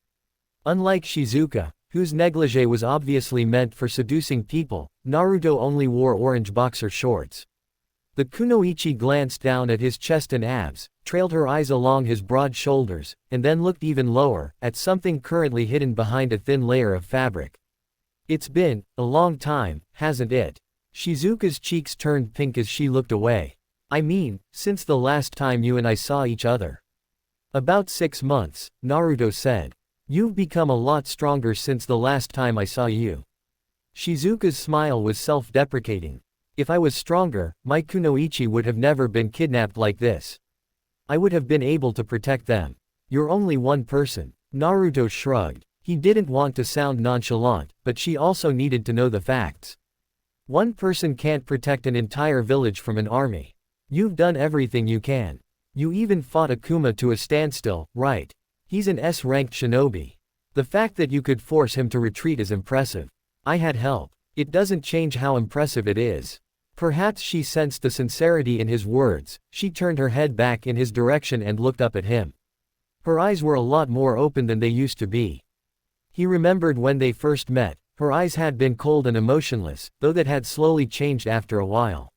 Unlike Shizuka, whose negligee was obviously meant for seducing people, Naruto only wore orange boxer shorts. The kunoichi glanced down at his chest and abs, trailed her eyes along his broad shoulders, and then looked even lower, at something currently hidden behind a thin layer of fabric. "It's been a long time, hasn't it?" Shizuka's cheeks turned pink as she looked away. "I mean, since the last time you and I saw each other." "About 6 months, Naruto said. "You've become a lot stronger since the last time I saw you." Shizuka's smile was self-deprecating. "If I was stronger, my kunoichi would have never been kidnapped like this. I would have been able to protect them." "You're only one person." Naruto shrugged. He didn't want to sound nonchalant, but she also needed to know the facts. One person can't protect an entire village from an army. You've done everything you can. You even fought Akuma to a standstill, right? He's an S-ranked shinobi. The fact that you could force him to retreat is impressive. I had help. It doesn't change how impressive it is. Perhaps she sensed the sincerity in his words. She turned her head back in his direction and looked up at him. Her eyes were a lot more open than they used to be. He remembered when they first met, her eyes had been cold and emotionless, though that had slowly changed after a while.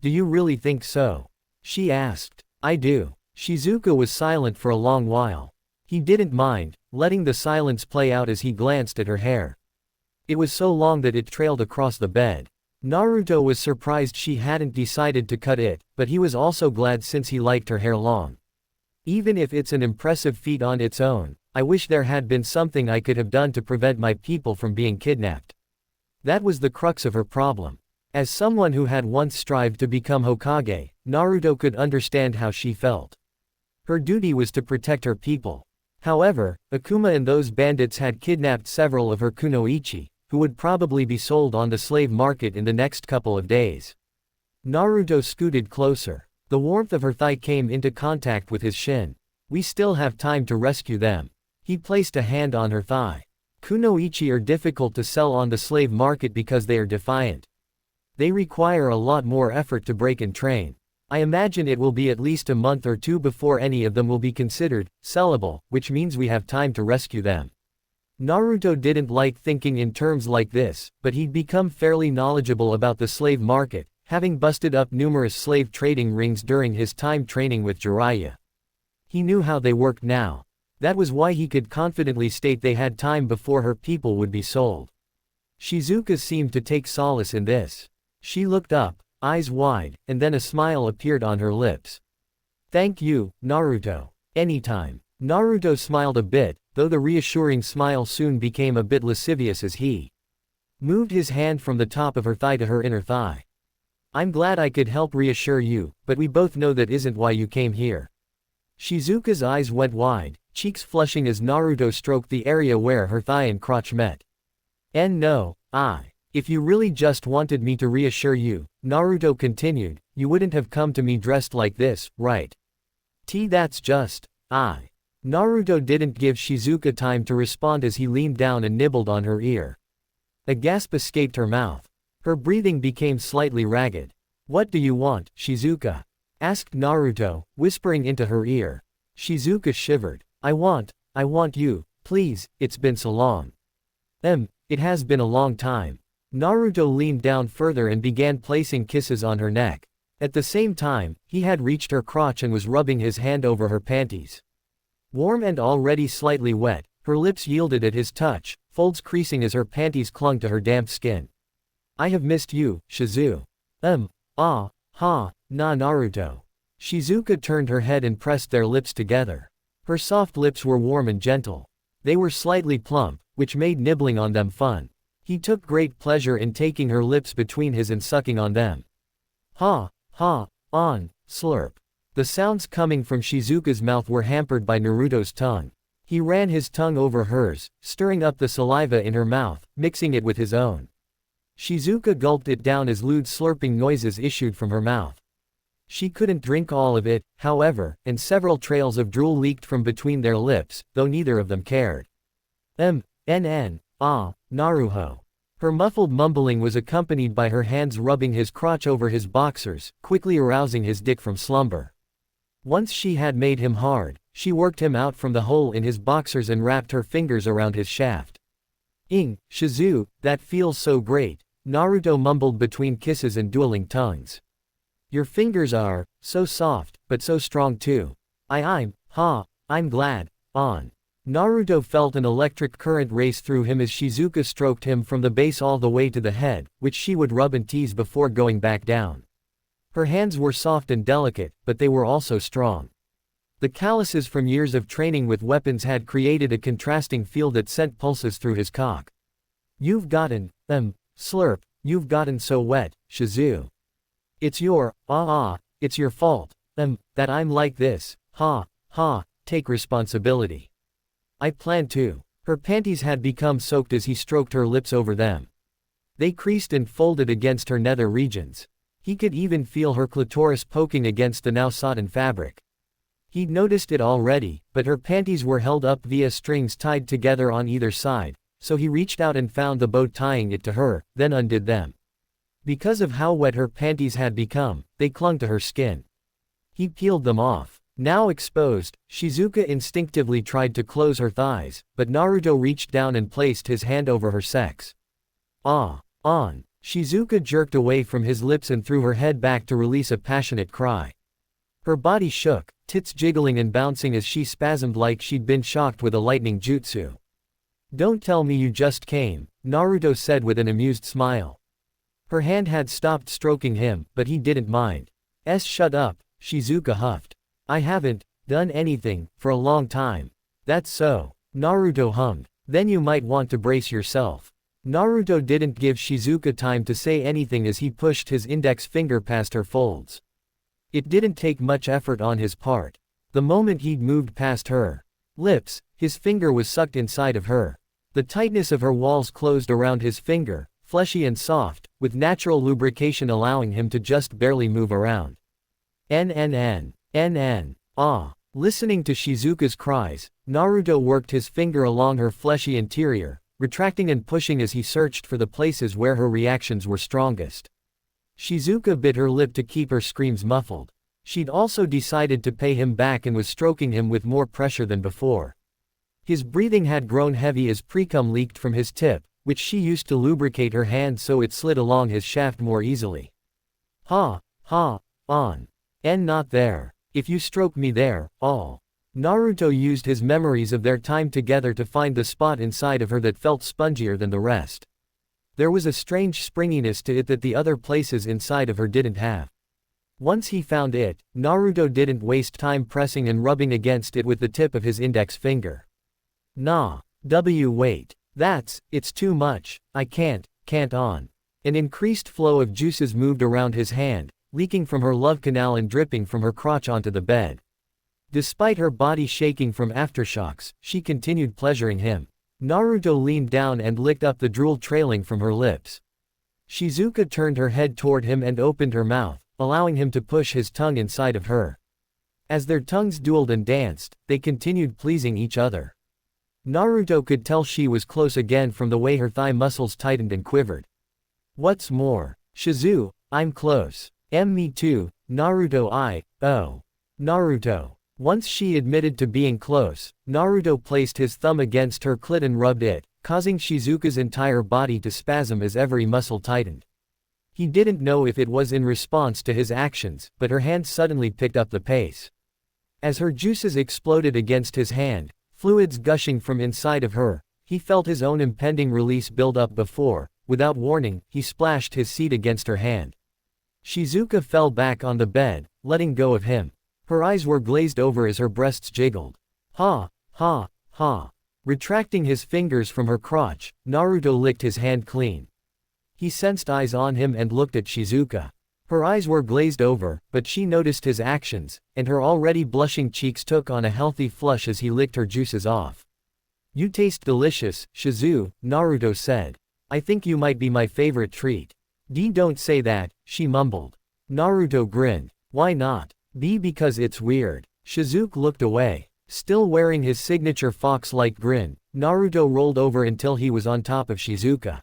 "Do you really think so?" she asked. "I do." Shizuka was silent for a long while. He didn't mind, letting the silence play out as he glanced at her hair. It was so long that it trailed across the bed. Naruto was surprised she hadn't decided to cut it, but he was also glad since he liked her hair long. "Even if it's an impressive feat on its own, I wish there had been something I could have done to prevent my people from being kidnapped." That was the crux of her problem. As someone who had once strived to become Hokage, Naruto could understand how she felt. Her duty was to protect her people. However, Akuma and those bandits had kidnapped several of her kunoichi, who would probably be sold on the slave market in the next couple of days. Naruto scooted closer. The warmth of her thigh came into contact with his shin. "We still have time to rescue them." He placed a hand on her thigh. "Kunoichi are difficult to sell on the slave market because they are defiant. They require a lot more effort to break and train. I imagine it will be at least a month or two before any of them will be considered sellable, which means we have time to rescue them." Naruto didn't like thinking in terms like this, but he'd become fairly knowledgeable about the slave market, having busted up numerous slave trading rings during his time training with Jiraiya. He knew how they worked now. That was why he could confidently state they had time before her people would be sold. Shizuka seemed to take solace in this. She looked up, eyes wide, and then a smile appeared on her lips. "Thank you, Naruto. Anytime." Naruto smiled a bit, though the reassuring smile soon became a bit lascivious as he moved his hand from the top of her thigh to her inner thigh. I'm glad I could help reassure you, but we both know that isn't why you came here. Shizuka's eyes went wide, cheeks flushing as Naruto stroked the area where her thigh and crotch met. And no, if you really just wanted me to reassure you, Naruto continued, you wouldn't have come to me dressed like this, right? That's just, Naruto didn't give Shizuka time to respond as he leaned down and nibbled on her ear. A gasp escaped her mouth. Her breathing became slightly ragged. What do you want, Shizuka? Asked Naruto, whispering into her ear. Shizuka shivered. I want you, please, it's been so long. It has been a long time. Naruto leaned down further and began placing kisses on her neck. At the same time, he had reached her crotch and was rubbing his hand over her panties. Warm and already slightly wet, her lips yielded at his touch, folds creasing as her panties clung to her damp skin. I have missed you, Shizu. Nah, Naruto. Shizuka turned her head and pressed their lips together. Her soft lips were warm and gentle. They were slightly plump, which made nibbling on them fun. He took great pleasure in taking her lips between his and sucking on them. Slurp. The sounds coming from Shizuka's mouth were hampered by Naruto's tongue. He ran his tongue over hers, stirring up the saliva in her mouth, mixing it with his own. Shizuka gulped it down as lewd slurping noises issued from her mouth. She couldn't drink all of it, however, and several trails of drool leaked from between their lips, though neither of them cared. Naruho. Her muffled mumbling was accompanied by her hands rubbing his crotch over his boxers, quickly arousing his dick from slumber. Once she had made him hard, she worked him out from the hole in his boxers and wrapped her fingers around his shaft. Shizu, that feels so great, Naruto mumbled between kisses and dueling tongues. Your fingers are so soft, but so strong too. I'm glad. Naruto felt an electric current race through him as Shizuka stroked him from the base all the way to the head, which she would rub and tease before going back down. Her hands were soft and delicate, but they were also strong. The calluses from years of training with weapons had created a contrasting field that sent pulses through his cock. You've gotten, slurp, you've gotten so wet, Shizu. It's your, it's your fault, that I'm like this, take responsibility. I planned to. Her panties had become soaked as he stroked her lips over them. They creased and folded against her nether regions. He could even feel her clitoris poking against the now sodden fabric. He'd noticed it already, but her panties were held up via strings tied together on either side, so he reached out and found the bow tying it to her, then undid them. Because of how wet her panties had become, they clung to her skin. He peeled them off. Now exposed, Shizuka instinctively tried to close her thighs, but Naruto reached down and placed his hand over her sex. Shizuka jerked away from his lips and threw her head back to release a passionate cry. Her body shook, tits jiggling and bouncing as she spasmed like she'd been shocked with a lightning jutsu. Don't tell me you just came, Naruto said with an amused smile. Her hand had stopped stroking him, but he didn't mind. Shut up, Shizuka huffed. I haven't done anything for a long time. That's so, Naruto hummed. Then you might want to brace yourself. Naruto didn't give Shizuka time to say anything as he pushed his index finger past her folds. It didn't take much effort on his part. The moment he'd moved past her lips, his finger was sucked inside of her. The tightness of her walls closed around his finger, fleshy and soft, with natural lubrication allowing him to just barely move around. Listening to Shizuka's cries, Naruto worked his finger along her fleshy interior, retracting and pushing as he searched for the places where her reactions were strongest. Shizuka bit her lip to keep her screams muffled. She'd also decided to pay him back and was stroking him with more pressure than before. His breathing had grown heavy as precum leaked from his tip, which she used to lubricate her hand so it slid along his shaft more easily. Not there. If you stroke me there, Naruto used his memories of their time together to find the spot inside of her that felt spongier than the rest. There was a strange springiness to it that the other places inside of her didn't have. Once he found it, Naruto didn't waste time pressing and rubbing against it with the tip of his index finger. Wait. It's too much, I can't can't on. An increased flow of juices moved around his hand, leaking from her love canal and dripping from her crotch onto the bed. Despite her body shaking from aftershocks, she continued pleasuring him. Naruto leaned down and licked up the drool trailing from her lips. Shizuka turned her head toward him and opened her mouth, allowing him to push his tongue inside of her. As their tongues dueled and danced, they continued pleasing each other. Naruto could tell she was close again from the way her thigh muscles tightened and quivered. What's more, Shizu, I'm close. Me too, Naruto oh. Naruto. Once she admitted to being close, Naruto placed his thumb against her clit and rubbed it, causing Shizuka's entire body to spasm as every muscle tightened. He didn't know if it was in response to his actions, but her hand suddenly picked up the pace. As her juices exploded against his hand, fluids gushing from inside of her, he felt his own impending release build up before, without warning, he splashed his seed against her hand. Shizuka fell back on the bed, letting go of him. Her eyes were glazed over as her breasts jiggled. Ha, ha, ha. Retracting his fingers from her crotch, Naruto licked his hand clean. He sensed eyes on him and looked at Shizuka. Her eyes were glazed over, but she noticed his actions, and her already blushing cheeks took on a healthy flush as he licked her juices off. You taste delicious, Shizu, Naruto said. I think you might be my favorite treat. Don't say that, she mumbled. Naruto grinned. Why not? Because it's weird. Shizuka looked away. Still wearing his signature fox-like grin, Naruto rolled over until he was on top of Shizuka.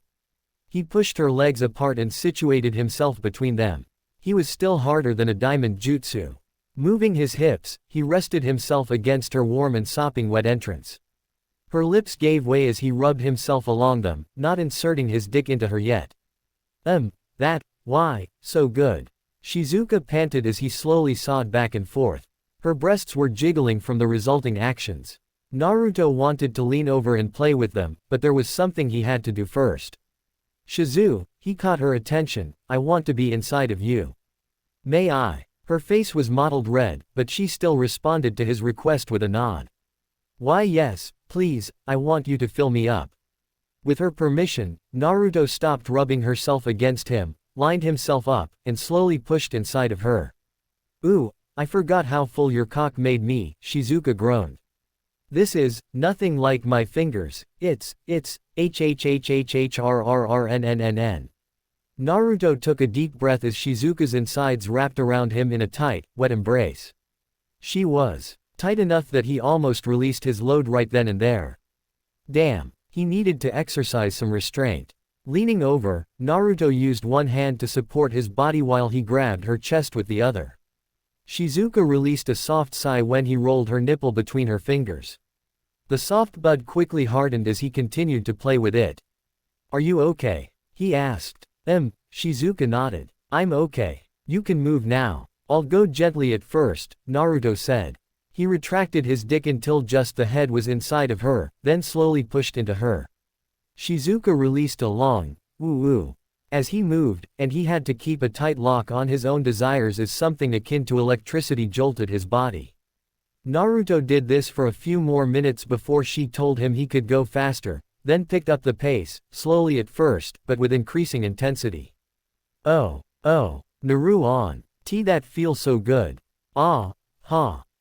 He pushed her legs apart and situated himself between them. He was still harder than a diamond jutsu. Moving his hips, he rested himself against her warm and sopping wet entrance. Her lips gave way as he rubbed himself along them, not inserting his dick into her yet. Why, so good. Shizuka panted as he slowly sawed back and forth. Her breasts were jiggling from the resulting actions. Naruto wanted to lean over and play with them, but there was something he had to do first. Shizu, he caught her attention, I want to be inside of you. May I? Her face was mottled red, but she still responded to his request with a nod. Why yes, please, I want you to fill me up. With her permission, Naruto stopped rubbing herself against him, lined himself up, and slowly pushed inside of her. Ooh, I forgot how full your cock made me, Shizuka groaned. This is nothing like my fingers, it's hhhhhrrrnnn. Naruto took a deep breath as Shizuka's insides wrapped around him in a tight, wet embrace. She was tight enough that he almost released his load right then and there. Damn, he needed to exercise some restraint. Leaning over, Naruto used one hand to support his body while he grabbed her chest with the other. Shizuka released a soft sigh when he rolled her nipple between her fingers. The soft bud quickly hardened as he continued to play with it. Are you okay? He asked. Shizuka nodded. I'm okay. You can move now. I'll go gently at first, Naruto said. He retracted his dick until just the head was inside of her, then slowly pushed into her. Shizuka released a long, woo-woo. As he moved, and he had to keep a tight lock on his own desires as something akin to electricity jolted his body. Naruto did this for a few more minutes before she told him he could go faster, then picked up the pace, slowly at first, but with increasing intensity. Oh, Naru on. That feels so good.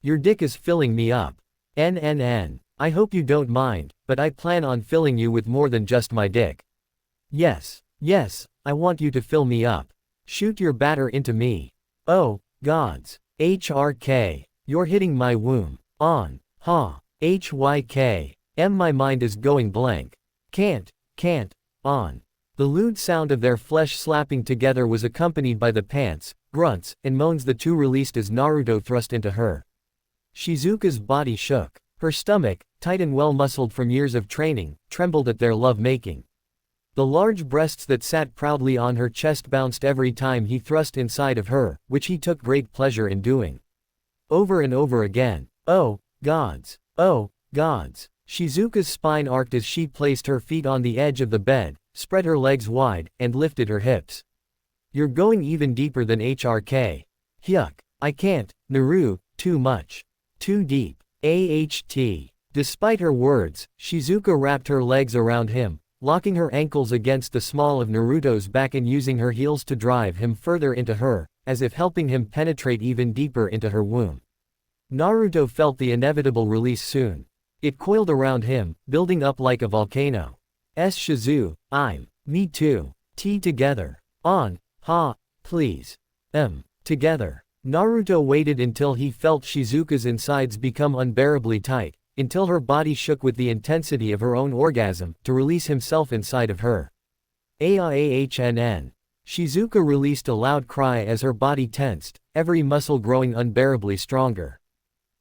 Your dick is filling me up. I hope you don't mind, but I plan on filling you with more than just my dick. Yes, I want you to fill me up. Shoot your batter into me. Oh, gods. HRK. You're hitting my womb. HYK. My mind is going blank. Can't. The lewd sound of their flesh slapping together was accompanied by the pants, grunts, and moans the two released as Naruto thrust into her. Shizuka's body shook. Her stomach, tight and well-muscled from years of training, trembled at their love-making. The large breasts that sat proudly on her chest bounced every time he thrust inside of her, which he took great pleasure in doing. Over and over again. Oh, gods. Shizuka's spine arched as she placed her feet on the edge of the bed, spread her legs wide, and lifted her hips. You're going even deeper than HRK. Yuck. I can't, Naru, too much. Too deep. AHT. Despite her words, Shizuka wrapped her legs around him, locking her ankles against the small of Naruto's back and using her heels to drive him further into her, as if helping him penetrate even deeper into her womb. Naruto felt the inevitable release soon. It coiled around him, building up like a volcano. Shizu, me too. T together. On, ha, please. Together. Naruto waited until he felt Shizuka's insides become unbearably tight, until her body shook with the intensity of her own orgasm, to release himself inside of her. Aahn. Shizuka released a loud cry as her body tensed, every muscle growing unbearably stronger.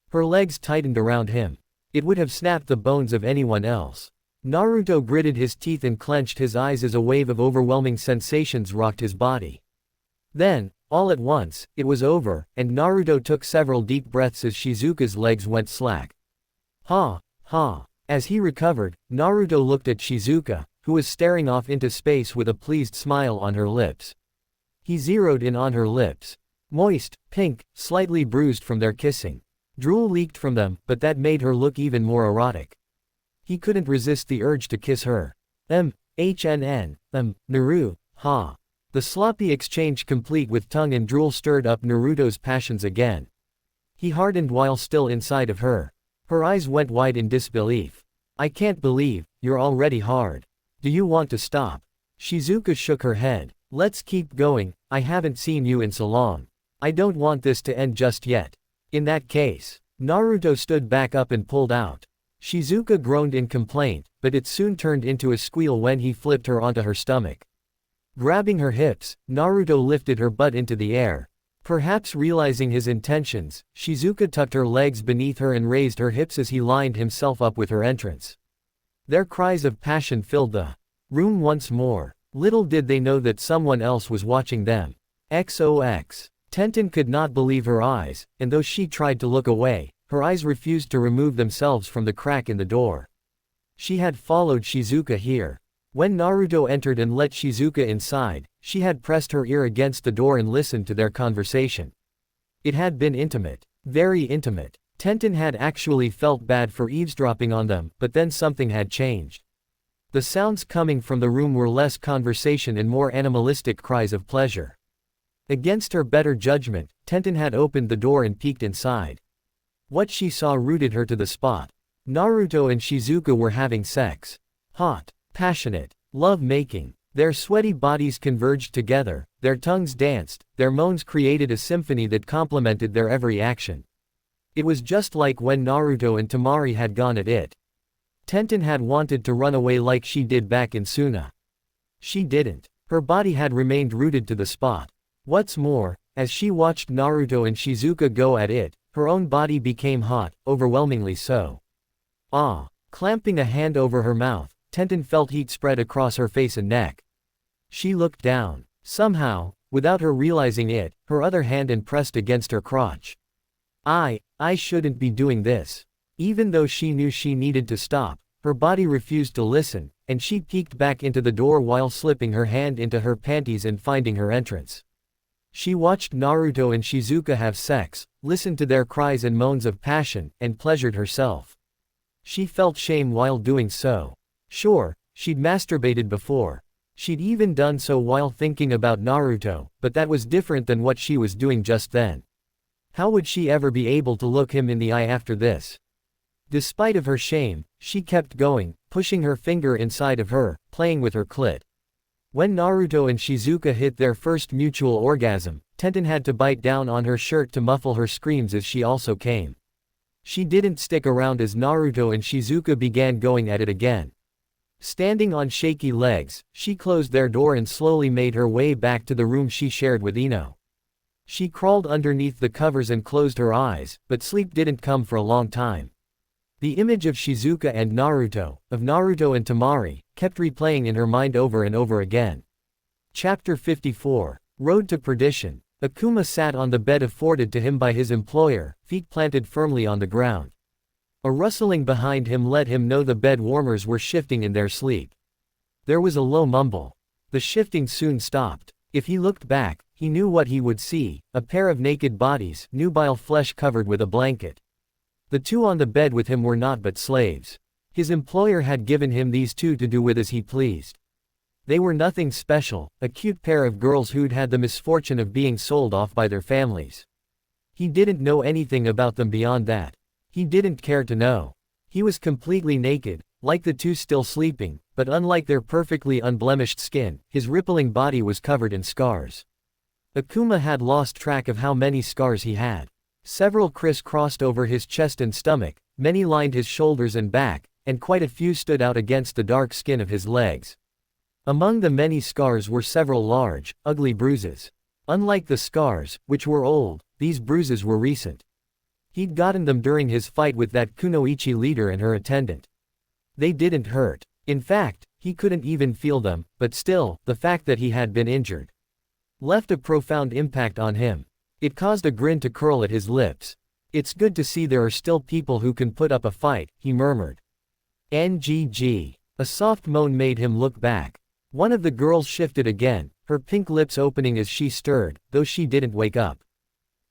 Her legs tightened around him. It would have snapped the bones of anyone else. Naruto gritted his teeth and clenched his eyes as a wave of overwhelming sensations rocked his body. Then, all at once, it was over, and Naruto took several deep breaths as Shizuka's legs went slack. Ha. As he recovered, Naruto looked at Shizuka, who was staring off into space with a pleased smile on her lips. He zeroed in on her lips. Moist, pink, slightly bruised from their kissing. Drool leaked from them, but that made her look even more erotic. He couldn't resist the urge to kiss her. Naru, ha. The sloppy exchange complete with tongue and drool stirred up Naruto's passions again. He hardened while still inside of her. Her eyes went wide in disbelief. I can't believe, you're already hard. Do you want to stop? Shizuka shook her head. Let's keep going, I haven't seen you in so long. I don't want this to end just yet. In that case. Naruto stood back up and pulled out. Shizuka groaned in complaint, but it soon turned into a squeal when he flipped her onto her stomach. Grabbing her hips, Naruto lifted her butt into the air. Perhaps realizing his intentions, Shizuka tucked her legs beneath her and raised her hips as he lined himself up with her entrance. Their cries of passion filled the room once more. Little did they know that someone else was watching them. XOX. Tenten could not believe her eyes, and though she tried to look away, her eyes refused to remove themselves from the crack in the door. She had followed Shizuka here. When Naruto entered and let Shizuka inside, she had pressed her ear against the door and listened to their conversation. It had been intimate. Very intimate. Tenten had actually felt bad for eavesdropping on them, but then something had changed. The sounds coming from the room were less conversation and more animalistic cries of pleasure. Against her better judgment, Tenten had opened the door and peeked inside. What she saw rooted her to the spot. Naruto and Shizuka were having sex. Hot, passionate, love-making. Their sweaty bodies converged together, their tongues danced, their moans created a symphony that complemented their every action. It was just like when Naruto and Temari had gone at it. Tenten had wanted to run away like she did back in Suna. She didn't. Her body had remained rooted to the spot. What's more, as she watched Naruto and Shizuka go at it, her own body became hot, overwhelmingly so. Clamping a hand over her mouth, Tenten felt heat spread across her face and neck. She looked down. Somehow, without her realizing it, her other hand pressed against her crotch. I shouldn't be doing this. Even though she knew she needed to stop, her body refused to listen, and she peeked back into the door while slipping her hand into her panties and finding her entrance. She watched Naruto and Shizuka have sex, listened to their cries and moans of passion, and pleasured herself. She felt shame while doing so. Sure, she'd masturbated before. She'd even done so while thinking about Naruto, but that was different than what she was doing just then. How would she ever be able to look him in the eye after this? Despite of her shame, she kept going, pushing her finger inside of her, playing with her clit. When Naruto and Shizuka hit their first mutual orgasm, Tenten had to bite down on her shirt to muffle her screams as she also came. She didn't stick around as Naruto and Shizuka began going at it again. Standing on shaky legs, she closed their door and slowly made her way back to the room she shared with Ino. She crawled underneath the covers and closed her eyes, but sleep didn't come for a long time. The image of Shizuka and Naruto, of Naruto and Temari, kept replaying in her mind over and over again. Chapter 54. Road to Perdition. Akuma sat on the bed afforded to him by his employer, feet planted firmly on the ground. A rustling behind him let him know the bed warmers were shifting in their sleep. There was a low mumble. The shifting soon stopped. If he looked back, he knew what he would see, a pair of naked bodies, nubile flesh covered with a blanket. The two on the bed with him were not but slaves. His employer had given him these two to do with as he pleased. They were nothing special, a cute pair of girls who'd had the misfortune of being sold off by their families. He didn't know anything about them beyond that. He didn't care to know. He was completely naked, like the two still sleeping, but unlike their perfectly unblemished skin, his rippling body was covered in scars. Akuma had lost track of how many scars he had. Several crisscrossed over his chest and stomach, many lined his shoulders and back, and quite a few stood out against the dark skin of his legs. Among the many scars were several large, ugly bruises. Unlike the scars, which were old, these bruises were recent. He'd gotten them during his fight with that kunoichi leader and her attendant. They didn't hurt. In fact, he couldn't even feel them, but still, the fact that he had been injured left a profound impact on him. It caused a grin to curl at his lips. "It's good to see there are still people who can put up a fight," he murmured. "NGG." A soft moan made him look back. One of the girls shifted again, her pink lips opening as she stirred, though she didn't wake up.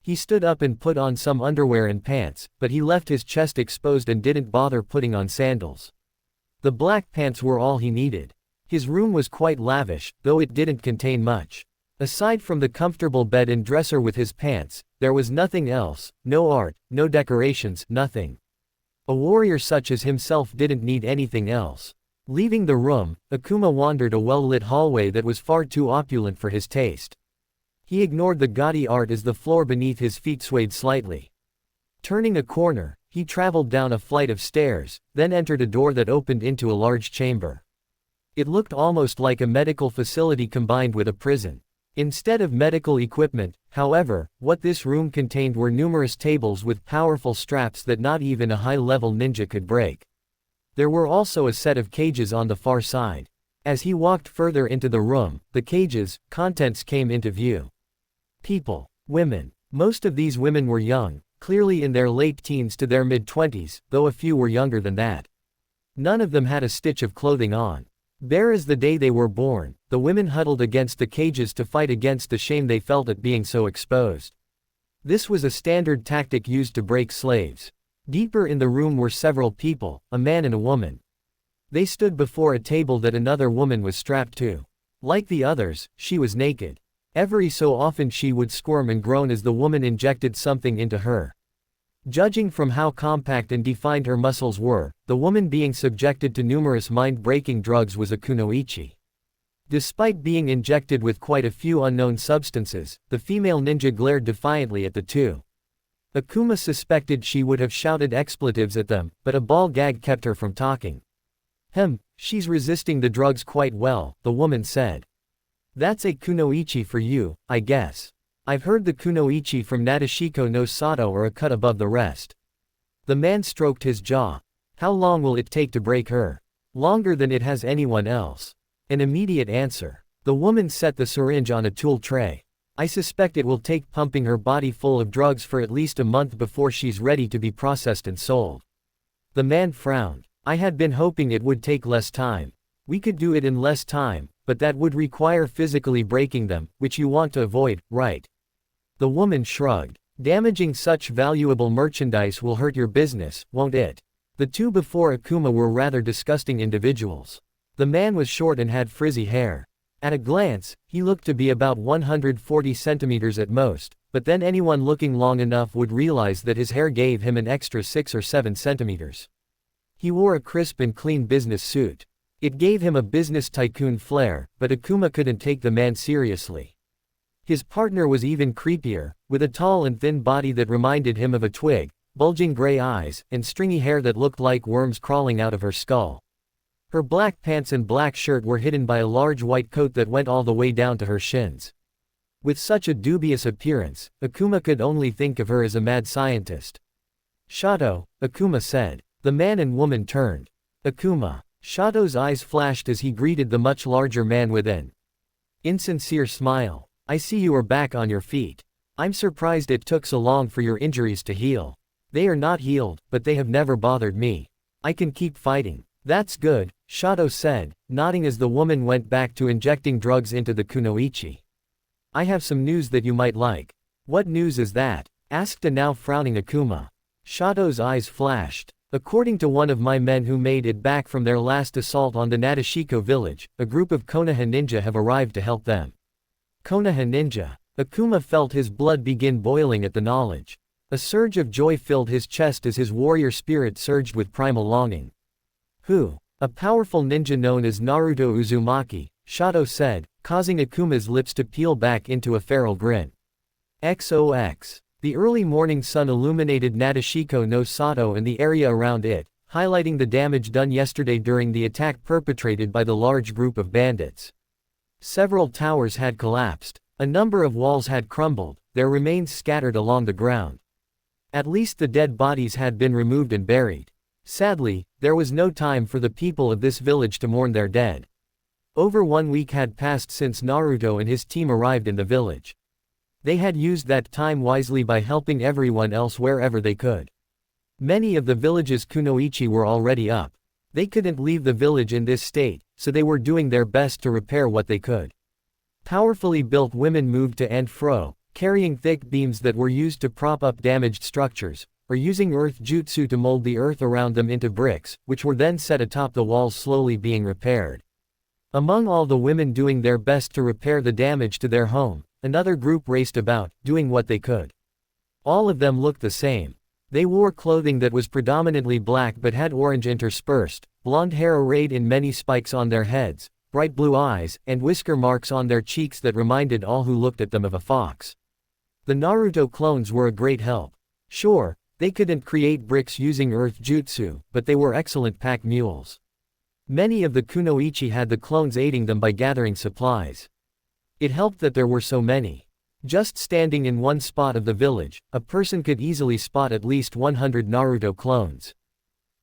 He stood up and put on some underwear and pants, but he left his chest exposed and didn't bother putting on sandals. The black pants were all he needed. His room was quite lavish, though it didn't contain much. Aside from the comfortable bed and dresser with his pants, there was nothing else, no art, no decorations, nothing. A warrior such as himself didn't need anything else. Leaving the room, Akuma wandered a well-lit hallway that was far too opulent for his taste. He ignored the gaudy art as the floor beneath his feet swayed slightly. Turning a corner, he traveled down a flight of stairs, then entered a door that opened into a large chamber. It looked almost like a medical facility combined with a prison. Instead of medical equipment, however, what this room contained were numerous tables with powerful straps that not even a high-level ninja could break. There were also a set of cages on the far side. As he walked further into the room, the cages' contents came into view. People. Women. Most of these women were young, clearly in their late teens to their mid-20s, though a few were younger than that. None of them had a stitch of clothing on. Bare as the day they were born, the women huddled against the cages to fight against the shame they felt at being so exposed. This was a standard tactic used to break slaves. Deeper in the room were several people, a man and a woman. They stood before a table that another woman was strapped to. Like the others, she was naked. Every so often she would squirm and groan as the woman injected something into her. Judging from how compact and defined her muscles were, the woman being subjected to numerous mind-breaking drugs was a kunoichi. Despite being injected with quite a few unknown substances, the female ninja glared defiantly at the two. Akuma suspected she would have shouted expletives at them, but a ball gag kept her from talking. She's resisting the drugs quite well," the woman said. "That's a kunoichi for you, I guess. I've heard the kunoichi from Nadeshiko no Sato are a cut above the rest." The man stroked his jaw. "How long will it take to break her?" "Longer than it has anyone else." An immediate answer. The woman set the syringe on a tool tray. "I suspect it will take pumping her body full of drugs for at least a month before she's ready to be processed and sold." The man frowned. "I had been hoping it would take less time. We could do it in less time, but that would require physically breaking them, which you want to avoid, right?" The woman shrugged. "Damaging such valuable merchandise will hurt your business, won't it?" The two before Akuma were rather disgusting individuals. The man was short and had frizzy hair. At a glance, he looked to be about 140 centimeters at most, but then anyone looking long enough would realize that his hair gave him an extra 6 or 7 centimeters. He wore a crisp and clean business suit. It gave him a business tycoon flair, but Akuma couldn't take the man seriously. His partner was even creepier, with a tall and thin body that reminded him of a twig, bulging gray eyes, and stringy hair that looked like worms crawling out of her skull. Her black pants and black shirt were hidden by a large white coat that went all the way down to her shins. With such a dubious appearance, Akuma could only think of her as a mad scientist. "Shato," Akuma said. The man and woman turned. "Akuma." Shato's eyes flashed as he greeted the much larger man with an insincere smile. "I see you are back on your feet. I'm surprised it took so long for your injuries to heal." "They are not healed, but they have never bothered me. I can keep fighting." "That's good," Shato said, nodding as the woman went back to injecting drugs into the kunoichi. "I have some news that you might like." "What news is that?" asked a now frowning Akuma. Shato's eyes flashed. According to one of my men who made it back from their last assault on the Nadeshiko village, a group of Konoha ninja have arrived to help them. Konoha ninja. Akuma felt his blood begin boiling at the knowledge. A surge of joy filled his chest as his warrior spirit surged with primal longing. Who? A powerful ninja known as Naruto Uzumaki, Shadow said, causing Akuma's lips to peel back into a feral grin. XOX. The early morning sun illuminated Nadeshiko no Sato and the area around it, highlighting the damage done yesterday during the attack perpetrated by the large group of bandits. Several towers had collapsed. A number of walls had crumbled, their remains scattered along the ground. At least the dead bodies had been removed and buried. Sadly, there was no time for the people of this village to mourn their dead. Over 1 week had passed since Naruto and his team arrived in the village. They had used that time wisely by helping everyone else wherever they could. Many of the village's kunoichi were already up. They couldn't leave the village in this state, so they were doing their best to repair what they could. Powerfully built women moved to and fro, carrying thick beams that were used to prop up damaged structures, or using earth jutsu to mold the earth around them into bricks, which were then set atop the walls slowly being repaired. Among all the women doing their best to repair the damage to their home, another group raced about, doing what they could. All of them looked the same. They wore clothing that was predominantly black but had orange interspersed, blonde hair arrayed in many spikes on their heads, bright blue eyes, and whisker marks on their cheeks that reminded all who looked at them of a fox. The Naruto clones were a great help. Sure, they couldn't create bricks using earth jutsu, but they were excellent pack mules. Many of the kunoichi had the clones aiding them by gathering supplies. It helped that there were so many. Just standing in one spot of the village, a person could easily spot at least 100 Naruto clones.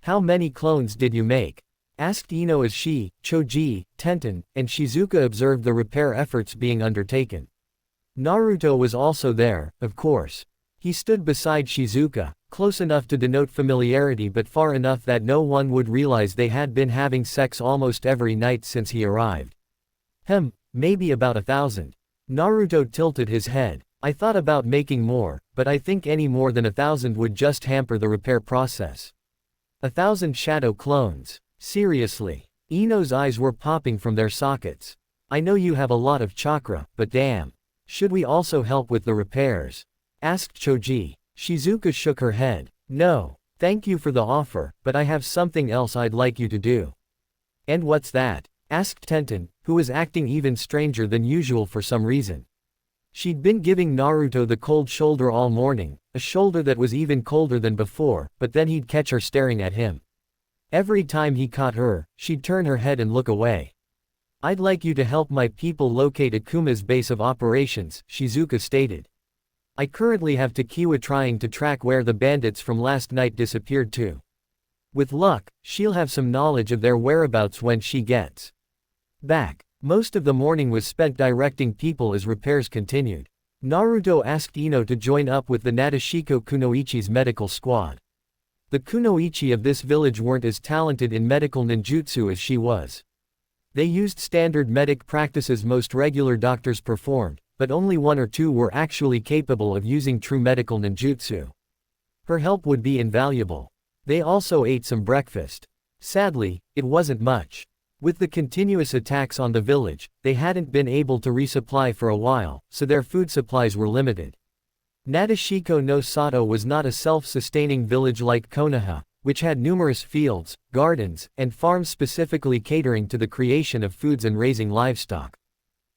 How many clones did you make? Asked Ino as she, Choji, Tenten, and Shizuka observed the repair efforts being undertaken. Naruto was also there, of course. He stood beside Shizuka, close enough to denote familiarity but far enough that no one would realize they had been having sex almost every night since he arrived. Maybe about 1,000. Naruto tilted his head. I thought about making more, but I think any more than 1,000 would just hamper the repair process. 1,000 shadow clones. Seriously. Ino's eyes were popping from their sockets. I know you have a lot of chakra, but damn. Should we also help with the repairs? Asked Choji. Shizuka shook her head. No. Thank you for the offer, but I have something else I'd like you to do. And what's that? Asked Tenten, who was acting even stranger than usual for some reason. She'd been giving Naruto the cold shoulder all morning, a shoulder that was even colder than before, but then he'd catch her staring at him. Every time he caught her, she'd turn her head and look away. I'd like you to help my people locate Akuma's base of operations, Shizuka stated. I currently have Takiwa trying to track where the bandits from last night disappeared to. With luck, she'll have some knowledge of their whereabouts when she gets back. Most of the morning was spent directing people as repairs continued. Naruto asked Ino to join up with the Nadeshiko Kunoichi's medical squad. The kunoichi of this village weren't as talented in medical ninjutsu as she was. They used standard medic practices most regular doctors performed, but only 1 or 2 were actually capable of using true medical ninjutsu. Her help would be invaluable. They also ate some breakfast. Sadly, it wasn't much. With the continuous attacks on the village, they hadn't been able to resupply for a while, so their food supplies were limited. Nadeshiko no Sato was not a self-sustaining village like Konoha, which had numerous fields, gardens, and farms specifically catering to the creation of foods and raising livestock.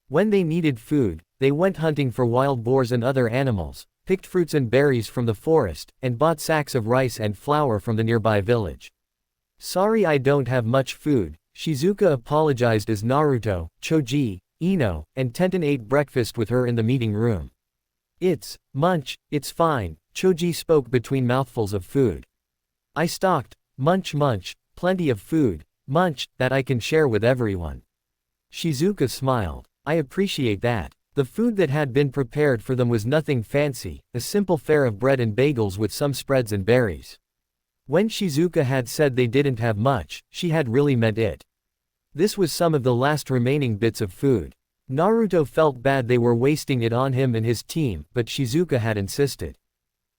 When they needed food, they went hunting for wild boars and other animals, picked fruits and berries from the forest, and bought sacks of rice and flour from the nearby village. Sorry I don't have much food, Shizuka apologized as Naruto, Choji, Ino, and Tenten ate breakfast with her in the meeting room. It's fine, Choji spoke between mouthfuls of food. I stocked, munch, plenty of food, that I can share with everyone. Shizuka smiled. I appreciate that. The food that had been prepared for them was nothing fancy, a simple fare of bread and bagels with some spreads and berries. When Shizuka had said they didn't have much, she had really meant it. This was some of the last remaining bits of food. Naruto felt bad they were wasting it on him and his team, but Shizuka had insisted.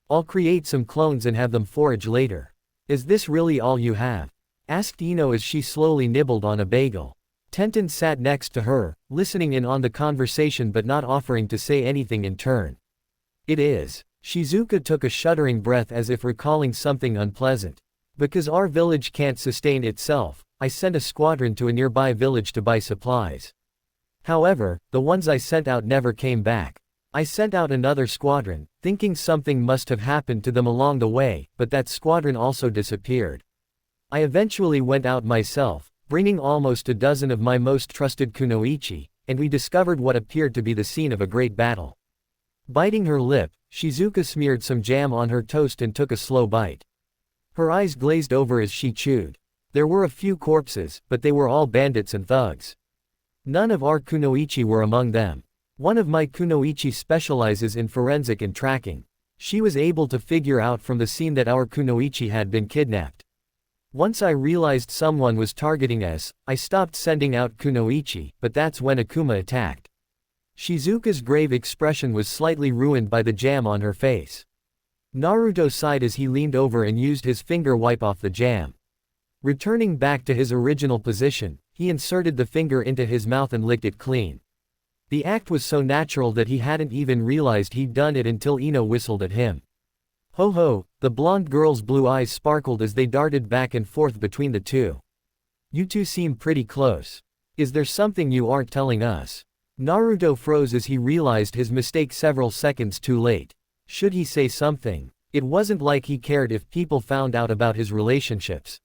I'll create some clones and have them forage later. Is this really all you have? Asked Ino as she slowly nibbled on a bagel. Tenten sat next to her, listening in on the conversation but not offering to say anything in turn. It is. Shizuka took a shuddering breath as if recalling something unpleasant. Because our village can't sustain itself, I sent a squadron to a nearby village to buy supplies. However, the ones I sent out never came back. I sent out another squadron, thinking something must have happened to them along the way, but that squadron also disappeared. I eventually went out myself, bringing almost a dozen of my most trusted kunoichi, and we discovered what appeared to be the scene of a great battle. Biting her lip, Shizuka smeared some jam on her toast and took a slow bite. Her eyes glazed over as she chewed. There were a few corpses, but they were all bandits and thugs. None of our kunoichi were among them. One of my kunoichi specializes in forensic and tracking. She was able to figure out from the scene that our kunoichi had been kidnapped. Once I realized someone was targeting us, I stopped sending out kunoichi, but that's when Akuma attacked. Shizuka's grave expression was slightly ruined by the jam on her face. Naruto sighed as he leaned over and used his finger wipe off the jam. Returning back to his original position, he inserted the finger into his mouth and licked it clean. The act was so natural that he hadn't even realized he'd done it until Ino whistled at him. Ho ho, the blonde girl's blue eyes sparkled as they darted back and forth between the two. You two seem pretty close. Is there something you aren't telling us? Naruto froze as he realized his mistake several seconds too late. Should he say something? It wasn't like he cared if people found out about his relationships.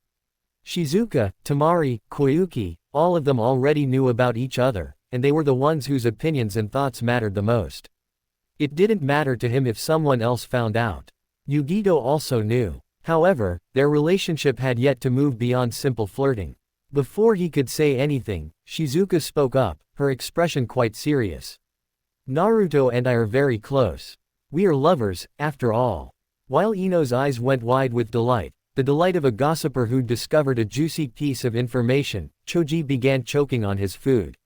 Shizuka, Temari, Koyuki, all of them already knew about each other, and they were the ones whose opinions and thoughts mattered the most. It didn't matter to him if someone else found out. Yugito also knew. However, their relationship had yet to move beyond simple flirting. Before he could say anything, Shizuka spoke up, her expression quite serious. Naruto and I are very close. We are lovers, after all. While Ino's eyes went wide with delight, the delight of a gossiper who'd discovered a juicy piece of information, Choji began choking on his food.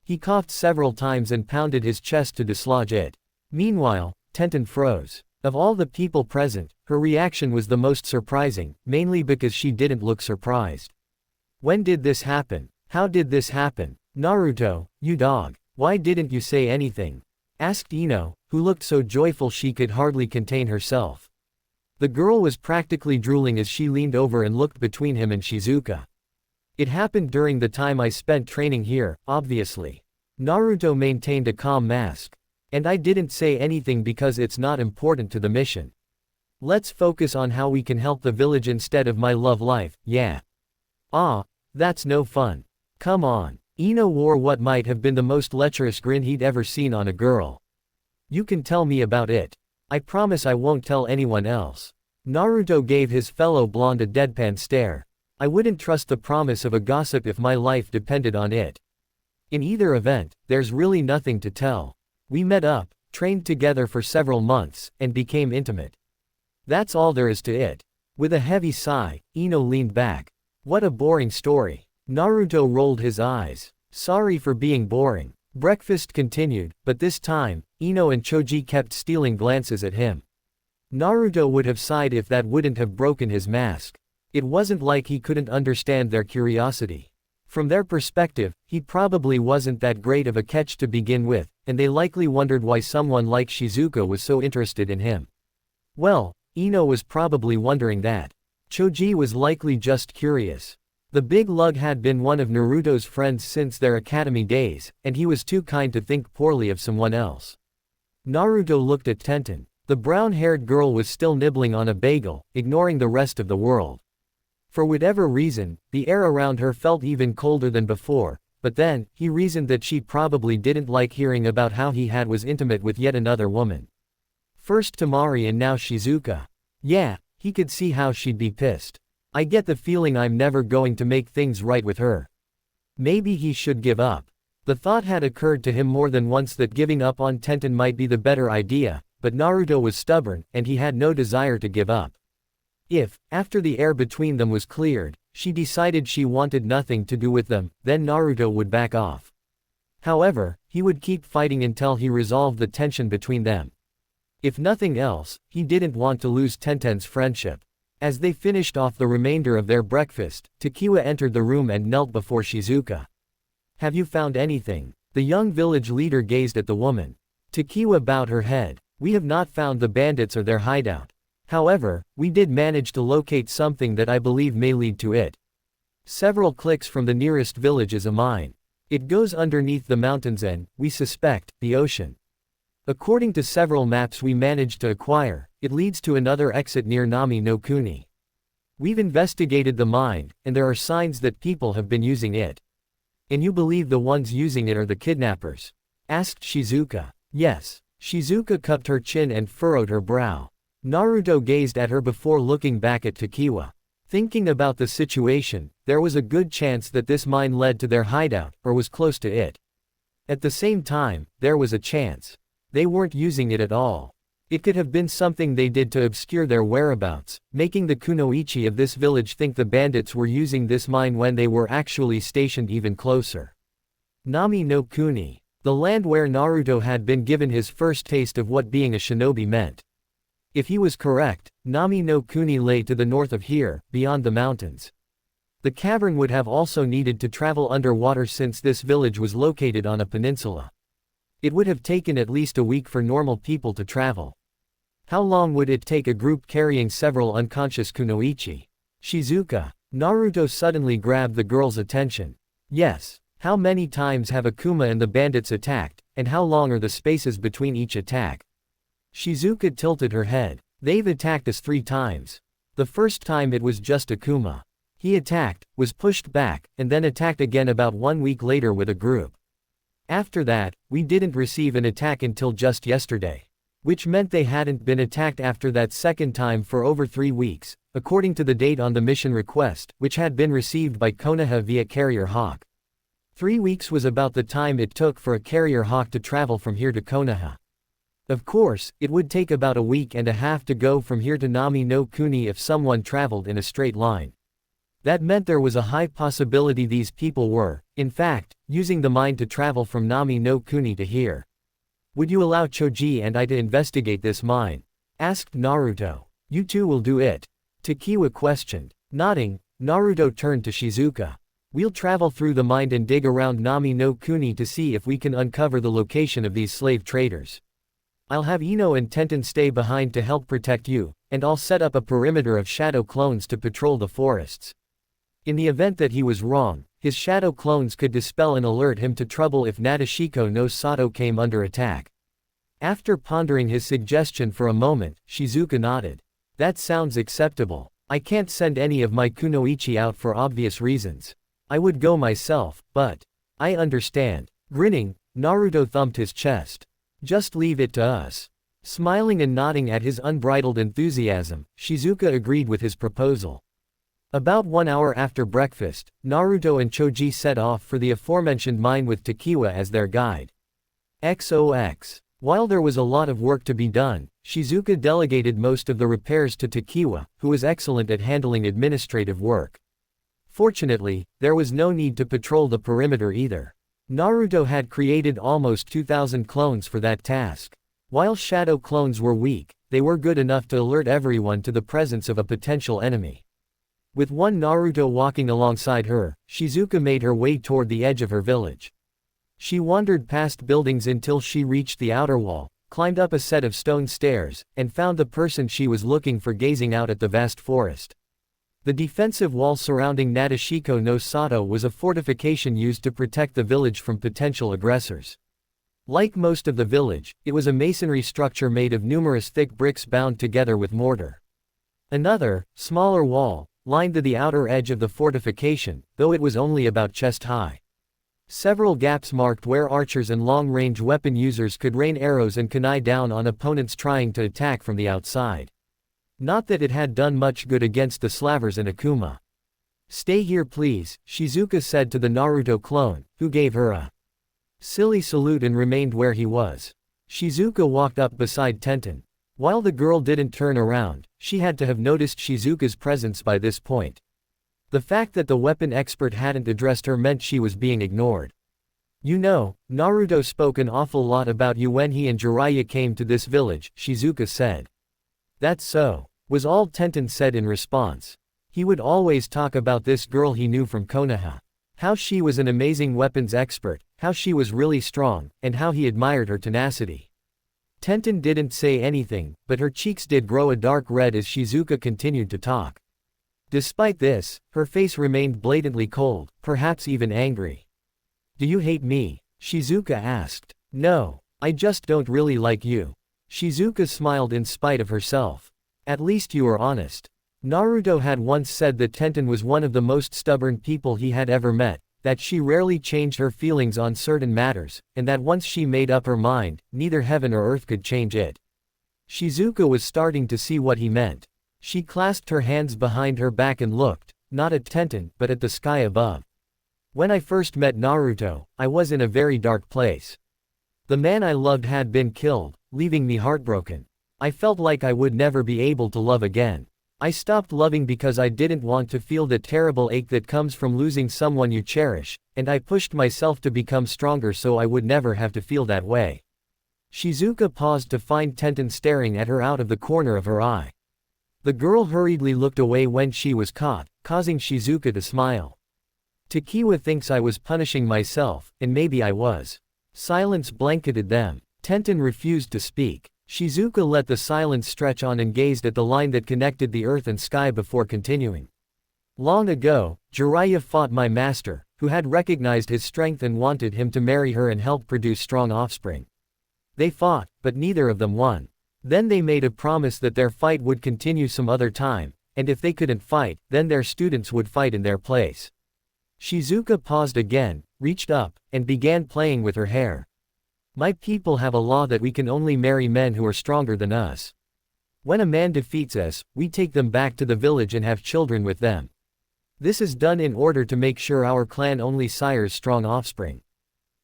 He coughed several times and pounded his chest to dislodge it. Meanwhile, Tenten froze. Of all the people present, her reaction was the most surprising, mainly because she didn't look surprised. When did this happen? How did this happen? Naruto, you dog. Why didn't you say anything? Asked Ino, who looked so joyful she could hardly contain herself. The girl was practically drooling as she leaned over and looked between him and Shizuka. It happened during the time I spent training here, obviously. Naruto maintained a calm mask. And I didn't say anything because it's not important to the mission. Let's focus on how we can help the village instead of my love life, yeah. Ah, that's no fun. Come on. Ino wore what might have been the most lecherous grin he'd ever seen on a girl. You can tell me about it. I promise I won't tell anyone else. Naruto gave his fellow blonde a deadpan stare. I wouldn't trust the promise of a gossip if my life depended on it. In either event, there's really nothing to tell. We met up, trained together for several months, and became intimate. That's all there is to it. With a heavy sigh, Ino leaned back. What a boring story. Naruto rolled his eyes. Sorry for being boring. Breakfast continued, but this time, Ino and Choji kept stealing glances at him. Naruto would have sighed if that wouldn't have broken his mask. It wasn't like he couldn't understand their curiosity. From their perspective, he probably wasn't that great of a catch to begin with, and they likely wondered why someone like Shizuka was so interested in him. Well, Ino was probably wondering that. Choji was likely just curious. The big lug had been one of Naruto's friends since their academy days, and he was too kind to think poorly of someone else. Naruto looked at Tenten. The brown-haired girl was still nibbling on a bagel, ignoring the rest of the world. For whatever reason, the air around her felt even colder than before, but then, he reasoned that she probably didn't like hearing about how he was intimate with yet another woman. First Temari and now Shizuka. Yeah, he could see how she'd be pissed. I get the feeling I'm never going to make things right with her. Maybe he should give up. The thought had occurred to him more than once that giving up on Tenten might be the better idea, but Naruto was stubborn, and he had no desire to give up. If, after the air between them was cleared, she decided she wanted nothing to do with them, then Naruto would back off. However, he would keep fighting until he resolved the tension between them. If nothing else, he didn't want to lose Tenten's friendship. As they finished off the remainder of their breakfast, Takiwa entered the room and knelt before Shizuka. "Have you found anything?" The young village leader gazed at the woman. Takiwa bowed her head. "We have not found the bandits or their hideout. However, we did manage to locate something that I believe may lead to it. Several clicks from the nearest village is a mine. It goes underneath the mountains and, we suspect, the ocean. According to several maps we managed to acquire, it leads to another exit near Nami no Kuni. We've investigated the mine, and there are signs that people have been using it." "And you believe the ones using it are the kidnappers?" asked Shizuka. "Yes." Shizuka cupped her chin and furrowed her brow. Naruto gazed at her before looking back at Takiwa. Thinking about the situation, there was a good chance that this mine led to their hideout, or was close to it. At the same time, there was a chance they weren't using it at all. It could have been something they did to obscure their whereabouts, making the kunoichi of this village think the bandits were using this mine when they were actually stationed even closer. Nami no Kuni, the land where Naruto had been given his first taste of what being a shinobi meant. If he was correct, Nami no Kuni lay to the north of here, beyond the mountains. The cavern would have also needed to travel underwater since this village was located on a peninsula. It would have taken at least a week for normal people to travel. How long would it take a group carrying several unconscious kunoichi? "Shizuka." Naruto suddenly grabbed the girl's attention. "Yes. How many times have Akuma and the bandits attacked, and how long are the spaces between each attack?" Shizuka tilted her head. "They've attacked us 3 times. The first time it was just Akuma. He attacked, was pushed back, and then attacked again about 1 week later with a group. After that, we didn't receive an attack until just yesterday. Which meant they hadn't been attacked after that second time for over 3 weeks, according to the date on the mission request, which had been received by Konoha via Carrier Hawk. 3 weeks was about the time it took for a Carrier Hawk to travel from here to Konoha. Of course, it would take about a week and a half to go from here to Nami no Kuni if someone traveled in a straight line. That meant there was a high possibility these people were, in fact, using the mine to travel from Nami no Kuni to here. "Would you allow Choji and I to investigate this mine?" asked Naruto. "You two will do it?" Takiwa questioned. Nodding, Naruto turned to Shizuka. "We'll travel through the mine and dig around Nami no Kuni to see if we can uncover the location of these slave traders. I'll have Ino and Tenten stay behind to help protect you, and I'll set up a perimeter of shadow clones to patrol the forests. In the event that he was wrong, his shadow clones could dispel and alert him to trouble if Nadeshiko no Sato came under attack." After pondering his suggestion for a moment, Shizuka nodded. "That sounds acceptable. I can't send any of my kunoichi out for obvious reasons. I would go myself, but I understand." Grinning, Naruto thumped his chest. "Just leave it to us." Smiling and nodding at his unbridled enthusiasm, Shizuka agreed with his proposal. About 1 hour after breakfast, Naruto and Choji set off for the aforementioned mine with Takiwa as their guide. XOX. While there was a lot of work to be done, Shizuka delegated most of the repairs to Takiwa, who was excellent at handling administrative work. Fortunately, there was no need to patrol the perimeter either. Naruto had created almost 2,000 clones for that task. While shadow clones were weak, they were good enough to alert everyone to the presence of a potential enemy. With one Naruto walking alongside her, Shizuka made her way toward the edge of her village. She wandered past buildings until she reached the outer wall, climbed up a set of stone stairs, and found the person she was looking for gazing out at the vast forest. The defensive wall surrounding Nadeshiko no Sato was a fortification used to protect the village from potential aggressors. Like most of the village, it was a masonry structure made of numerous thick bricks bound together with mortar. Another, smaller wall, lined to the outer edge of the fortification, though it was only about chest high. Several gaps marked where archers and long-range weapon users could rain arrows and kunai down on opponents trying to attack from the outside. Not that it had done much good against the slavers and Akuma. "Stay here please," Shizuka said to the Naruto clone, who gave her a silly salute and remained where he was. Shizuka walked up beside Tenten. While the girl didn't turn around, she had to have noticed Shizuka's presence by this point. The fact that the weapon expert hadn't addressed her meant she was being ignored. "You know, Naruto spoke an awful lot about you when he and Jiraiya came to this village," Shizuka said. "That's so. was all Tenten said in response. He would always talk about this girl he knew from Konoha. How she was an amazing weapons expert, how she was really strong, and how he admired her tenacity. Tenten didn't say anything, but her cheeks did grow a dark red as Shizuka continued to talk. Despite this, her face remained blatantly cold, perhaps even angry. "Do you hate me?" Shizuka asked. "No. I just don't really like you." Shizuka smiled in spite of herself. "At least you are honest." Naruto had once said that Tenten was one of the most stubborn people he had ever met, that she rarely changed her feelings on certain matters, and that once she made up her mind, neither heaven or earth could change it. Shizuka was starting to see what he meant. She clasped her hands behind her back and looked, not at Tenten, but at the sky above. "When I first met Naruto, I was in a very dark place. The man I loved had been killed, leaving me heartbroken. I felt like I would never be able to love again. I stopped loving because I didn't want to feel the terrible ache that comes from losing someone you cherish, and I pushed myself to become stronger so I would never have to feel that way." Shizuka paused to find Tenten staring at her out of the corner of her eye. The girl hurriedly looked away when she was caught, causing Shizuka to smile. "Takiwa thinks I was punishing myself, and maybe I was." Silence blanketed them. Tenten refused to speak. Shizuka let the silence stretch on and gazed at the line that connected the earth and sky before continuing. "Long ago, Jiraiya fought my master, who had recognized his strength and wanted him to marry her and help produce strong offspring. They fought, but neither of them won. Then they made a promise that their fight would continue some other time, and if they couldn't fight, then their students would fight in their place." Shizuka paused again, reached up, and began playing with her hair. "My people have a law that we can only marry men who are stronger than us. When a man defeats us, we take them back to the village and have children with them. This is done in order to make sure our clan only sires strong offspring."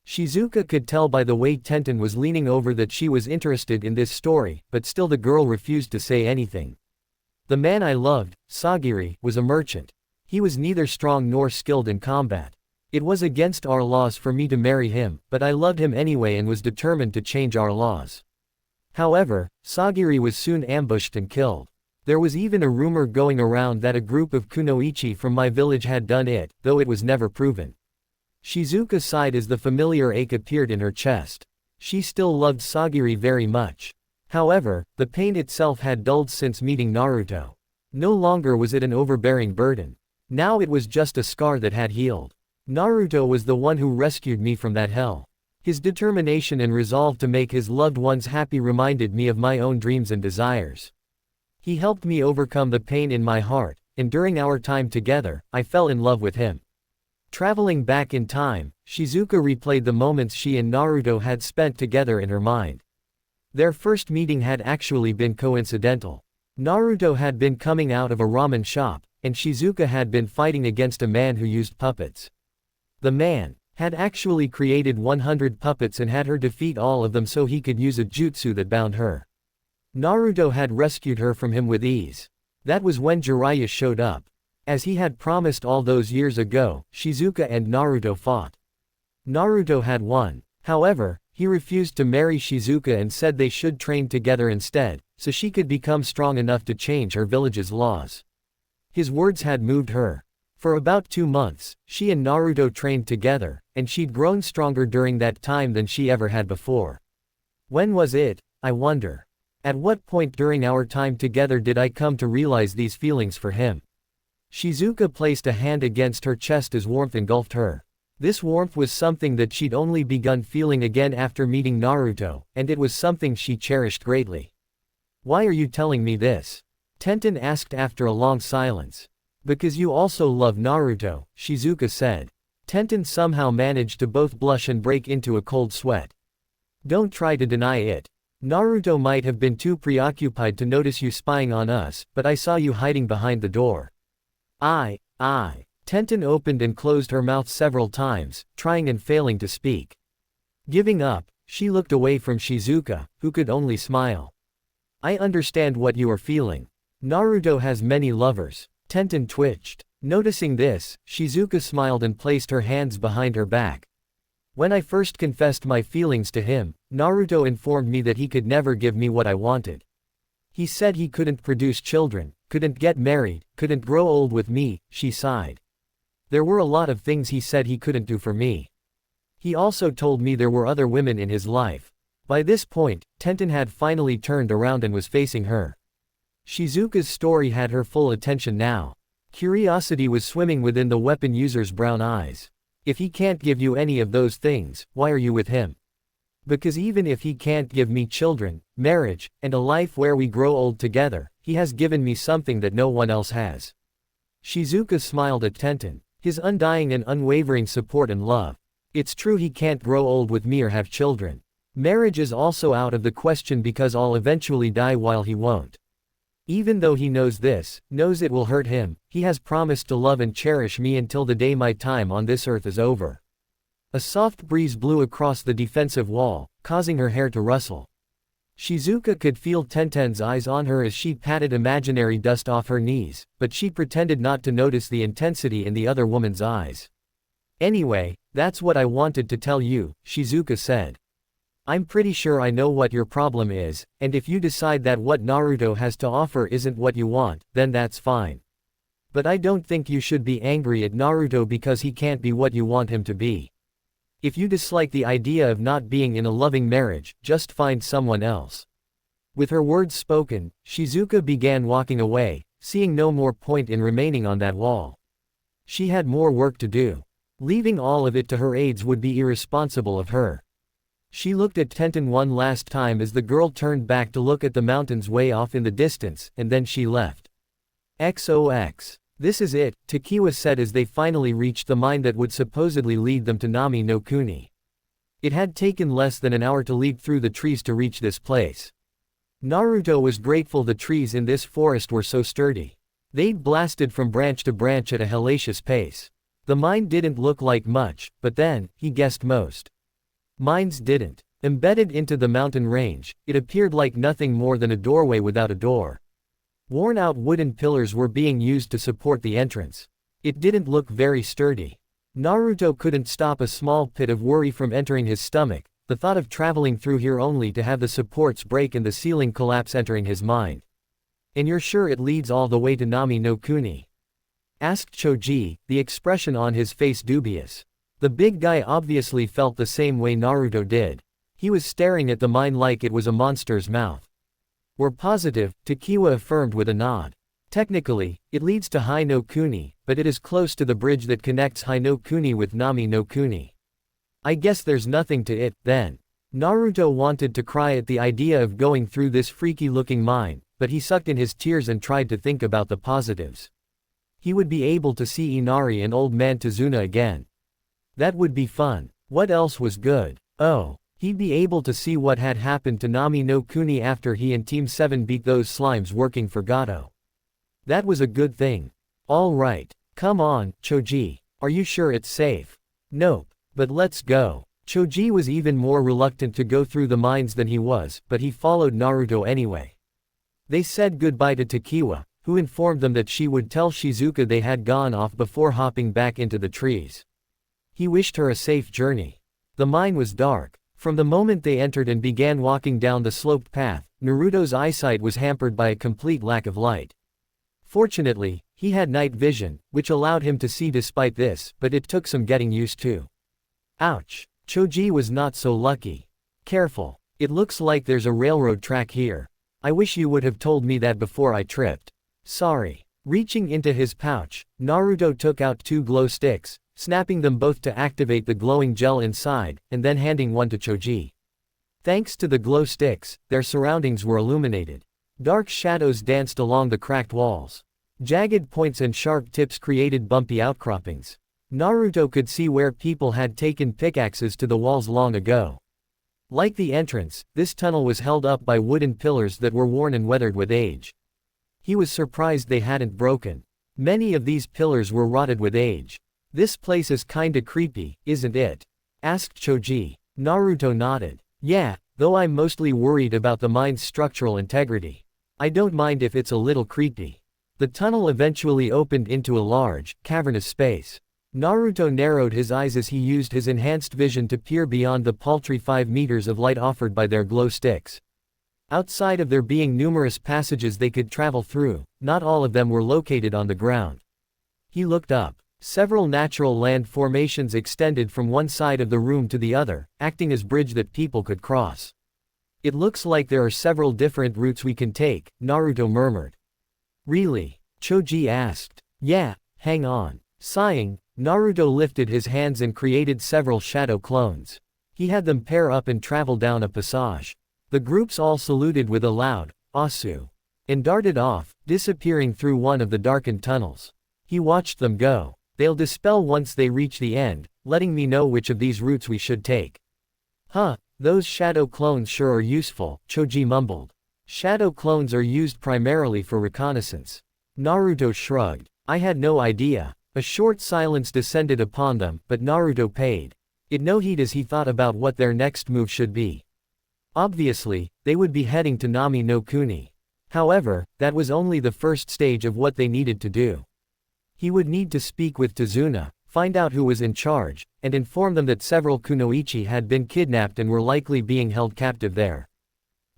Shizuka could tell by the way Tenten was leaning over that she was interested in this story, but still the girl refused to say anything. "The man I loved, Sagiri, was a merchant. He was neither strong nor skilled in combat. It was against our laws for me to marry him, but I loved him anyway and was determined to change our laws. However, Sagiri was soon ambushed and killed. There was even a rumor going around that a group of kunoichi from my village had done it, though it was never proven." Shizuka sighed as the familiar ache appeared in her chest. She still loved Sagiri very much. However, the pain itself had dulled since meeting Naruto. No longer was it an overbearing burden. Now it was just a scar that had healed. Naruto was the one who rescued me from that hell. His determination and resolve to make his loved ones happy reminded me of my own dreams and desires. He helped me overcome the pain in my heart, and during our time together, I fell in love with him. Traveling back in time, Shizuka replayed the moments she and Naruto had spent together in her mind. Their first meeting had actually been coincidental. Naruto had been coming out of a ramen shop, and Shizuka had been fighting against a man who used puppets. The man had actually created 100 puppets and had her defeat all of them so he could use a jutsu that bound her. Naruto had rescued her from him with ease. That was when Jiraiya showed up. As he had promised all those years ago, Shizuka and Naruto fought. Naruto had won. However, he refused to marry Shizuka and said they should train together instead, so she could become strong enough to change her village's laws. His words had moved her. For about 2 months, she and Naruto trained together, and she'd grown stronger during that time than she ever had before. When was it, I wonder? At what point during our time together did I come to realize these feelings for him? Shizuka placed a hand against her chest as warmth engulfed her. This warmth was something that she'd only begun feeling again after meeting Naruto, and it was something she cherished greatly. "Why are you telling me this?" Tenten asked after a long silence. "Because you also love Naruto," Shizuka said. Tenten somehow managed to both blush and break into a cold sweat. "Don't try to deny it. Naruto might have been too preoccupied to notice you spying on us, but I saw you hiding behind the door." I. Tenten opened and closed her mouth several times, trying and failing to speak. Giving up, she looked away from Shizuka, who could only smile. "I understand what you are feeling. Naruto has many lovers." Tenten twitched. Noticing this, Shizuka smiled and placed her hands behind her back. "When I first confessed my feelings to him, Naruto informed me that he could never give me what I wanted. He said he couldn't produce children, couldn't get married, couldn't grow old with me, she sighed. There were a lot of things he said he couldn't do for me. He also told me there were other women in his life. By this point, Tenten had finally turned around and was facing her. Shizuka's story had her full attention now. Curiosity was swimming within the weapon user's brown eyes. If he can't give you any of those things, why are you with him? Because even if he can't give me children, marriage, and a life where we grow old together, he has given me something that no one else has. Shizuka smiled at Tenten, his undying and unwavering support and love. It's true he can't grow old with me or have children. Marriage is also out of the question because I'll eventually die while he won't. Even though he knows this, knows it will hurt him, he has promised to love and cherish me until the day my time on this earth is over. A soft breeze blew across the defensive wall, causing her hair to rustle. Shizuka could feel Tenten's eyes on her as she patted imaginary dust off her knees, but she pretended not to notice the intensity in the other woman's eyes. Anyway, that's what I wanted to tell you, Shizuka said. I'm pretty sure I know what your problem is, and if you decide that what Naruto has to offer isn't what you want, then that's fine. But I don't think you should be angry at Naruto because he can't be what you want him to be. If you dislike the idea of not being in a loving marriage, just find someone else. With her words spoken, Shizuka began walking away, seeing no more point in remaining on that wall. She had more work to do. Leaving all of it to her aides would be irresponsible of her. She looked at Tenten one last time as the girl turned back to look at the mountains way off in the distance, and then she left. XOX. This is it, Takiwa said as they finally reached the mine that would supposedly lead them to Nami no Kuni. It had taken less than an hour to leap through the trees to reach this place. Naruto was grateful the trees in this forest were so sturdy. They'd blasted from branch to branch at a hellacious pace. The mine didn't look like much, but then, he guessed most. Mines didn't. Embedded into the mountain range, it appeared like nothing more than a doorway without a door. Worn-out wooden pillars were being used to support the entrance. It didn't look very sturdy. Naruto couldn't stop a small pit of worry from entering his stomach, the thought of traveling through here only to have the supports break and the ceiling collapse entering his mind. And you're sure it leads all the way to Nami no Kuni? Asked Choji, the expression on his face dubious. The big guy obviously felt the same way Naruto did. He was staring at the mine like it was a monster's mouth. We're positive, Takiwa affirmed with a nod. Technically, it leads to Hai no Kuni, but it is close to the bridge that connects Hai no Kuni with Nami no Kuni. I guess there's nothing to it, then. Naruto wanted to cry at the idea of going through this freaky-looking mine, but he sucked in his tears and tried to think about the positives. He would be able to see Inari and old man Tazuna again. That would be fun. What else was good? Oh, he'd be able to see what had happened to Nami no Kuni after he and Team 7 beat those slimes working for Gato. That was a good thing. All right. Come on, Choji. Are you sure it's safe? Nope. But let's go. Choji was even more reluctant to go through the mines than he was, but he followed Naruto anyway. They said goodbye to Takiwa, who informed them that she would tell Shizuka they had gone off before hopping back into the trees. He wished her a safe journey. The mine was dark. From the moment they entered and began walking down the sloped path, Naruto's eyesight was hampered by a complete lack of light. Fortunately, he had night vision, which allowed him to see despite this, but it took some getting used to. Ouch. Choji was not so lucky. Careful. It looks like there's a railroad track here. I wish you would have told me that before I tripped. Sorry. Reaching into his pouch, Naruto took out 2 glow sticks, snapping them both to activate the glowing gel inside, and then handing one to Choji. Thanks to the glow sticks, their surroundings were illuminated. Dark shadows danced along the cracked walls. Jagged points and sharp tips created bumpy outcroppings. Naruto could see where people had taken pickaxes to the walls long ago. Like the entrance, this tunnel was held up by wooden pillars that were worn and weathered with age. He was surprised they hadn't broken. Many of these pillars were rotted with age. This place is kinda creepy, isn't it? Asked Choji. Naruto nodded. Yeah, though I'm mostly worried about the mine's structural integrity. I don't mind if it's a little creepy. The tunnel eventually opened into a large, cavernous space. Naruto narrowed his eyes as he used his enhanced vision to peer beyond the paltry 5 meters of light offered by their glow sticks. Outside of there being numerous passages they could travel through, not all of them were located on the ground. He looked up. Several natural land formations extended from one side of the room to the other, acting as bridge that people could cross. It looks like there are several different routes we can take, Naruto murmured. Really? Choji asked. Yeah, hang on. Sighing, Naruto lifted his hands and created several shadow clones. He had them pair up and travel down a passage. The groups all saluted with a loud, "Asu," and darted off, disappearing through one of the darkened tunnels. He watched them go. They'll dispel once they reach the end, letting me know which of these routes we should take. Huh, those shadow clones sure are useful, Choji mumbled. Shadow clones are used primarily for reconnaissance. Naruto shrugged. I had no idea. A short silence descended upon them, but Naruto paid it no heed as he thought about what their next move should be. Obviously, they would be heading to Nami no Kuni. However, that was only the first stage of what they needed to do. He would need to speak with Tazuna, find out who was in charge, and inform them that several kunoichi had been kidnapped and were likely being held captive there.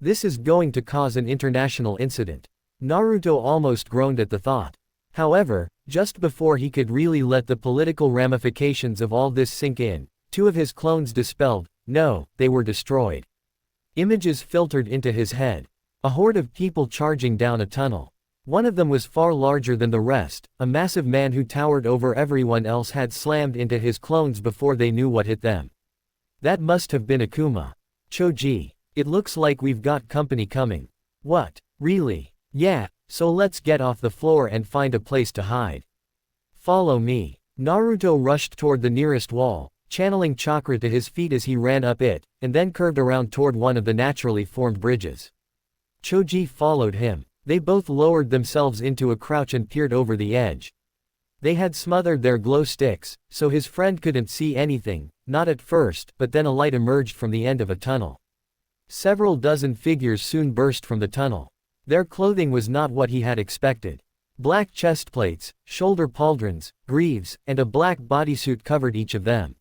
This is going to cause an international incident. Naruto almost groaned at the thought. However, just before he could really let the political ramifications of all this sink in, two of his clones dispelled. No, they were destroyed. Images filtered into his head. A horde of people charging down a tunnel. One of them was far larger than the rest. A massive man who towered over everyone else had slammed into his clones before they knew what hit them. That must have been Akuma. Choji, it looks like we've got company coming. What? Really? Yeah, so let's get off the floor and find a place to hide. Follow me. Naruto rushed toward the nearest wall, channeling chakra to his feet as he ran up it, and then curved around toward one of the naturally formed bridges. Choji followed him. They both lowered themselves into a crouch and peered over the edge. They had smothered their glow sticks, so his friend couldn't see anything, not at first, but then a light emerged from the end of a tunnel. Several dozen figures soon burst from the tunnel. Their clothing was not what he had expected. Black chest plates, shoulder pauldrons, greaves, and a black bodysuit covered each of them.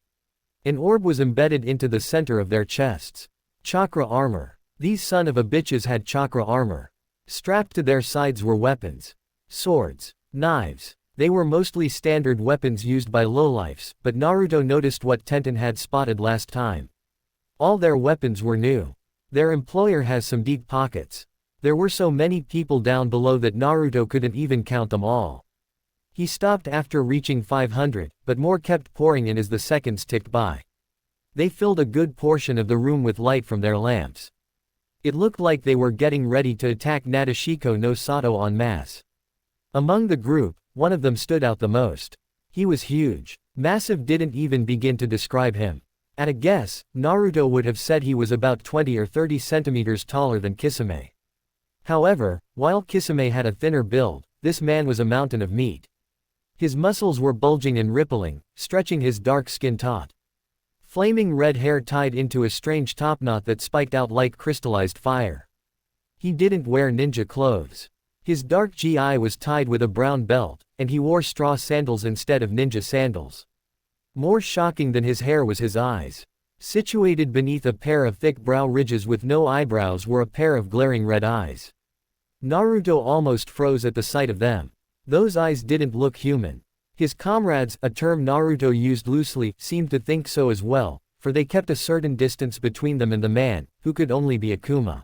An orb was embedded into the center of their chests. Chakra armor. These son of a bitches had chakra armor. Strapped to their sides were weapons. Swords. Knives. They were mostly standard weapons used by lowlifes, but Naruto noticed what Tenten had spotted last time. All their weapons were new. Their employer has some deep pockets. There were so many people down below that Naruto couldn't even count them all. He stopped after reaching 500, but more kept pouring in as the seconds ticked by. They filled a good portion of the room with light from their lamps. It looked like they were getting ready to attack Nadeshiko no Sato en masse. Among the group, one of them stood out the most. He was huge. Massive didn't even begin to describe him. At a guess, Naruto would have said he was about 20 or 30 centimeters taller than Kisame. However, while Kisame had a thinner build, this man was a mountain of meat. His muscles were bulging and rippling, stretching his dark skin taut. Flaming red hair tied into a strange topknot that spiked out like crystallized fire. He didn't wear ninja clothes. His dark gi was tied with a brown belt, and he wore straw sandals instead of ninja sandals. More shocking than his hair was his eyes. Situated beneath a pair of thick brow ridges with no eyebrows were a pair of glaring red eyes. Naruto almost froze at the sight of them. Those eyes didn't look human. His comrades, a term Naruto used loosely, seemed to think so as well, for they kept a certain distance between them and the man, who could only be Akuma.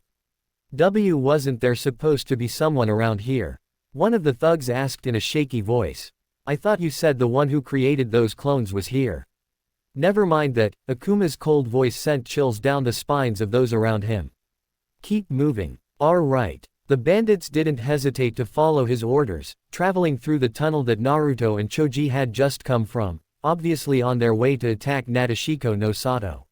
Wasn't there supposed to be someone around here? One of the thugs asked in a shaky voice. I thought you said the one who created those clones was here. Never mind that, Akuma's cold voice sent chills down the spines of those around him. Keep moving. All right. The bandits didn't hesitate to follow his orders, traveling through the tunnel that Naruto and Choji had just come from, obviously on their way to attack Nadeshiko no Sato.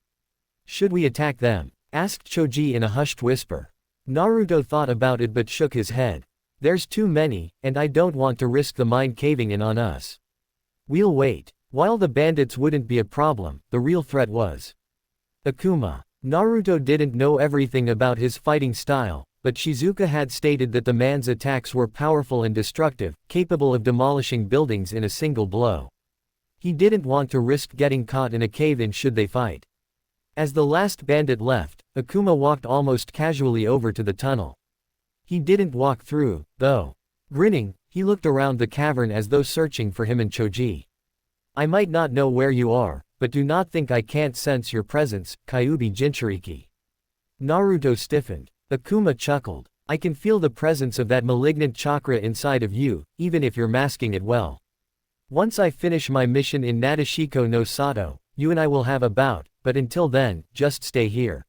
Should we attack them? Asked Choji in a hushed whisper. Naruto thought about it but shook his head. There's too many, and I don't want to risk the mine caving in on us. We'll wait. While the bandits wouldn't be a problem, the real threat was Akuma. Naruto didn't know everything about his fighting style, but Shizuka had stated that the man's attacks were powerful and destructive, capable of demolishing buildings in a single blow. He didn't want to risk getting caught in a cave-in should they fight. As the last bandit left, Akuma walked almost casually over to the tunnel. He didn't walk through, though. Grinning, he looked around the cavern as though searching for him and Choji. I might not know where you are, but do not think I can't sense your presence, Kyuubi Jinchuriki. Naruto stiffened. Akuma chuckled. I can feel the presence of that malignant chakra inside of you, even if you're masking it well. Once I finish my mission in Nadeshiko no Sato, you and I will have a bout, but until then, just stay here.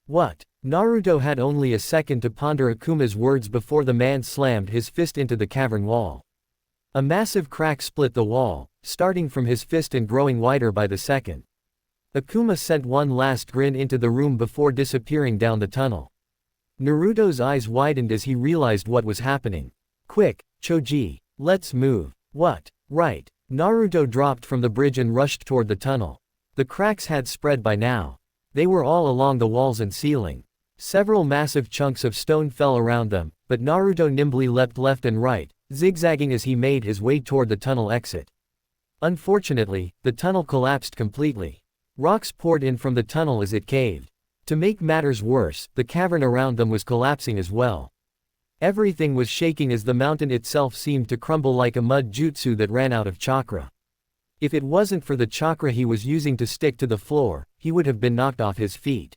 What? Naruto had only a second to ponder Akuma's words before the man slammed his fist into the cavern wall. A massive crack split the wall, starting from his fist and growing wider by the second. Akuma sent one last grin into the room before disappearing down the tunnel. Naruto's eyes widened as he realized what was happening. Quick, Choji, let's move. What? Right. Naruto dropped from the bridge and rushed toward the tunnel. The cracks had spread by now. They were all along the walls and ceiling. Several massive chunks of stone fell around them, but Naruto nimbly leapt left and right, zigzagging as he made his way toward the tunnel exit. Unfortunately, the tunnel collapsed completely. Rocks poured in from the tunnel as it caved. To make matters worse, the cavern around them was collapsing as well. Everything was shaking as the mountain itself seemed to crumble like a mud jutsu that ran out of chakra. If it wasn't for the chakra he was using to stick to the floor, he would have been knocked off his feet.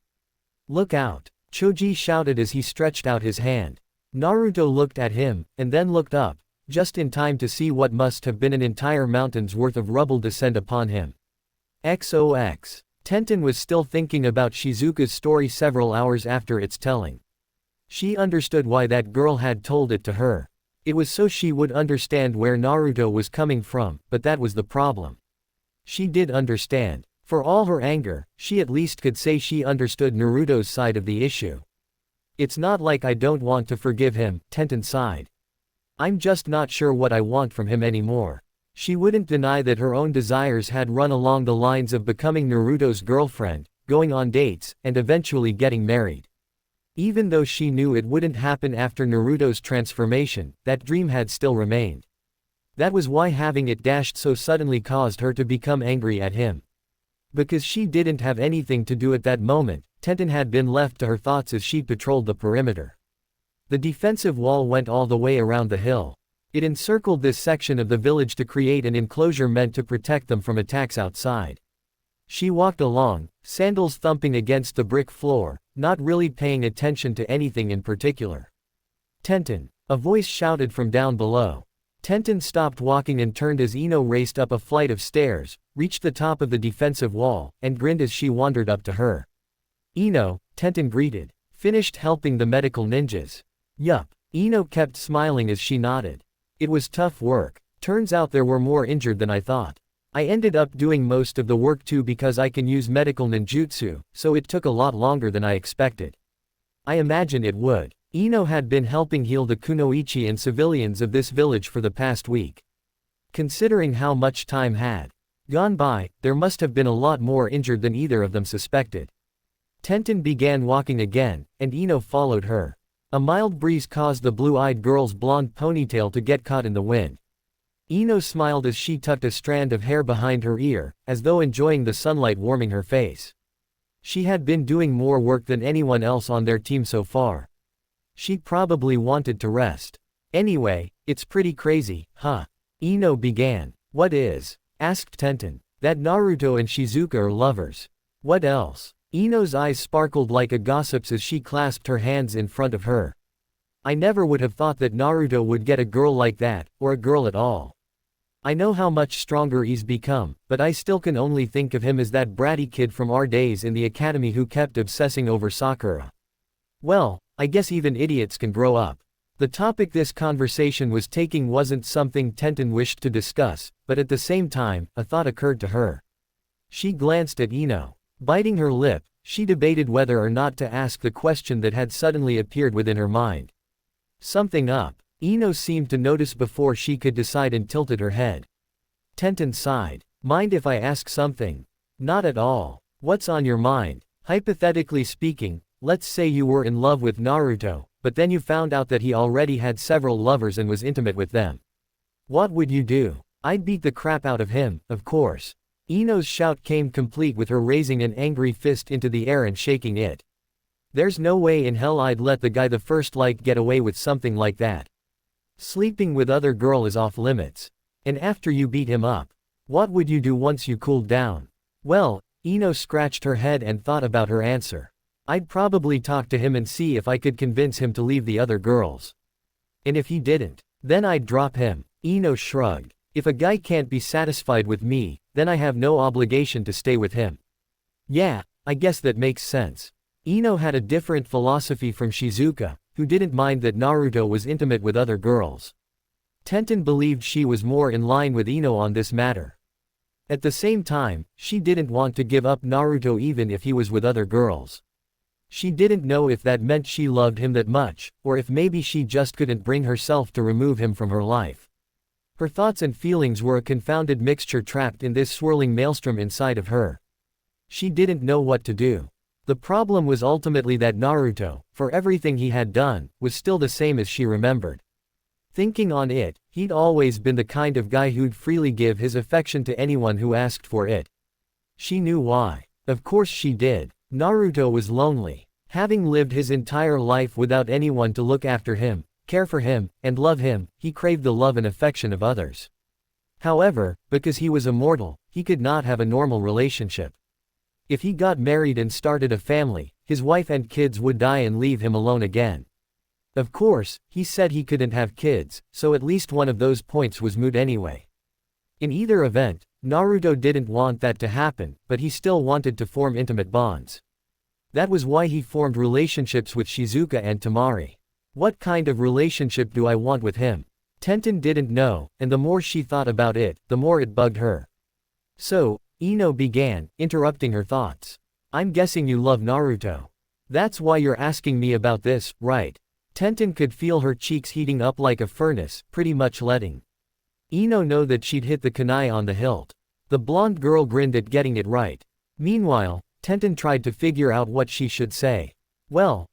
Look out! Choji shouted as he stretched out his hand. Naruto looked at him, and then looked up, just in time to see what must have been an entire mountain's worth of rubble descend upon him. XOX. Tenten was still thinking about Shizuka's story several hours after its telling. She understood why that girl had told it to her. It was so she would understand where Naruto was coming from, but that was the problem. She did understand. For all her anger, she at least could say she understood Naruto's side of the issue. It's not like I don't want to forgive him, Tenten sighed. I'm just not sure what I want from him anymore. She wouldn't deny that her own desires had run along the lines of becoming Naruto's girlfriend, going on dates, and eventually getting married. Even though she knew it wouldn't happen after Naruto's transformation, that dream had still remained. That was why having it dashed so suddenly caused her to become angry at him. Because she didn't have anything to do at that moment, Tenten had been left to her thoughts as she patrolled the perimeter. The defensive wall went all the way around the hill. It encircled this section of the village to create an enclosure meant to protect them from attacks outside. She walked along, sandals thumping against the brick floor, not really paying attention to anything in particular. Tenten, a voice shouted from down below. Tenten stopped walking and turned as Ino raced up a flight of stairs, reached the top of the defensive wall, and grinned as she wandered up to her. Ino, Tenten greeted. Finished helping the medical ninjas? Yup. Ino kept smiling as she nodded. It was tough work. Turns out there were more injured than I thought. I ended up doing most of the work too because I can use medical ninjutsu, so it took a lot longer than I expected. I imagine it would. Ino had been helping heal the kunoichi and civilians of this village for the past week. Considering how much time had gone by, there must have been a lot more injured than either of them suspected. Tenten began walking again, and Ino followed her. A mild breeze caused the blue-eyed girl's blonde ponytail to get caught in the wind. Ino smiled as she tucked a strand of hair behind her ear, as though enjoying the sunlight warming her face. She had been doing more work than anyone else on their team so far. She probably wanted to rest. Anyway, it's pretty crazy, huh? Ino began. What is? Asked Tenten. That Naruto and Shizuka are lovers. What else? Ino's eyes sparkled like a gossip's as she clasped her hands in front of her. I never would have thought that Naruto would get a girl like that, or a girl at all. I know how much stronger he's become, but I still can only think of him as that bratty kid from our days in the academy who kept obsessing over Sakura. Well, I guess even idiots can grow up. The topic this conversation was taking wasn't something Tenten wished to discuss, but at the same time, a thought occurred to her. She glanced at Ino. Biting her lip, she debated whether or not to ask the question that had suddenly appeared within her mind. Something up. Ino seemed to notice before she could decide and tilted her head. Tenten sighed. Mind if I ask something? Not at all. What's on your mind? Hypothetically speaking, let's say you were in love with Naruto, but then you found out that he already had several lovers and was intimate with them. What would you do? I'd beat the crap out of him, of course. Ino's shout came complete with her raising an angry fist into the air and shaking it. There's no way in hell I'd let the guy the first like get away with something like that. Sleeping with other girl is off limits. And after you beat him up, what would you do once you cooled down? Well, Ino scratched her head and thought about her answer. I'd probably talk to him and see if I could convince him to leave the other girls. And if he didn't, then I'd drop him. Ino shrugged. If a guy can't be satisfied with me, then I have no obligation to stay with him. Yeah, I guess that makes sense. Ino had a different philosophy from Shizuka, who didn't mind that Naruto was intimate with other girls. Tenten believed she was more in line with Ino on this matter. At the same time, she didn't want to give up Naruto even if he was with other girls. She didn't know if that meant she loved him that much, or if maybe she just couldn't bring herself to remove him from her life. Her thoughts and feelings were a confounded mixture trapped in this swirling maelstrom inside of her. She didn't know what to do. The problem was ultimately that Naruto, for everything he had done, was still the same as she remembered. Thinking on it, he'd always been the kind of guy who'd freely give his affection to anyone who asked for it. She knew why. Of course she did. Naruto was lonely. Having lived his entire life without anyone to look after him, care for him, and love him, he craved the love and affection of others. However, because he was immortal, he could not have a normal relationship. If he got married and started a family, his wife and kids would die and leave him alone again. Of course, he said he couldn't have kids, so at least one of those points was moot anyway. In either event, Naruto didn't want that to happen, but he still wanted to form intimate bonds. That was why he formed relationships with Shizuka and Temari. What kind of relationship do I want with him? Tenten didn't know, and the more she thought about it, the more it bugged her. So, Ino began, interrupting her thoughts. I'm guessing you love Naruto. That's why you're asking me about this, right? Tenten could feel her cheeks heating up like a furnace, pretty much letting Ino know that she'd hit the kunai on the hilt. The blonde girl grinned at getting it right. Meanwhile, Tenten tried to figure out what she should say. Well,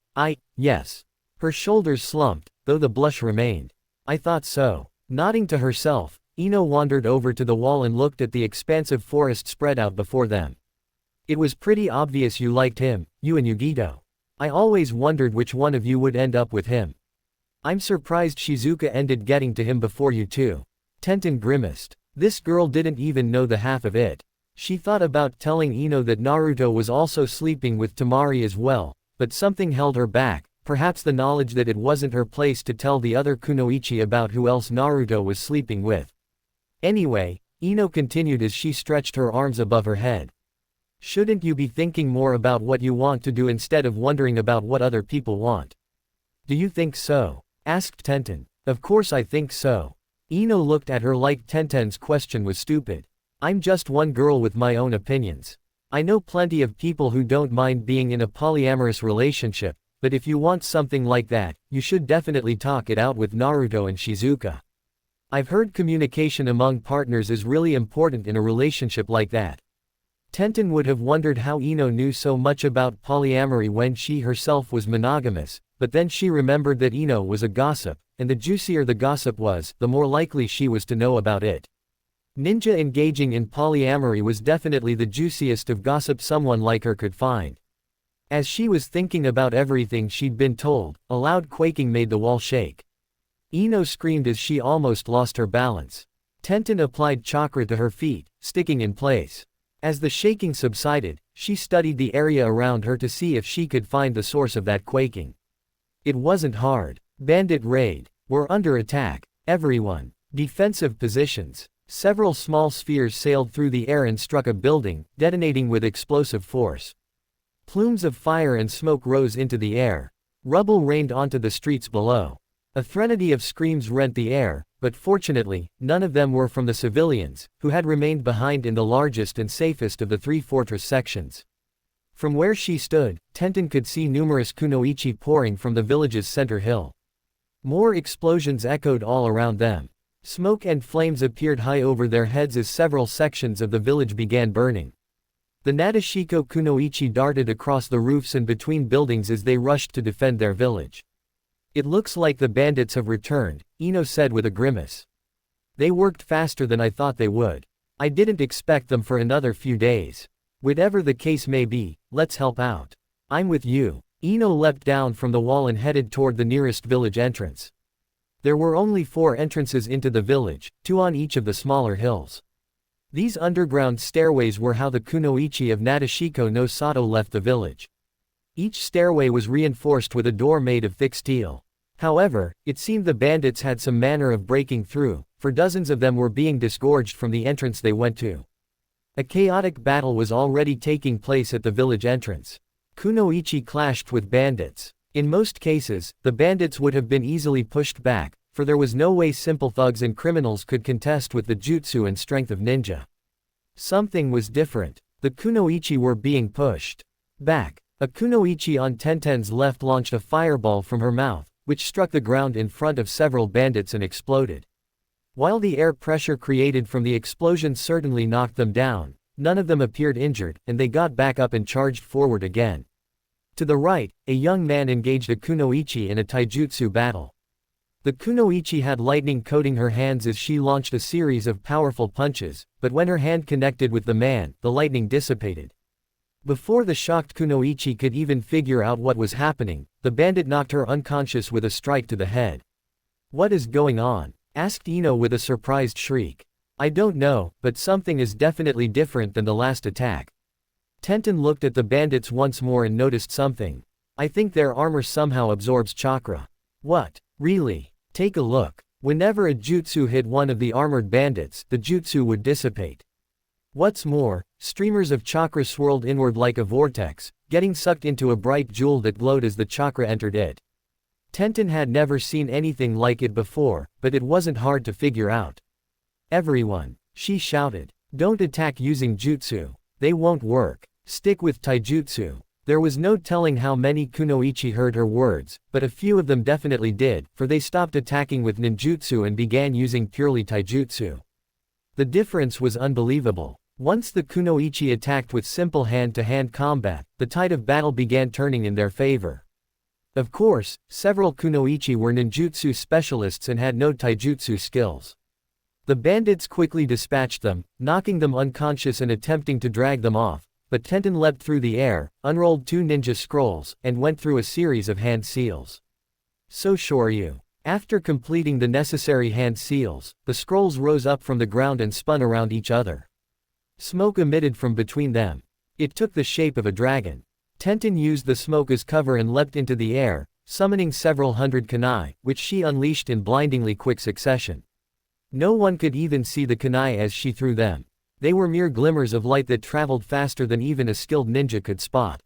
yes. Her shoulders slumped, though the blush remained. I thought so. Nodding to herself, Ino wandered over to the wall and looked at the expansive forest spread out before them. It was pretty obvious you liked him, you and Yugito. I always wondered which one of you would end up with him. I'm surprised Shizuka ended getting to him before you two. Tenten grimaced. This girl didn't even know the half of it. She thought about telling Ino that Naruto was also sleeping with Temari as well, but something held her back, perhaps the knowledge that it wasn't her place to tell the other kunoichi about who else Naruto was sleeping with. Anyway, Ino continued as she stretched her arms above her head. Shouldn't you be thinking more about what you want to do instead of wondering about what other people want? Do you think so? Asked Tenten. Of course I think so. Ino looked at her like Tenten's question was stupid. I'm just one girl with my own opinions. I know plenty of people who don't mind being in a polyamorous relationship, but if you want something like that, you should definitely talk it out with Naruto and Shizuka. I've heard communication among partners is really important in a relationship like that. Tenten would have wondered how Ino knew so much about polyamory when she herself was monogamous, but then she remembered that Ino was a gossip, and the juicier the gossip was, the more likely she was to know about it. Ninja engaging in polyamory was definitely the juiciest of gossip someone like her could find. As she was thinking about everything she'd been told, a loud quaking made the wall shake. Ino screamed as she almost lost her balance. Tenten applied chakra to her feet, sticking in place. As the shaking subsided, she studied the area around her to see if she could find the source of that quaking. It wasn't hard. Bandit raid. We're under attack. Everyone. Defensive positions. Several small spheres sailed through the air and struck a building, detonating with explosive force. Plumes of fire and smoke rose into the air. Rubble rained onto the streets below. A threnody of screams rent the air, but fortunately, none of them were from the civilians, who had remained behind in the largest and safest of the three fortress sections. From where she stood, Tenten could see numerous kunoichi pouring from the village's center hill. More explosions echoed all around them. Smoke and flames appeared high over their heads as several sections of the village began burning. The Nadeshiko kunoichi darted across the roofs and between buildings as they rushed to defend their village. It looks like the bandits have returned, Ino said with a grimace. They worked faster than I thought they would. I didn't expect them for another few days. Whatever the case may be, let's help out. I'm with you. Ino leapt down from the wall and headed toward the nearest village entrance. There were only 4 entrances into the village, 2 on each of the smaller hills. These underground stairways were how the kunoichi of Nadeshiko no Sato left the village. Each stairway was reinforced with a door made of thick steel. However, it seemed the bandits had some manner of breaking through, for dozens of them were being disgorged from the entrance they went to. A chaotic battle was already taking place at the village entrance. Kunoichi clashed with bandits. In most cases, the bandits would have been easily pushed back, for there was no way simple thugs and criminals could contest with the jutsu and strength of ninja. Something was different. The kunoichi were being pushed back. A kunoichi on Tenten's left launched a fireball from her mouth, which struck the ground in front of several bandits and exploded. While the air pressure created from the explosion certainly knocked them down, none of them appeared injured, and they got back up and charged forward again. To the right, a young man engaged a kunoichi in a taijutsu battle. The kunoichi had lightning coating her hands as she launched a series of powerful punches, but when her hand connected with the man, the lightning dissipated. Before the shocked kunoichi could even figure out what was happening, the bandit knocked her unconscious with a strike to the head. "What is going on?" asked Ino with a surprised shriek. "I don't know, but something is definitely different than the last attack." Tenten looked at the bandits once more and noticed something. "I think their armor somehow absorbs chakra." "What? Really? Take a look." Whenever a jutsu hit one of the armored bandits, the jutsu would dissipate. What's more, streamers of chakra swirled inward like a vortex, getting sucked into a bright jewel that glowed as the chakra entered it. Tenten had never seen anything like it before, but it wasn't hard to figure out. "Everyone," she shouted, "don't attack using jutsu. They won't work. Stick with taijutsu." There was no telling how many kunoichi heard her words, but a few of them definitely did, for they stopped attacking with ninjutsu and began using purely taijutsu. The difference was unbelievable. Once the kunoichi attacked with simple hand-to-hand combat, the tide of battle began turning in their favor. Of course, several kunoichi were ninjutsu specialists and had no taijutsu skills. The bandits quickly dispatched them, knocking them unconscious and attempting to drag them off, but Tenten leapt through the air, unrolled 2 ninja scrolls, and went through a series of hand seals. "So Shoryu." After completing the necessary hand seals, the scrolls rose up from the ground and spun around each other. Smoke emitted from between them. It took the shape of a dragon. Tenten used the smoke as cover and leapt into the air, summoning several hundred kunai, which she unleashed in blindingly quick succession. No one could even see the kunai as she threw them. They were mere glimmers of light that traveled faster than even a skilled ninja could spot.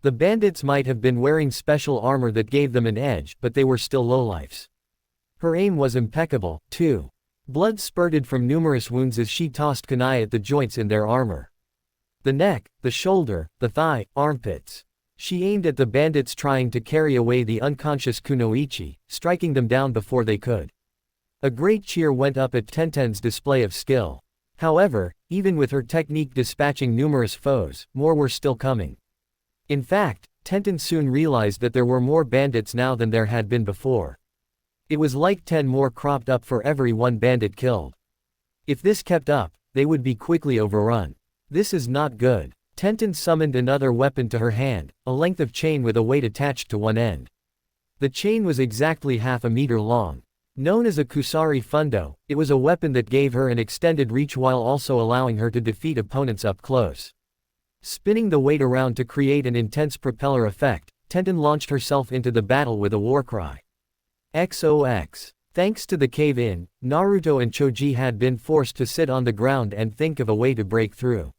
The bandits might have been wearing special armor that gave them an edge, but they were still lowlifes. Her aim was impeccable, too. Blood spurted from numerous wounds as she tossed kunai at the joints in their armor. The neck, the shoulder, the thigh, armpits. She aimed at the bandits trying to carry away the unconscious kunoichi, striking them down before they could. A great cheer went up at Tenten's display of skill. However, even with her technique dispatching numerous foes, more were still coming. In fact, Tenten soon realized that there were more bandits now than there had been before. It was like 10 more cropped up for every 1 bandit killed. If this kept up, they would be quickly overrun. This is not good. Tenten summoned another weapon to her hand, a length of chain with a weight attached to one end. The chain was exactly half a meter long. Known as a kusari fundo, it was a weapon that gave her an extended reach while also allowing her to defeat opponents up close. Spinning the weight around to create an intense propeller effect, Tenten launched herself into the battle with a war cry. XOX. Thanks to the cave-in, Naruto and Choji had been forced to sit on the ground and think of a way to break through.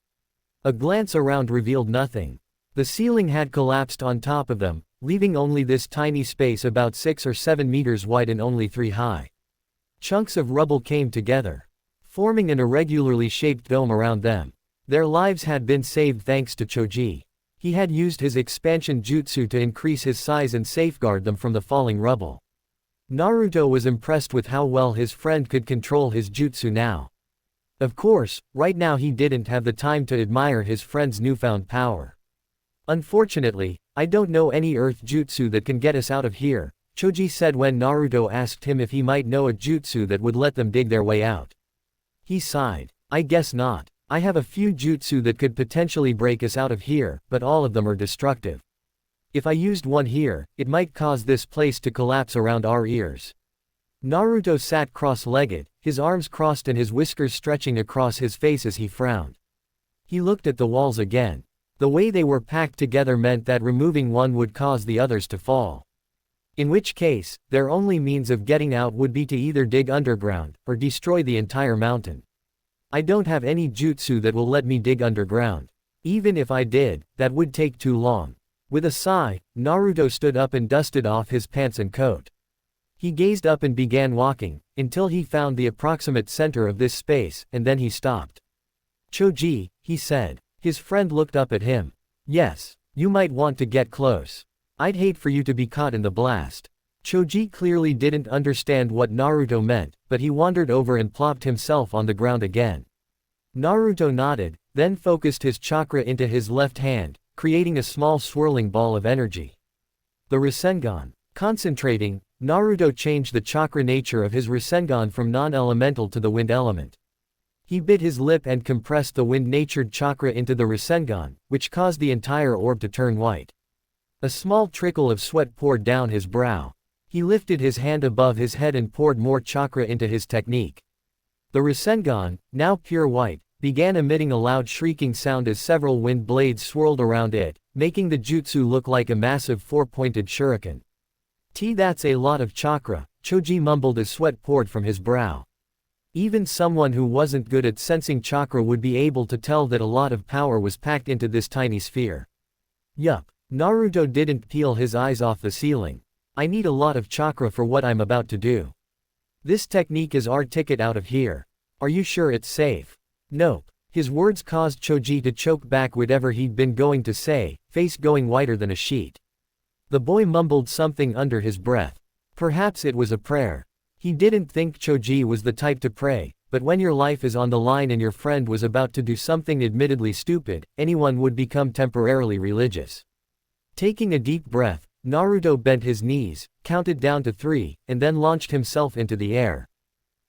A glance around revealed nothing. The ceiling had collapsed on top of them, leaving only this tiny space about 6 or 7 meters wide and only 3 high. Chunks of rubble came together, forming an irregularly shaped dome around them. Their lives had been saved thanks to Choji. He had used his expansion jutsu to increase his size and safeguard them from the falling rubble. Naruto was impressed with how well his friend could control his jutsu now. Of course, right now he didn't have the time to admire his friend's newfound power. "Unfortunately, I don't know any earth jutsu that can get us out of here," Choji said when Naruto asked him if he might know a jutsu that would let them dig their way out. He sighed. I guess not. I have a few jutsu that could potentially break us out of here, but all of them are destructive. If I used one here, it might cause this place to collapse around our ears. Naruto sat cross-legged, his arms crossed and his whiskers stretching across his face as he frowned. He looked at the walls again. The way they were packed together meant that removing one would cause the others to fall. In which case, their only means of getting out would be to either dig underground, or destroy the entire mountain. I don't have any jutsu that will let me dig underground. Even if I did, that would take too long. With a sigh, Naruto stood up and dusted off his pants and coat. He gazed up and began walking, until he found the approximate center of this space, and then he stopped. Choji, he said. His friend looked up at him. Yes, you might want to get close. I'd hate for you to be caught in the blast. Choji clearly didn't understand what Naruto meant, but he wandered over and plopped himself on the ground again. Naruto nodded, then focused his chakra into his left hand, creating a small swirling ball of energy. The Rasengan. Concentrating, Naruto changed the chakra nature of his Rasengan from non-elemental to the wind element. He bit his lip and compressed the wind-natured chakra into the Rasengan, which caused the entire orb to turn white. A small trickle of sweat poured down his brow. He lifted his hand above his head and poured more chakra into his technique. The Rasengan, now pure white, began emitting a loud shrieking sound as several wind blades swirled around it, making the jutsu look like a massive four-pointed shuriken. That's a lot of chakra, Choji mumbled as sweat poured from his brow. Even someone who wasn't good at sensing chakra would be able to tell that a lot of power was packed into this tiny sphere. Yup. Naruto didn't peel his eyes off the ceiling. I need a lot of chakra for what I'm about to do. This technique is our ticket out of here. Are you sure it's safe? Nope. His words caused Choji to choke back whatever he'd been going to say, face going whiter than a sheet. The boy mumbled something under his breath. Perhaps it was a prayer. He didn't think Choji was the type to pray, but when your life is on the line and your friend was about to do something admittedly stupid, anyone would become temporarily religious. Taking a deep breath, Naruto bent his knees, counted down to 3, and then launched himself into the air.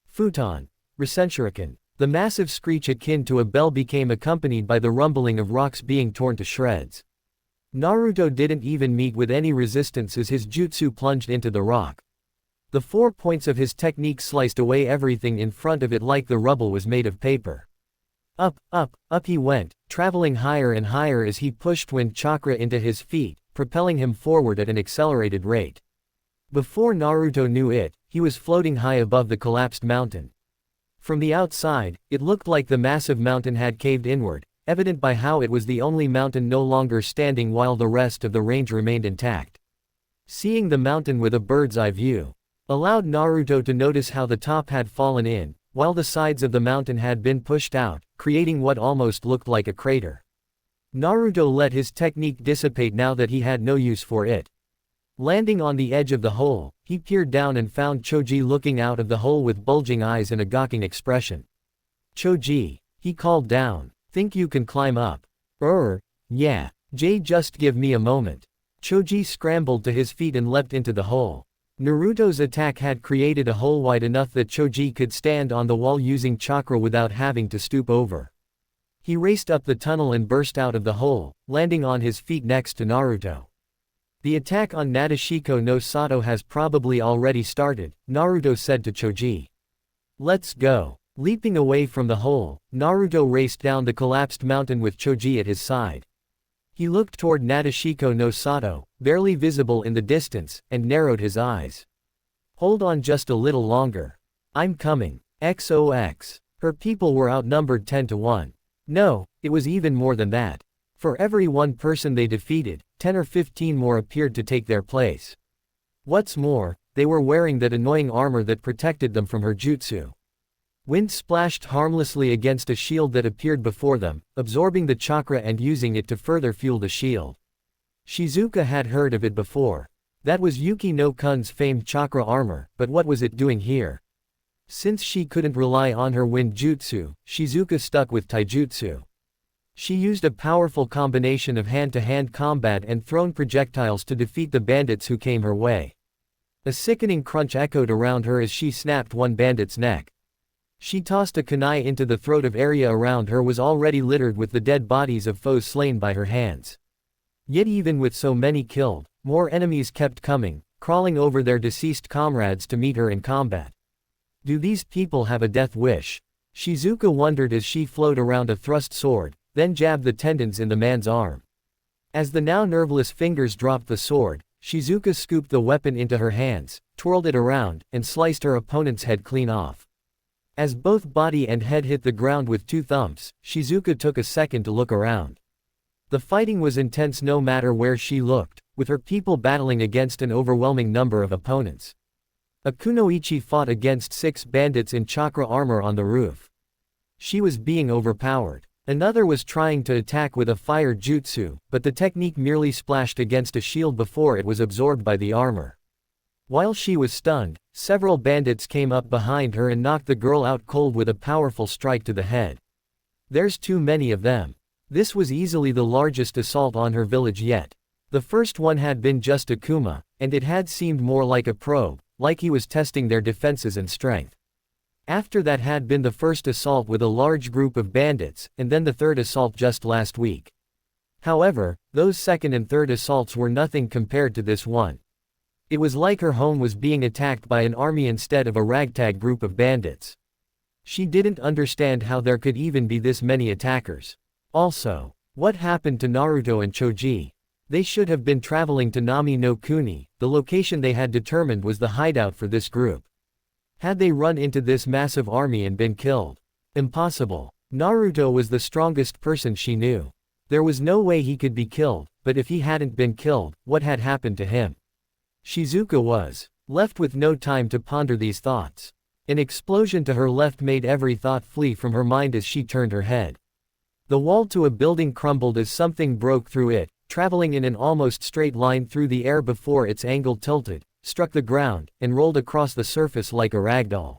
Futon. Rasenshuriken. The massive screech akin to a bell became accompanied by the rumbling of rocks being torn to shreds. Naruto didn't even meet with any resistance as his jutsu plunged into the rock. The 4 points of his technique sliced away everything in front of it like the rubble was made of paper. Up, up, up he went, traveling higher and higher as he pushed wind chakra into his feet, propelling him forward at an accelerated rate. Before Naruto knew it, he was floating high above the collapsed mountain. From the outside, it looked like the massive mountain had caved inward, evident by how it was the only mountain no longer standing while the rest of the range remained intact. Seeing the mountain with a bird's-eye view allowed Naruto to notice how the top had fallen in, while the sides of the mountain had been pushed out, creating what almost looked like a crater. Naruto let his technique dissipate now that he had no use for it. Landing on the edge of the hole, he peered down and found Choji looking out of the hole with bulging eyes and a gawking expression. Choji, he called down, think you can climb up? Yeah. Just give me a moment. Choji scrambled to his feet and leapt into the hole. Naruto's attack had created a hole wide enough that Choji could stand on the wall using chakra without having to stoop over. He raced up the tunnel and burst out of the hole, landing on his feet next to Naruto. The attack on Nadeshiko no Sato has probably already started, Naruto said to Choji. Let's go. Leaping away from the hole, Naruto raced down the collapsed mountain with Choji at his side. He looked toward Nadeshiko no Sato, barely visible in the distance, and narrowed his eyes. Hold on just a little longer. I'm coming. XOX. Her people were outnumbered 10 to 1. No, it was even more than that. For every one person they defeated, 10 or 15 more appeared to take their place. What's more, they were wearing that annoying armor that protected them from her jutsu. Wind splashed harmlessly against a shield that appeared before them, absorbing the chakra and using it to further fuel the shield. Shizuka had heard of it before. That was Yuki no Kun's famed chakra armor, but what was it doing here? Since she couldn't rely on her wind jutsu, Shizuka stuck with taijutsu. She used a powerful combination of hand-to-hand combat and thrown projectiles to defeat the bandits who came her way. A sickening crunch echoed around her as she snapped one bandit's neck. She tossed a kunai into the throat of area around her was already littered with the dead bodies of foes slain by her hands. Yet even with so many killed, more enemies kept coming, crawling over their deceased comrades to meet her in combat. Do these people have a death wish? Shizuka wondered as she flowed around a thrust sword, then jabbed the tendons in the man's arm. As the now nerveless fingers dropped the sword, Shizuka scooped the weapon into her hands, twirled it around, and sliced her opponent's head clean off. As both body and head hit the ground with 2 thumps, Shizuka took a second to look around. The fighting was intense no matter where she looked, with her people battling against an overwhelming number of opponents. A kunoichi fought against 6 bandits in chakra armor on the roof. She was being overpowered. Another was trying to attack with a fire jutsu, but the technique merely splashed against a shield before it was absorbed by the armor. While she was stunned, several bandits came up behind her and knocked the girl out cold with a powerful strike to the head. There's too many of them. This was easily the largest assault on her village yet. The first one had been just Akuma, and it had seemed more like a probe, like he was testing their defenses and strength. After that had been the first assault with a large group of bandits, and then the third assault just last week. However, those second and third assaults were nothing compared to this one. It was like her home was being attacked by an army instead of a ragtag group of bandits. She didn't understand how there could even be this many attackers. Also, what happened to Naruto and Choji? They should have been traveling to Nami no Kuni. The location they had determined was the hideout for this group. Had they run into this massive army and been killed? Impossible. Naruto was the strongest person she knew. There was no way he could be killed, but if he hadn't been killed, what had happened to him? Shizuka was left with no time to ponder these thoughts. An explosion to her left made every thought flee from her mind as she turned her head. The wall to a building crumbled as something broke through it, traveling in an almost straight line through the air before its angle tilted, struck the ground, and rolled across the surface like a ragdoll.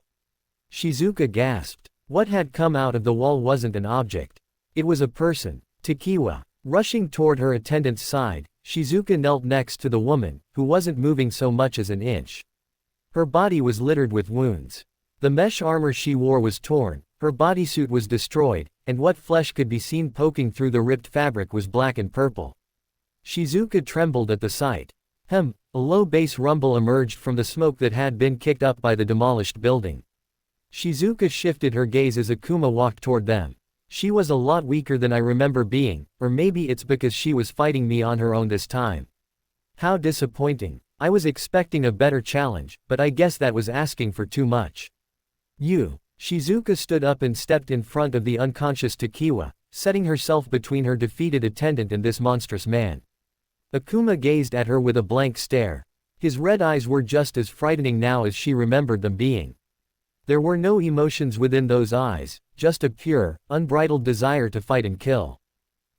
Shizuka gasped. What had come out of the wall wasn't an object. It was a person. Takiwa. Rushing toward her attendant's side, Shizuka knelt next to the woman, who wasn't moving so much as an inch. Her body was littered with wounds. The mesh armor she wore was torn, her bodysuit was destroyed, and what flesh could be seen poking through the ripped fabric was black and purple. Shizuka trembled at the sight. A low bass rumble emerged from the smoke that had been kicked up by the demolished building. Shizuka shifted her gaze as Akuma walked toward them. She was a lot weaker than I remember being, or maybe it's because she was fighting me on her own this time. How disappointing. I was expecting a better challenge, but I guess that was asking for too much. Shizuka stood up and stepped in front of the unconscious Takiwa, setting herself between her defeated attendant and this monstrous man. Akuma gazed at her with a blank stare. His red eyes were just as frightening now as she remembered them being. There were no emotions within those eyes, just a pure, unbridled desire to fight and kill.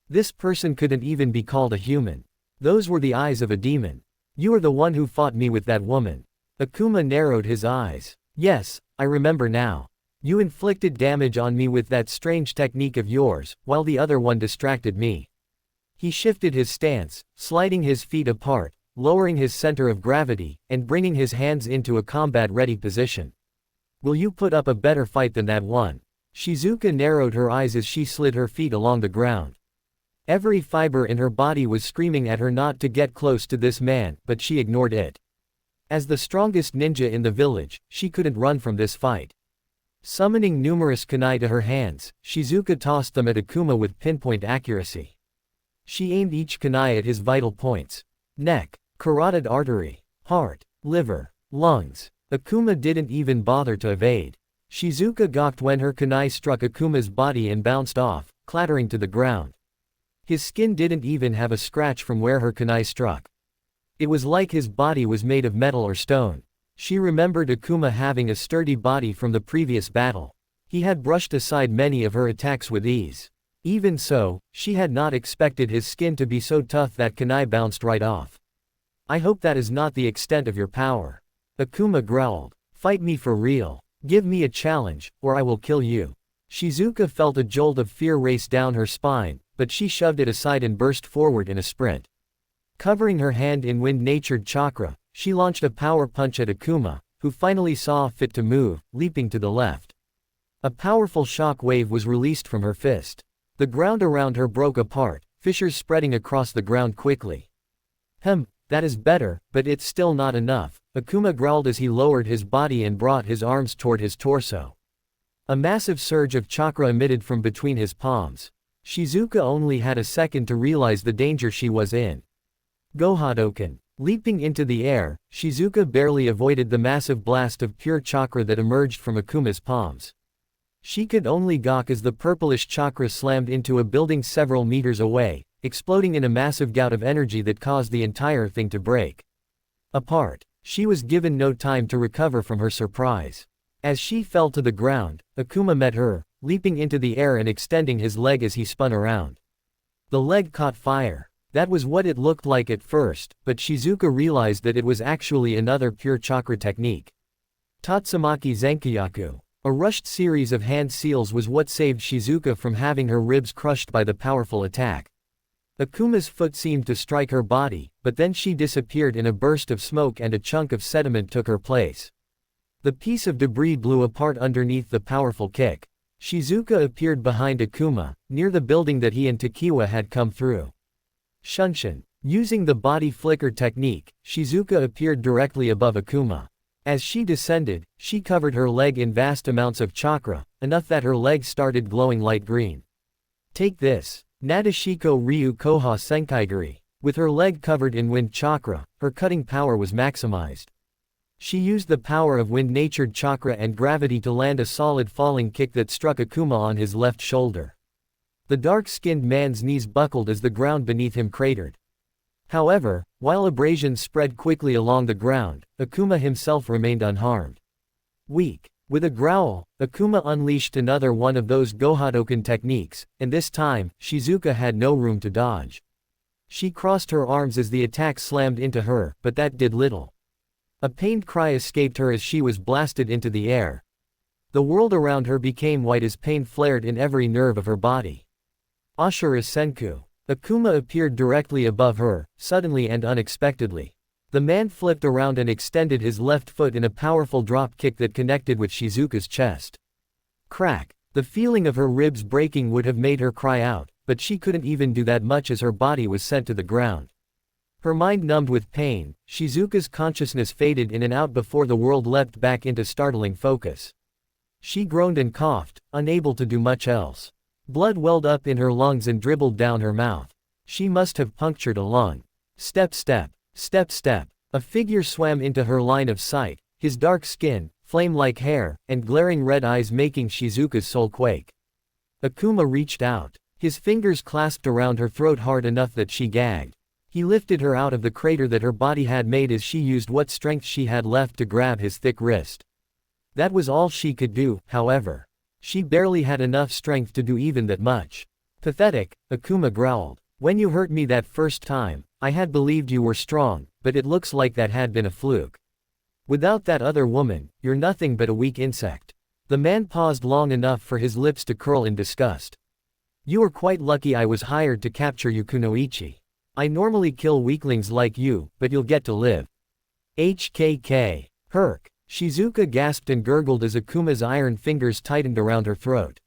This person couldn't even be called a human. Those were the eyes of a demon. You are the one who fought me with that woman. Akuma narrowed his eyes. Yes, I remember now. You inflicted damage on me with that strange technique of yours, while the other one distracted me. He shifted his stance, sliding his feet apart, lowering his center of gravity, and bringing his hands into a combat-ready position. Will you put up a better fight than that one? Shizuka narrowed her eyes as she slid her feet along the ground. Every fiber in her body was screaming at her not to get close to this man, but she ignored it. As the strongest ninja in the village, she couldn't run from this fight. Summoning numerous kunai to her hands, Shizuka tossed them at Akuma with pinpoint accuracy. She aimed each kunai at his vital points. Neck, carotid artery, heart, liver, lungs. Akuma didn't even bother to evade. Shizuka gawked when her kunai struck Akuma's body and bounced off, clattering to the ground. His skin didn't even have a scratch from where her kunai struck. It was like his body was made of metal or stone. She remembered Akuma having a sturdy body from the previous battle. He had brushed aside many of her attacks with ease. Even so, she had not expected his skin to be so tough that kunai bounced right off. I hope that is not the extent of your power. Akuma growled. Fight me for real. Give me a challenge, or I will kill you. Shizuka felt a jolt of fear race down her spine, but she shoved it aside and burst forward in a sprint. Covering her hand in wind-natured chakra, she launched a power punch at Akuma, who finally saw fit to move, leaping to the left. A powerful shock wave was released from her fist. The ground around her broke apart, fissures spreading across the ground quickly. That is better, but it's still not enough, Akuma growled as he lowered his body and brought his arms toward his torso. A massive surge of chakra emitted from between his palms. Shizuka only had a second to realize the danger she was in. Go Hadoken. Leaping into the air, Shizuka barely avoided the massive blast of pure chakra that emerged from Akuma's palms. She could only gawk as the purplish chakra slammed into a building several meters away, exploding in a massive gout of energy that caused the entire thing to break apart. She was given no time to recover from her surprise. As she fell to the ground, Akuma met her, leaping into the air and extending his leg as he spun around. The leg caught fire. That was what it looked like at first, but Shizuka realized that it was actually another pure chakra technique. Tatsumaki Zenkayaku. A rushed series of hand seals was what saved Shizuka from having her ribs crushed by the powerful attack. Akuma's foot seemed to strike her body, but then she disappeared in a burst of smoke and a chunk of sediment took her place. The piece of debris blew apart underneath the powerful kick. Shizuka appeared behind Akuma, near the building that he and Takiwa had come through. Shunshin. Using the body flicker technique, Shizuka appeared directly above Akuma. As she descended, she covered her leg in vast amounts of chakra, enough that her leg started glowing light green. Take this. Nadeshiko Ryu Koha Senkaiguri. With her leg covered in wind chakra, her cutting power was maximized. She used the power of wind-natured chakra and gravity to land a solid falling kick that struck Akuma on his left shoulder. The dark-skinned man's knees buckled as the ground beneath him cratered. However, while abrasions spread quickly along the ground, Akuma himself remained unharmed. Weak. With a growl, Akuma unleashed another one of those Gohadoken techniques, and this time, Shizuka had no room to dodge. She crossed her arms as the attack slammed into her, but that did little. A pained cry escaped her as she was blasted into the air. The world around her became white as pain flared in every nerve of her body. Ashura Senku. Akuma appeared directly above her, suddenly and unexpectedly. The man flipped around and extended his left foot in a powerful drop kick that connected with Shizuka's chest. Crack. The feeling of her ribs breaking would have made her cry out, but she couldn't even do that much as her body was sent to the ground. Her mind numbed with pain, Shizuka's consciousness faded in and out before the world leapt back into startling focus. She groaned and coughed, unable to do much else. Blood welled up in her lungs and dribbled down her mouth. She must have punctured a lung. Step step, step step. A figure swam into her line of sight, his dark skin, flame-like hair, and glaring red eyes making Shizuka's soul quake. Akuma reached out. His fingers clasped around her throat hard enough that she gagged. He lifted her out of the crater that her body had made as she used what strength she had left to grab his thick wrist. That was all she could do, however. She barely had enough strength to do even that much. Pathetic, Akuma growled. When you hurt me that first time, I had believed you were strong, but it looks like that had been a fluke. Without that other woman, you're nothing but a weak insect. The man paused long enough for his lips to curl in disgust. You are quite lucky I was hired to capture you, Kunoichi. I normally kill weaklings like you, but you'll get to live. HKK. Herc. Shizuka gasped and gurgled as Akuma's iron fingers tightened around her throat.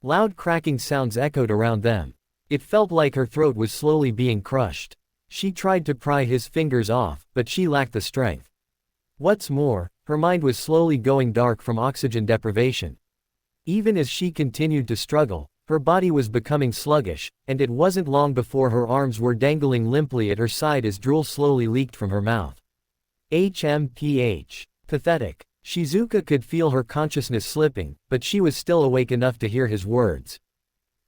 Loud cracking sounds echoed around them. It felt like her throat was slowly being crushed. She tried to pry his fingers off, but she lacked the strength. What's more, her mind was slowly going dark from oxygen deprivation. Even as she continued to struggle, her body was becoming sluggish, and it wasn't long before her arms were dangling limply at her side as drool slowly leaked from her mouth. HMPH. Pathetic. Shizuka could feel her consciousness slipping, but she was still awake enough to hear his words.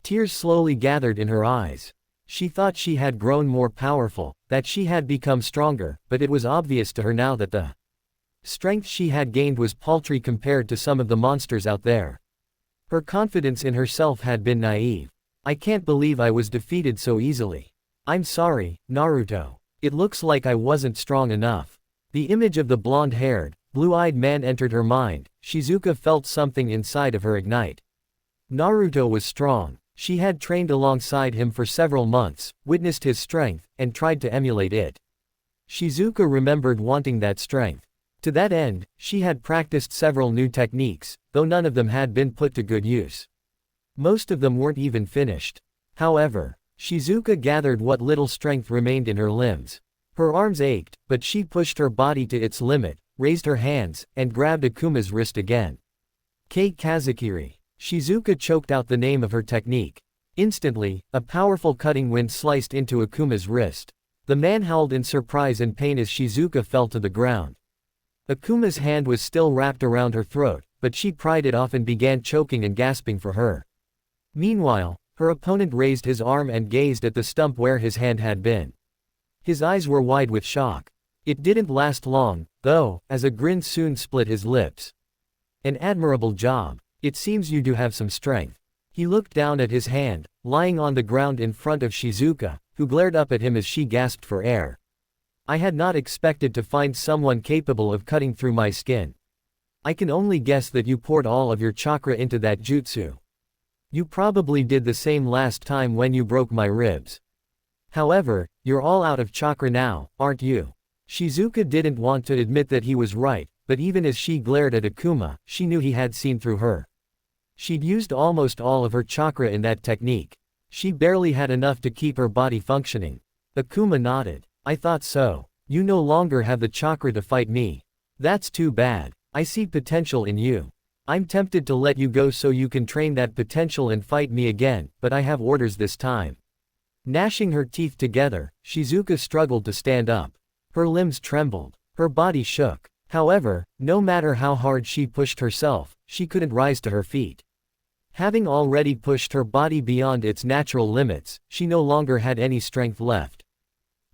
Tears slowly gathered in her eyes. She thought she had grown more powerful, that she had become stronger, but it was obvious to her now that the strength she had gained was paltry compared to some of the monsters out there. Her confidence in herself had been naive. I can't believe I was defeated so easily. I'm sorry, Naruto. It looks like I wasn't strong enough. The image of the blonde-haired, blue-eyed man entered her mind. Shizuka felt something inside of her ignite. Naruto was strong. She had trained alongside him for several months, witnessed his strength, and tried to emulate it. Shizuka remembered wanting that strength. To that end, she had practiced several new techniques, though none of them had been put to good use. Most of them weren't even finished. However, Shizuka gathered what little strength remained in her limbs. Her arms ached, but she pushed her body to its limit, raised her hands, and grabbed Akuma's wrist again. Kei Kazakiri. Shizuka choked out the name of her technique. Instantly, a powerful cutting wind sliced into Akuma's wrist. The man howled in surprise and pain as Shizuka fell to the ground. Akuma's hand was still wrapped around her throat, but she pried it off and began choking and gasping for her. Meanwhile, her opponent raised his arm and gazed at the stump where his hand had been. His eyes were wide with shock. It didn't last long, though, as a grin soon split his lips. An admirable job. It seems you do have some strength. He looked down at his hand, lying on the ground in front of Shizuka, who glared up at him as she gasped for air. I had not expected to find someone capable of cutting through my skin. I can only guess that you poured all of your chakra into that jutsu. You probably did the same last time when you broke my ribs. However, you're all out of chakra now, aren't you? Shizuka didn't want to admit that he was right, but even as she glared at Akuma, she knew he had seen through her. She'd used almost all of her chakra in that technique. She barely had enough to keep her body functioning. Akuma nodded. I thought so. You no longer have the chakra to fight me. That's too bad. I see potential in you. I'm tempted to let you go so you can train that potential and fight me again, but I have orders this time. Gnashing her teeth together, Shizuka struggled to stand up. Her limbs trembled. Her body shook. However, no matter how hard she pushed herself, she couldn't rise to her feet. Having already pushed her body beyond its natural limits, she no longer had any strength left.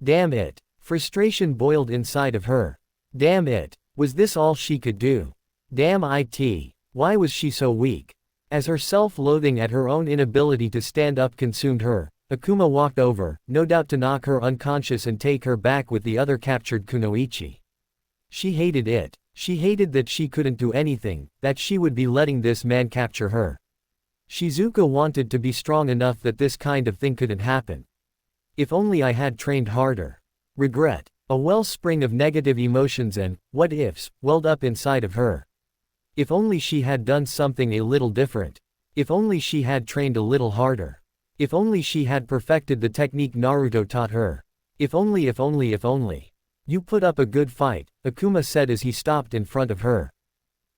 Damn it. Frustration boiled inside of her. Damn it. Was this all she could do? Damn it. Why was she so weak? As her self-loathing at her own inability to stand up consumed her, Akuma walked over, no doubt to knock her unconscious and take her back with the other captured kunoichi. She hated it. She hated that she couldn't do anything, that she would be letting this man capture her. Shizuka wanted to be strong enough that this kind of thing couldn't happen. If only I had trained harder. Regret. A wellspring of negative emotions and what-ifs welled up inside of her. If only she had done something a little different. If only she had trained a little harder. If only she had perfected the technique Naruto taught her. If only, if only, if only. You put up a good fight, Akuma said as he stopped in front of her.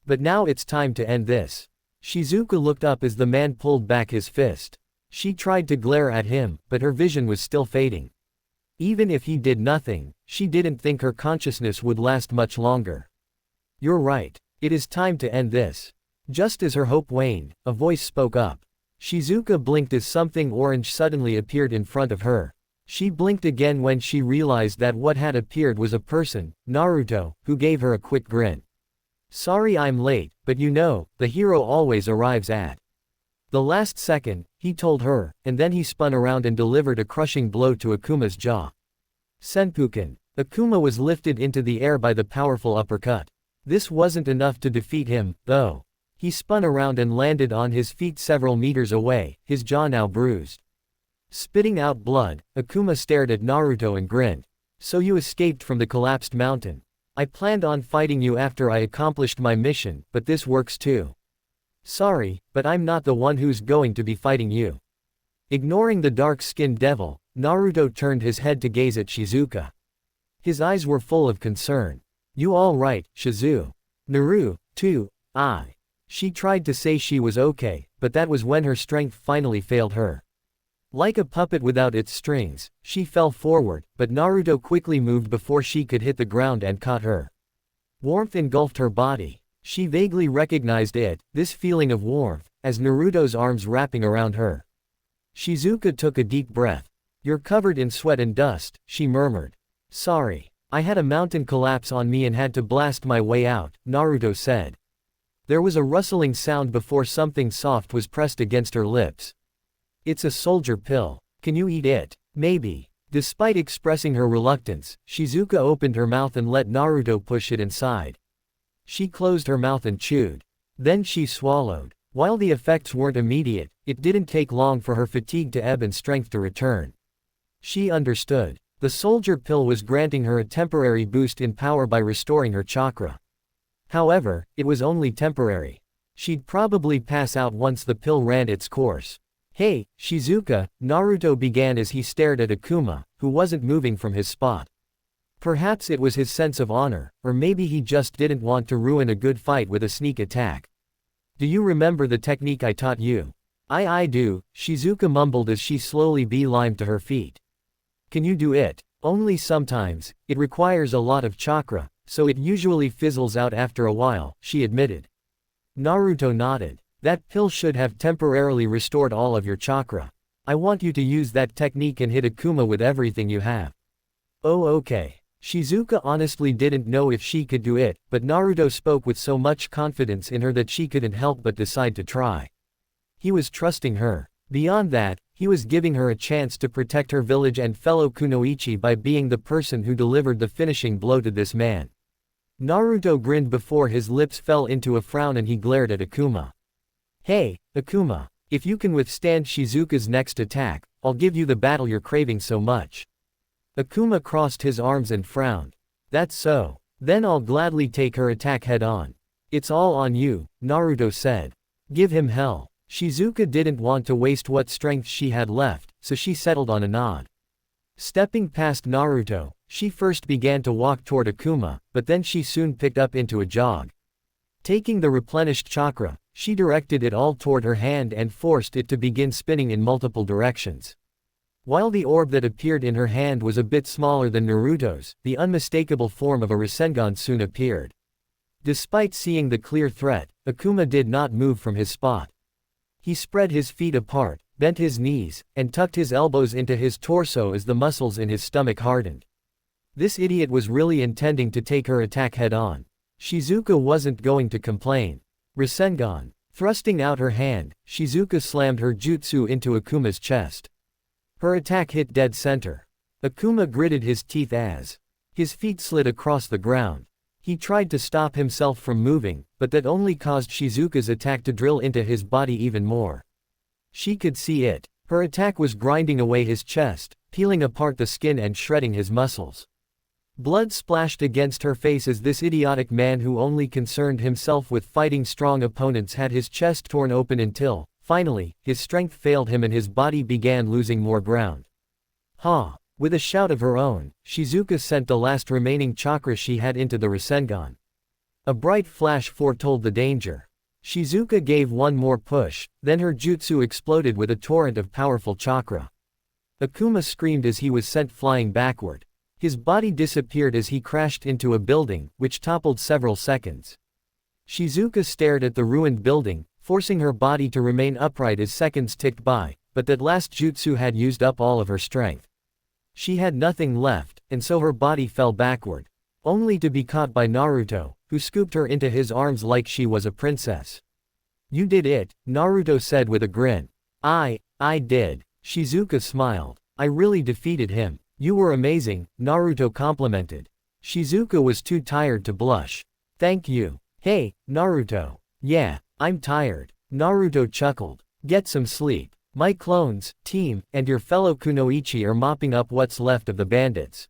But now it's time to end this. Shizuka looked up as the man pulled back his fist. She tried to glare at him, but her vision was still fading. Even if he did nothing, she didn't think her consciousness would last much longer. You're right. It is time to end this. Just as her hope waned, a voice spoke up. Shizuka blinked as something orange suddenly appeared in front of her. She blinked again when she realized that what had appeared was a person, Naruto, who gave her a quick grin. Sorry I'm late, but you know, the hero always arrives at the last second, he told her, and then he spun around and delivered a crushing blow to Akuma's jaw. Senpuken. Akuma was lifted into the air by the powerful uppercut. This wasn't enough to defeat him, though. He spun around and landed on his feet several meters away, his jaw now bruised. Spitting out blood, Akuma stared at Naruto and grinned. So you escaped from the collapsed mountain. I planned on fighting you after I accomplished my mission, but this works too. Sorry, but I'm not the one who's going to be fighting you. Ignoring the dark-skinned devil, Naruto turned his head to gaze at Shizuka. His eyes were full of concern. You all right, Shizu? Naru, too, She tried to say she was okay, but that was when her strength finally failed her. Like a puppet without its strings, she fell forward, but Naruto quickly moved before she could hit the ground and caught her. Warmth engulfed her body. She vaguely recognized it, this feeling of warmth, as Naruto's arms wrapping around her. Shizuka took a deep breath. You're covered in sweat and dust, she murmured. Sorry. I had a mountain collapse on me and had to blast my way out, Naruto said. There was a rustling sound before something soft was pressed against her lips. It's a soldier pill. Can you eat it? Maybe. Despite expressing her reluctance, Shizuka opened her mouth and let Naruto push it inside. She closed her mouth and chewed. Then she swallowed. While the effects weren't immediate, it didn't take long for her fatigue to ebb and strength to return. She understood. The soldier pill was granting her a temporary boost in power by restoring her chakra. However, it was only temporary. She'd probably pass out once the pill ran its course. "Hey, Shizuka," Naruto began as he stared at Akuma, who wasn't moving from his spot. Perhaps it was his sense of honor, or maybe he just didn't want to ruin a good fight with a sneak attack. "Do you remember the technique I taught you?" I do," Shizuka mumbled as she slowly beelined to her feet. "Can you do it?" "Only sometimes, it requires a lot of chakra, so it usually fizzles out after a while," she admitted. Naruto nodded. "That pill should have temporarily restored all of your chakra. I want you to use that technique and hit Akuma with everything you have." "Oh okay." Shizuka honestly didn't know if she could do it, but Naruto spoke with so much confidence in her that she couldn't help but decide to try. He was trusting her. Beyond that, he was giving her a chance to protect her village and fellow kunoichi by being the person who delivered the finishing blow to this man. Naruto grinned before his lips fell into a frown and he glared at Akuma. "Hey, Akuma, if you can withstand Shizuka's next attack, I'll give you the battle you're craving so much." Akuma crossed his arms and frowned. "That's so. Then I'll gladly take her attack head on." "It's all on you," Naruto said. "Give him hell." Shizuka didn't want to waste what strength she had left, so she settled on a nod. Stepping past Naruto, she first began to walk toward Akuma, but then she soon picked up into a jog. Taking the replenished chakra, she directed it all toward her hand and forced it to begin spinning in multiple directions. While the orb that appeared in her hand was a bit smaller than Naruto's, the unmistakable form of a Rasengan soon appeared. Despite seeing the clear threat, Akuma did not move from his spot. He spread his feet apart, bent his knees, and tucked his elbows into his torso as the muscles in his stomach hardened. This idiot was really intending to take her attack head-on. Shizuka wasn't going to complain. Rasengan. Thrusting out her hand, Shizuka slammed her jutsu into Akuma's chest. Her attack hit dead center. Akuma gritted his teeth as his feet slid across the ground. He tried to stop himself from moving, but that only caused Shizuka's attack to drill into his body even more. She could see it. Her attack was grinding away his chest, peeling apart the skin and shredding his muscles. Blood splashed against her face as this idiotic man who only concerned himself with fighting strong opponents had his chest torn open until, finally, his strength failed him and his body began losing more ground. "Ha!" With a shout of her own, Shizuka sent the last remaining chakra she had into the Rasengan. A bright flash foretold the danger. Shizuka gave one more push, then her jutsu exploded with a torrent of powerful chakra. Akuma screamed as he was sent flying backward. His body disappeared as he crashed into a building, which toppled several seconds. Shizuka stared at the ruined building, forcing her body to remain upright as seconds ticked by, but that last jutsu had used up all of her strength. She had nothing left, and so her body fell backward. Only to be caught by Naruto, who scooped her into his arms like she was a princess. "You did it," Naruto said with a grin. I did." Shizuka smiled. "I really defeated him." "You were amazing," Naruto complimented. Shizuka was too tired to blush. "Thank you." "Hey, Naruto." "Yeah, I'm tired." Naruto chuckled. "Get some sleep. My clones, team, and your fellow kunoichi are mopping up what's left of the bandits."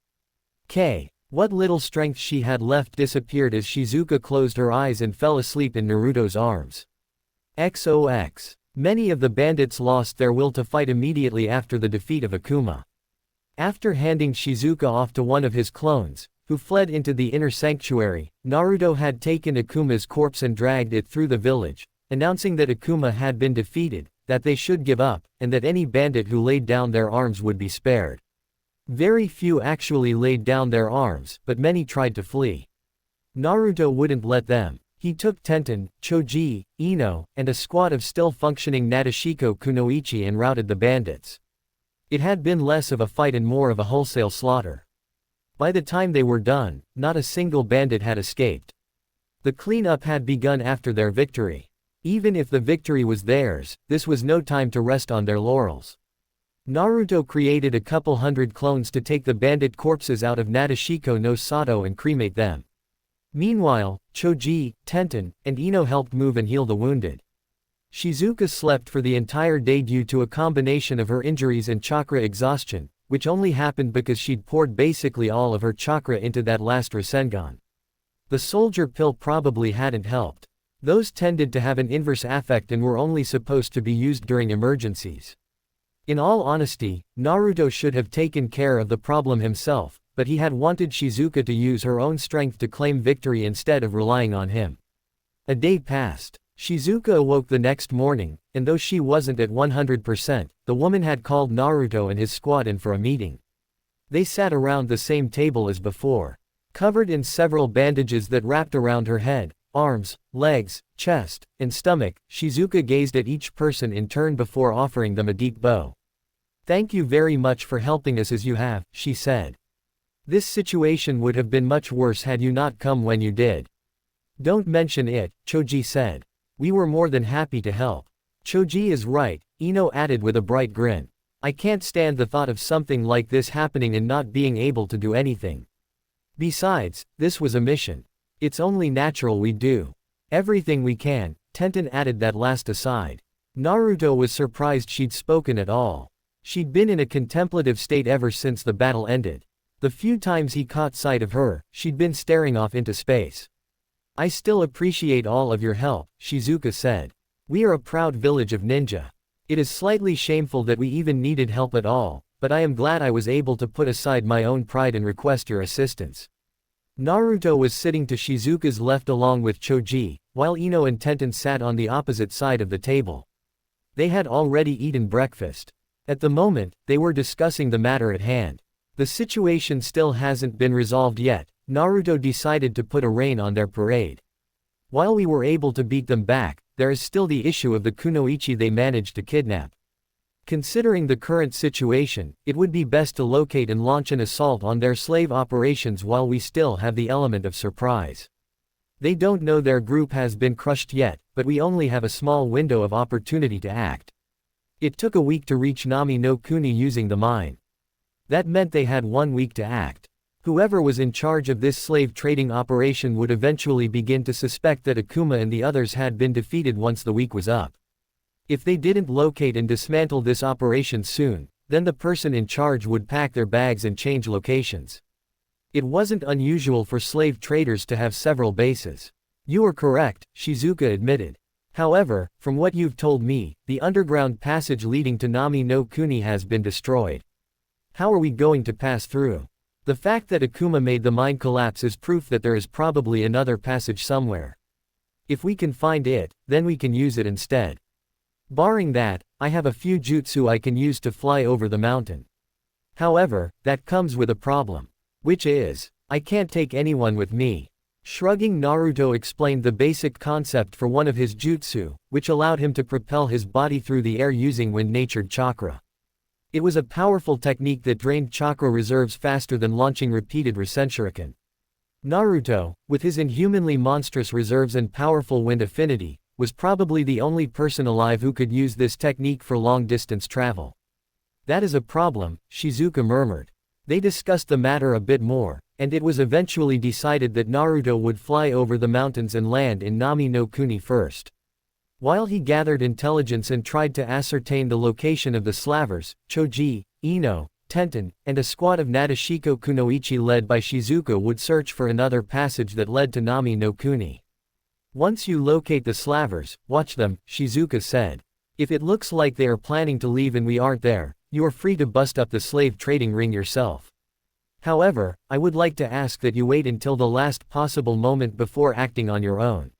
What little strength she had left disappeared as Shizuka closed her eyes and fell asleep in Naruto's arms. XOX. Many of the bandits lost their will to fight immediately after the defeat of Akuma. After handing Shizuka off to one of his clones, who fled into the inner sanctuary, Naruto had taken Akuma's corpse and dragged it through the village, announcing that Akuma had been defeated, that they should give up, and that any bandit who laid down their arms would be spared. Very few actually laid down their arms, but many tried to flee. Naruto wouldn't let them. He took Tenten, Choji, Ino, and a squad of still-functioning Nadeshiko kunoichi and routed the bandits. It had been less of a fight and more of a wholesale slaughter. By the time they were done, not a single bandit had escaped. The cleanup had begun after their victory. Even if the victory was theirs, this was no time to rest on their laurels. Naruto created a couple hundred clones to take the bandit corpses out of Nadeshiko no Sato and cremate them. Meanwhile, Choji, Tenten, and Ino helped move and heal the wounded. Shizuka slept for the entire day due to a combination of her injuries and chakra exhaustion, which only happened because she'd poured basically all of her chakra into that last Rasengan. The soldier pill probably hadn't helped. Those tended to have an inverse effect and were only supposed to be used during emergencies. In all honesty, Naruto should have taken care of the problem himself, but he had wanted Shizuka to use her own strength to claim victory instead of relying on him. A day passed. Shizuka awoke the next morning, and though she wasn't at 100%, the woman had called Naruto and his squad in for a meeting. They sat around the same table as before. Covered in several bandages that wrapped around her head, arms, legs, chest, and stomach, Shizuka gazed at each person in turn before offering them a deep bow. "Thank you very much for helping us as you have," she said. "This situation would have been much worse had you not come when you did." "Don't mention it," Choji said. "We were more than happy to help." "Choji is right," Ino added with a bright grin. "I can't stand the thought of something like this happening and not being able to do anything. Besides, this was a mission. It's only natural we do everything we can." Tenten added that last aside. Naruto was surprised she'd spoken at all. She'd been in a contemplative state ever since the battle ended. The few times he caught sight of her, she'd been staring off into space. "I still appreciate all of your help," Shizuka said. "We are a proud village of ninja. It is slightly shameful that we even needed help at all, but I am glad I was able to put aside my own pride and request your assistance." Naruto was sitting to Shizuka's left along with Choji, while Ino and Tenten sat on the opposite side of the table. They had already eaten breakfast. At the moment, they were discussing the matter at hand. The situation still hasn't been resolved yet. Naruto decided to put a rein on their parade. "While we were able to beat them back, there is still the issue of the kunoichi they managed to kidnap. Considering the current situation, it would be best to locate and launch an assault on their slave operations while we still have the element of surprise. They don't know their group has been crushed yet, but we only have a small window of opportunity to act. It took a week to reach Nami no Kuni using the mine. That meant they had 1 week to act. Whoever was in charge of this slave trading operation would eventually begin to suspect that Akuma and the others had been defeated once the week was up. If they didn't locate and dismantle this operation soon, then the person in charge would pack their bags and change locations. It wasn't unusual for slave traders to have several bases." "You are correct," Shizuka admitted. "However, from what you've told me, the underground passage leading to Nami no Kuni has been destroyed. How are we going to pass through? The fact that Akuma made the mine collapse is proof that there is probably another passage somewhere. If we can find it, then we can use it instead. Barring that, I have a few jutsu I can use to fly over the mountain. However, that comes with a problem. Which is, I can't take anyone with me." Shrugging, Naruto explained the basic concept for one of his jutsu, which allowed him to propel his body through the air using wind-natured chakra. It was a powerful technique that drained chakra reserves faster than launching repeated Rasenshuriken. Naruto, with his inhumanly monstrous reserves and powerful wind affinity, was probably the only person alive who could use this technique for long-distance travel. "That is a problem," Shizuka murmured. They discussed the matter a bit more, and it was eventually decided that Naruto would fly over the mountains and land in Nami no Kuni first. While he gathered intelligence and tried to ascertain the location of the slavers, Choji, Ino, Tenten, and a squad of Nadeshiko kunoichi led by Shizuka would search for another passage that led to Nami no Kuni. "Once you locate the slavers, watch them," Shizuka said. "If it looks like they are planning to leave and we aren't there, you are free to bust up the slave trading ring yourself. However, I would like to ask that you wait until the last possible moment before acting on your own."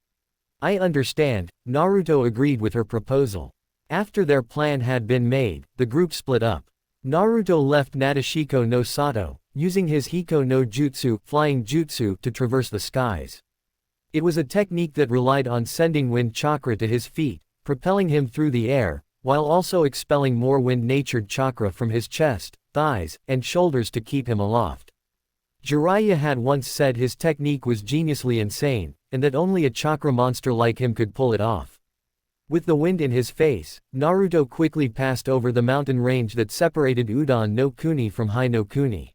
"I understand," Naruto agreed with her proposal. After their plan had been made, the group split up. Naruto left Nadeshiko no Sato, using his Hiko no Jutsu, flying jutsu, to traverse the skies. It was a technique that relied on sending wind chakra to his feet, propelling him through the air, while also expelling more wind-natured chakra from his chest, thighs, and shoulders to keep him aloft. Jiraiya had once said his technique was geniusly insane, and that only a chakra monster like him could pull it off. With the wind in his face, Naruto quickly passed over the mountain range that separated Udon no Kuni from Hai no Kuni.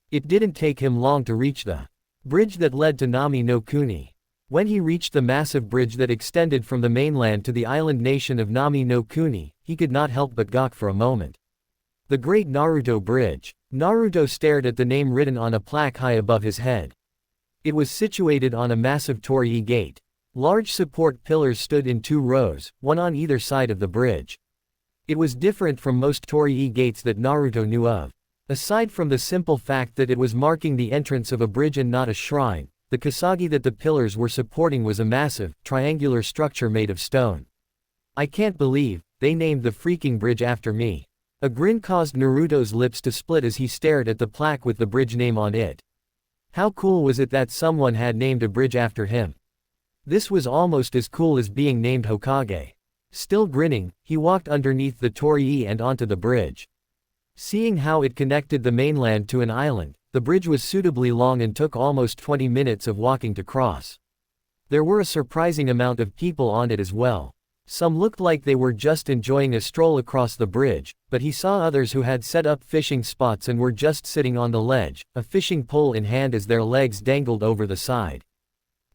It didn't take him long to reach the bridge that led to Nami no Kuni. When he reached the massive bridge that extended from the mainland to the island nation of Nami no Kuni, he could not help but gawk for a moment. The Great Naruto Bridge. Naruto stared at the name written on a plaque high above his head. It was situated on a massive torii gate. Large support pillars stood in 2 rows, one on either side of the bridge. It was different from most torii gates that Naruto knew of. Aside from the simple fact that it was marking the entrance of a bridge and not a shrine, the kasagi that the pillars were supporting was a massive, triangular structure made of stone. I can't believe they named the freaking bridge after me. A grin caused Naruto's lips to split as he stared at the plaque with the bridge name on it. How cool was it that someone had named a bridge after him? This was almost as cool as being named Hokage. Still grinning, he walked underneath the torii and onto the bridge. Seeing how it connected the mainland to an island, the bridge was suitably long and took almost 20 minutes of walking to cross. There were a surprising amount of people on it as well. Some looked like they were just enjoying a stroll across the bridge, but he saw others who had set up fishing spots and were just sitting on the ledge, a fishing pole in hand as their legs dangled over the side.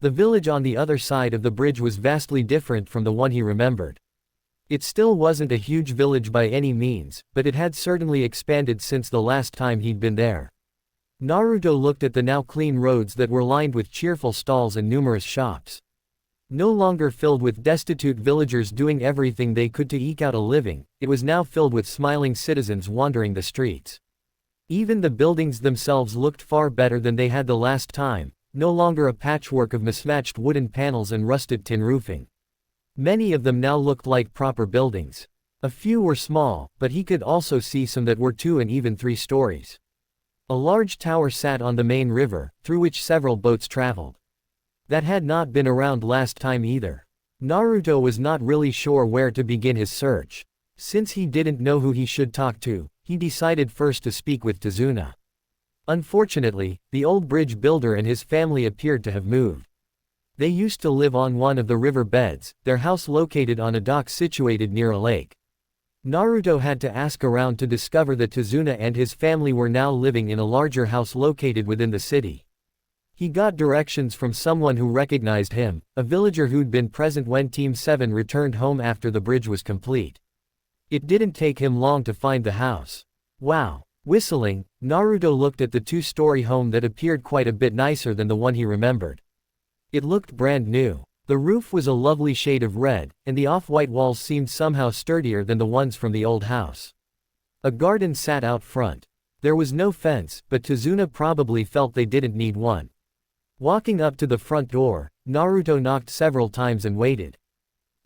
The village on the other side of the bridge was vastly different from the one he remembered. It still wasn't a huge village by any means, but it had certainly expanded since the last time he'd been there. Naruto looked at the now clean roads that were lined with cheerful stalls and numerous shops. No longer filled with destitute villagers doing everything they could to eke out a living, it was now filled with smiling citizens wandering the streets. Even the buildings themselves looked far better than they had the last time, no longer a patchwork of mismatched wooden panels and rusted tin roofing. Many of them now looked like proper buildings. A few were small, but he could also see some that were 2 and even 3 stories. A large tower sat on the main river, through which several boats traveled. That had not been around last time either. Naruto was not really sure where to begin his search. Since he didn't know who he should talk to, he decided first to speak with Tazuna. Unfortunately, the old bridge builder and his family appeared to have moved. They used to live on one of the river beds, their house located on a dock situated near a lake. Naruto had to ask around to discover that Tazuna and his family were now living in a larger house located within the city. He got directions from someone who recognized him, a villager who'd been present when Team 7 returned home after the bridge was complete. It didn't take him long to find the house. Wow. Whistling, Naruto looked at the 2-story home that appeared quite a bit nicer than the one he remembered. It looked brand new. The roof was a lovely shade of red, and the off-white walls seemed somehow sturdier than the ones from the old house. A garden sat out front. There was no fence, but Tazuna probably felt they didn't need one. Walking up to the front door, Naruto knocked several times and waited.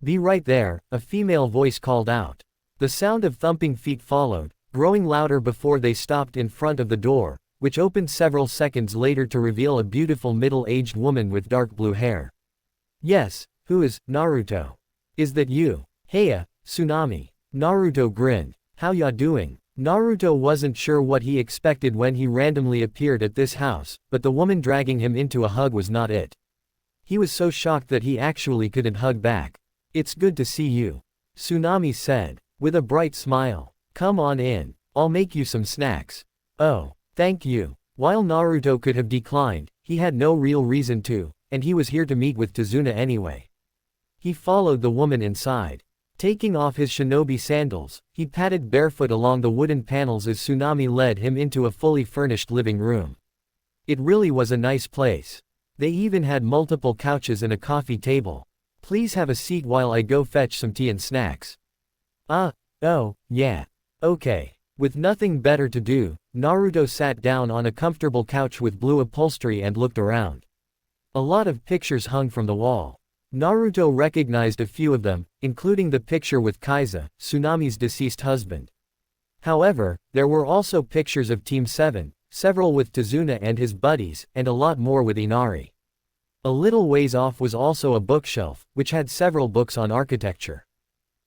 "Be right there," a female voice called out. The sound of thumping feet followed, growing louder before they stopped in front of the door, which opened several seconds later to reveal a beautiful middle-aged woman with dark blue hair. "Yes, who is, Naruto? Is that you? Heya, Tsunami." Naruto grinned. "How ya doing?" Naruto wasn't sure what he expected when he randomly appeared at this house, but the woman dragging him into a hug was not it. He was so shocked that he actually couldn't hug back. "It's good to see you," Tsunami said, with a bright smile. "Come on in, I'll make you some snacks." "Oh, thank you." While Naruto could have declined, he had no real reason to, and he was here to meet with Tazuna anyway. He followed the woman inside. Taking off his shinobi sandals, he padded barefoot along the wooden panels as Tsunami led him into a fully furnished living room. It really was a nice place. They even had multiple couches and a coffee table. "Please have a seat while I go fetch some tea and snacks." Oh, yeah. Okay. With nothing better to do, Naruto sat down on a comfortable couch with blue upholstery and looked around. A lot of pictures hung from the wall. Naruto recognized a few of them, including the picture with Kaiza, Tsunami's deceased husband. However, there were also pictures of Team 7, several with Tazuna and his buddies, and a lot more with Inari. A little ways off was also a bookshelf, which had several books on architecture.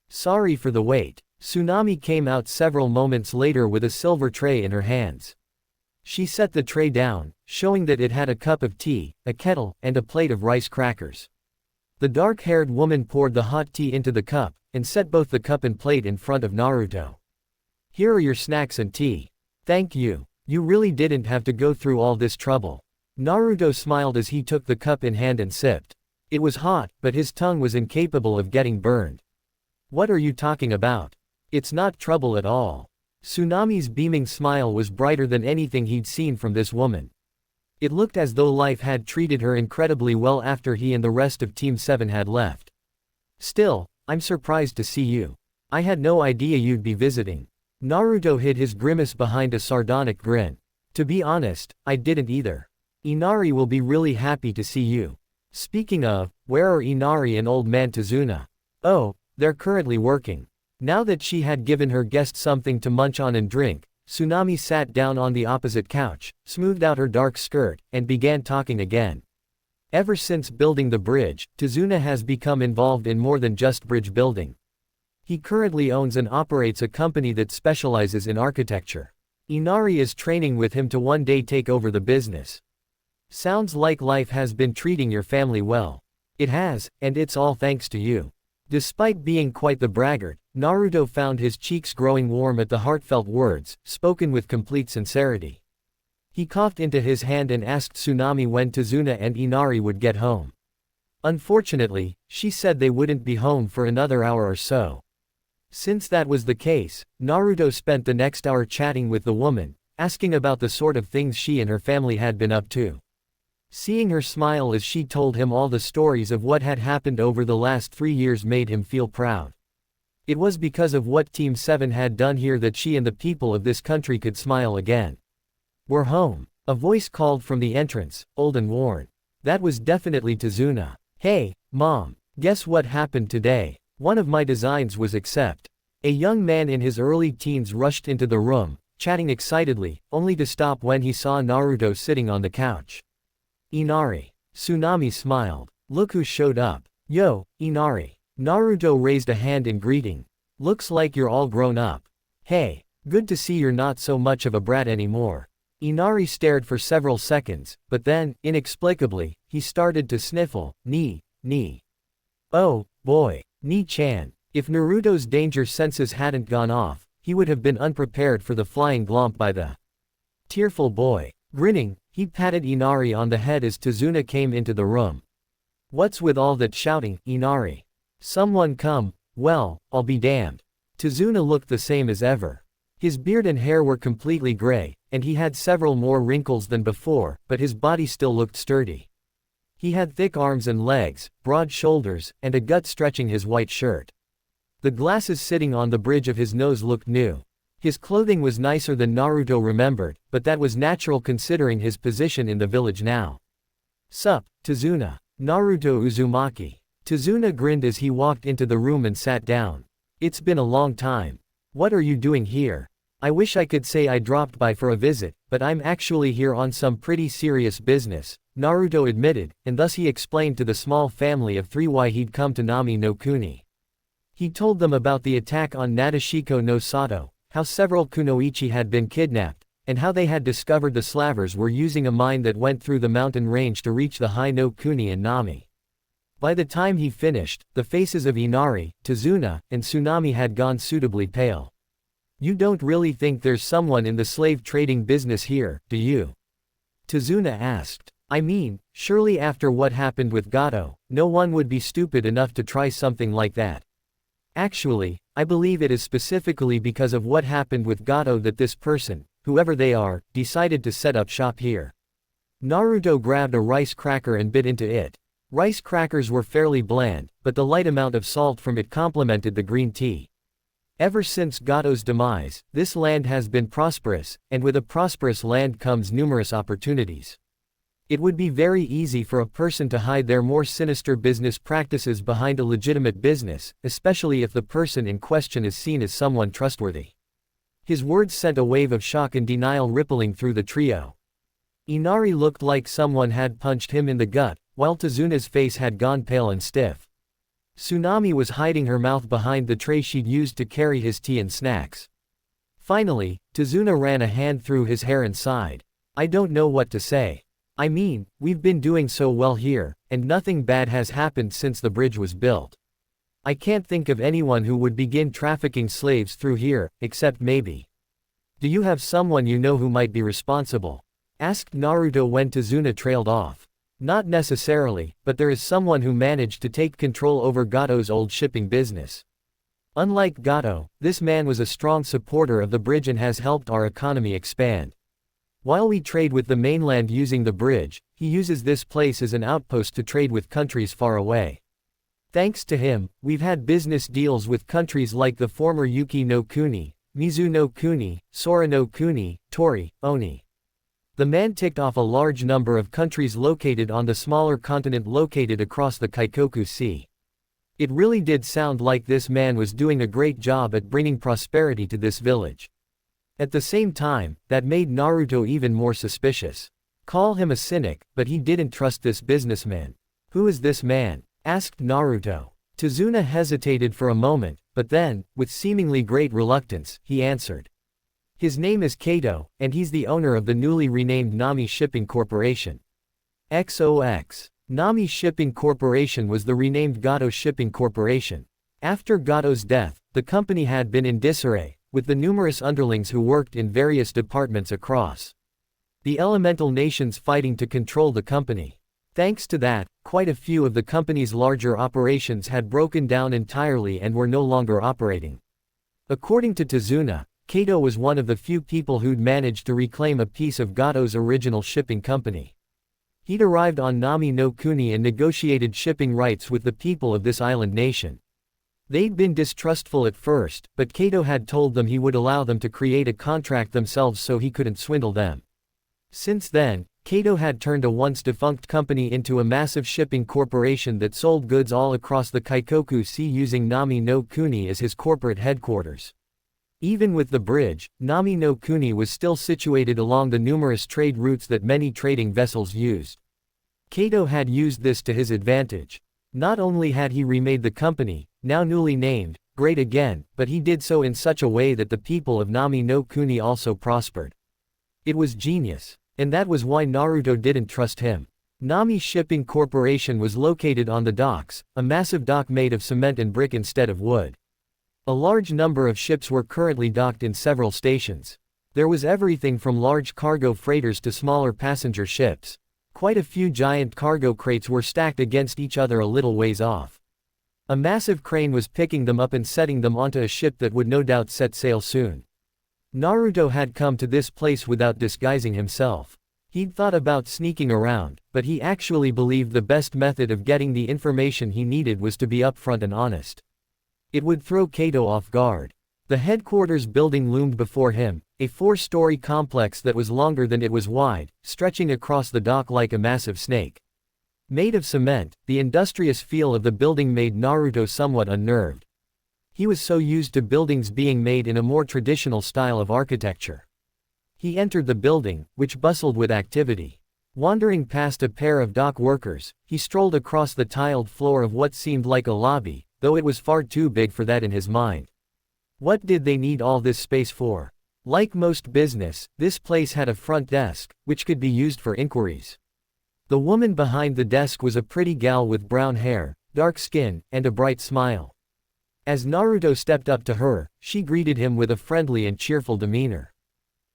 "Sorry for the wait." Tsunami came out several moments later with a silver tray in her hands. She set the tray down, showing that it had a cup of tea, a kettle, and a plate of rice crackers. The dark-haired woman poured the hot tea into the cup, and set both the cup and plate in front of Naruto. "Here are your snacks and tea." "Thank you. You really didn't have to go through all this trouble." Naruto smiled as he took the cup in hand and sipped. It was hot, but his tongue was incapable of getting burned. "What are you talking about? It's not trouble at all." Tsunami's beaming smile was brighter than anything he'd seen from this woman. It looked as though life had treated her incredibly well after he and the rest of Team 7 had left. Still, I'm surprised to see you. I had no idea you'd be visiting. Naruto hid his grimace behind a sardonic grin. To be honest, I didn't either. Inari will be really happy to see you. Speaking of, where are Inari and old man Tazuna? Oh, they're currently working. Now that she had given her guest something to munch on and drink, Tsunami sat down on the opposite couch, smoothed out her dark skirt, and began talking again. Ever since building the bridge, Tazuna has become involved in more than just bridge building. He currently owns and operates a company that specializes in architecture. Inari is training with him to one day take over the business. Sounds like life has been treating your family well. It has, and it's all thanks to you. Despite being quite the braggart, Naruto found his cheeks growing warm at the heartfelt words, spoken with complete sincerity. He coughed into his hand and asked Tsunami when Tazuna and Inari would get home. Unfortunately, she said they wouldn't be home for another hour or so. Since that was the case, Naruto spent the next hour chatting with the woman, asking about the sort of things she and her family had been up to. Seeing her smile as she told him all the stories of what had happened over the last 3 years made him feel proud. It was because of what Team 7 had done here that she and the people of this country could smile again. We're home. A voice called from the entrance, old and worn. That was definitely Tazuna. Hey, Mom, guess what happened today? One of my designs was accepted. A young man in his early teens rushed into the room, chatting excitedly, only to stop when he saw Naruto sitting on the couch. Inari. Tsunami smiled. Look who showed up. Yo, Inari. Naruto raised a hand in greeting. Looks like you're all grown up. Hey, good to see you're not so much of a brat anymore. Inari stared for several seconds, but then, inexplicably, he started to sniffle. Ni. Oh, boy. Ni-chan. If Naruto's danger senses hadn't gone off, he would have been unprepared for the flying glomp by the tearful boy. Grinning, he patted Inari on the head as Tazuna came into the room. What's with all that shouting, Inari? Someone come, well, I'll be damned. Tazuna looked the same as ever. His beard and hair were completely gray, and he had several more wrinkles than before, but his body still looked sturdy. He had thick arms and legs, broad shoulders, and a gut stretching his white shirt. The glasses sitting on the bridge of his nose looked new. His clothing was nicer than Naruto remembered, but that was natural considering his position in the village now. Sup, Tazuna. Naruto Uzumaki. Tazuna grinned as he walked into the room and sat down. It's been a long time. What are you doing here? I wish I could say I dropped by for a visit, but I'm actually here on some pretty serious business, Naruto admitted, and thus he explained to the small family of 3 why he'd come to Nami no Kuni. He told them about the attack on Nadeshiko no Sato, how several kunoichi had been kidnapped, and how they had discovered the slavers were using a mine that went through the mountain range to reach the high no Kuni and Nami. By the time he finished, the faces of Inari, Tazuna, and Tsunami had gone suitably pale. You don't really think there's someone in the slave trading business here, do you? Tazuna asked. I mean, surely after what happened with Gato, no one would be stupid enough to try something like that. Actually, I believe it is specifically because of what happened with Gato that this person, whoever they are, decided to set up shop here. Naruto grabbed a rice cracker and bit into it. Rice crackers were fairly bland, but the light amount of salt from it complemented the green tea. Ever since Gato's demise, this land has been prosperous, and with a prosperous land comes numerous opportunities. It would be very easy for a person to hide their more sinister business practices behind a legitimate business, especially if the person in question is seen as someone trustworthy. His words sent a wave of shock and denial rippling through the trio. Inari looked like someone had punched him in the gut, while Tazuna's face had gone pale and stiff. Tsunami was hiding her mouth behind the tray she'd used to carry his tea and snacks. Finally, Tazuna ran a hand through his hair and sighed. I don't know what to say. I mean, we've been doing so well here, and nothing bad has happened since the bridge was built. I can't think of anyone who would begin trafficking slaves through here, except maybe. Do you have someone you know who might be responsible? Asked Naruto when Tazuna trailed off. Not necessarily, but there is someone who managed to take control over Gato's old shipping business. Unlike Gato, this man was a strong supporter of the bridge and has helped our economy expand. While we trade with the mainland using the bridge, he uses this place as an outpost to trade with countries far away. Thanks to him, we've had business deals with countries like the former Yuki no Kuni, Mizu no Kuni, Sora no Kuni, Tori, Oni. The man ticked off a large number of countries located on the smaller continent located across the Kaikoku Sea. It really did sound like this man was doing a great job at bringing prosperity to this village. At the same time, that made Naruto even more suspicious. Call him a cynic, but he didn't trust this businessman. Who is this man? Asked Naruto. Tazuna hesitated for a moment, but then, with seemingly great reluctance, he answered. His name is Kato, and he's the owner of the newly renamed Nami Shipping Corporation. XOX. Nami Shipping Corporation was the renamed Gato Shipping Corporation. After Gato's death, the company had been in disarray, with the numerous underlings who worked in various departments across the elemental nations fighting to control the company. Thanks to that, quite a few of the company's larger operations had broken down entirely and were no longer operating. According to Tazuna, Kato was one of the few people who'd managed to reclaim a piece of Gato's original shipping company. He'd arrived on Nami no Kuni and negotiated shipping rights with the people of this island nation. They'd been distrustful at first, but Kato had told them he would allow them to create a contract themselves so he couldn't swindle them. Since then, Kato had turned a once-defunct company into a massive shipping corporation that sold goods all across the Kaikoku Sea using Nami no Kuni as his corporate headquarters. Even with the bridge, Nami no Kuni was still situated along the numerous trade routes that many trading vessels used. Kato had used this to his advantage. Not only had he remade the company, now newly named, great again, but he did so in such a way that the people of Nami no Kuni also prospered. It was genius. And that was why Naruto didn't trust him. Nami Shipping Corporation was located on the docks, a massive dock made of cement and brick instead of wood. A large number of ships were currently docked in several stations. There was everything from large cargo freighters to smaller passenger ships. Quite a few giant cargo crates were stacked against each other a little ways off. A massive crane was picking them up and setting them onto a ship that would no doubt set sail soon. Naruto had come to this place without disguising himself. He'd thought about sneaking around, but he actually believed the best method of getting the information he needed was to be upfront and honest. It would throw Kato off guard. The headquarters building loomed before him, a 4-story complex that was longer than it was wide, stretching across the dock like a massive snake. Made of cement, the industrious feel of the building made Naruto somewhat unnerved. He was so used to buildings being made in a more traditional style of architecture. He entered the building, which bustled with activity. Wandering past a pair of dock workers, he strolled across the tiled floor of what seemed like a lobby, though it was far too big for that in his mind. What did they need all this space for? Like most business, this place had a front desk, which could be used for inquiries. The woman behind the desk was a pretty gal with brown hair, dark skin, and a bright smile. As Naruto stepped up to her, she greeted him with a friendly and cheerful demeanor.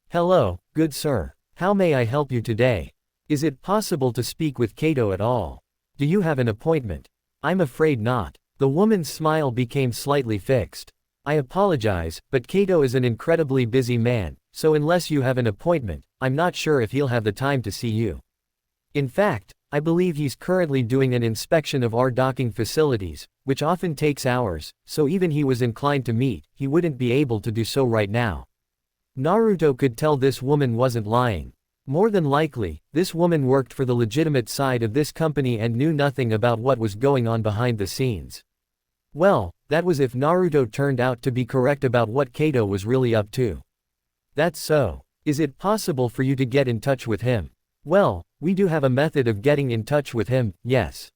"Hello, good sir. How may I help you today? Is it possible to speak with Kato at all? Do you have an appointment?" "I'm afraid not." The woman's smile became slightly fixed. "I apologize, but Kato is an incredibly busy man, so unless you have an appointment, I'm not sure if he'll have the time to see you. In fact, I believe he's currently doing an inspection of our docking facilities, which often takes hours, so even he was inclined to meet, he wouldn't be able to do so right now." Naruto could tell this woman wasn't lying. More than likely, this woman worked for the legitimate side of this company and knew nothing about what was going on behind the scenes. Well, that was if Naruto turned out to be correct about what Kato was really up to. "That's so. Is it possible for you to get in touch with him?" "Well, we do have a method of getting in touch with him, yes."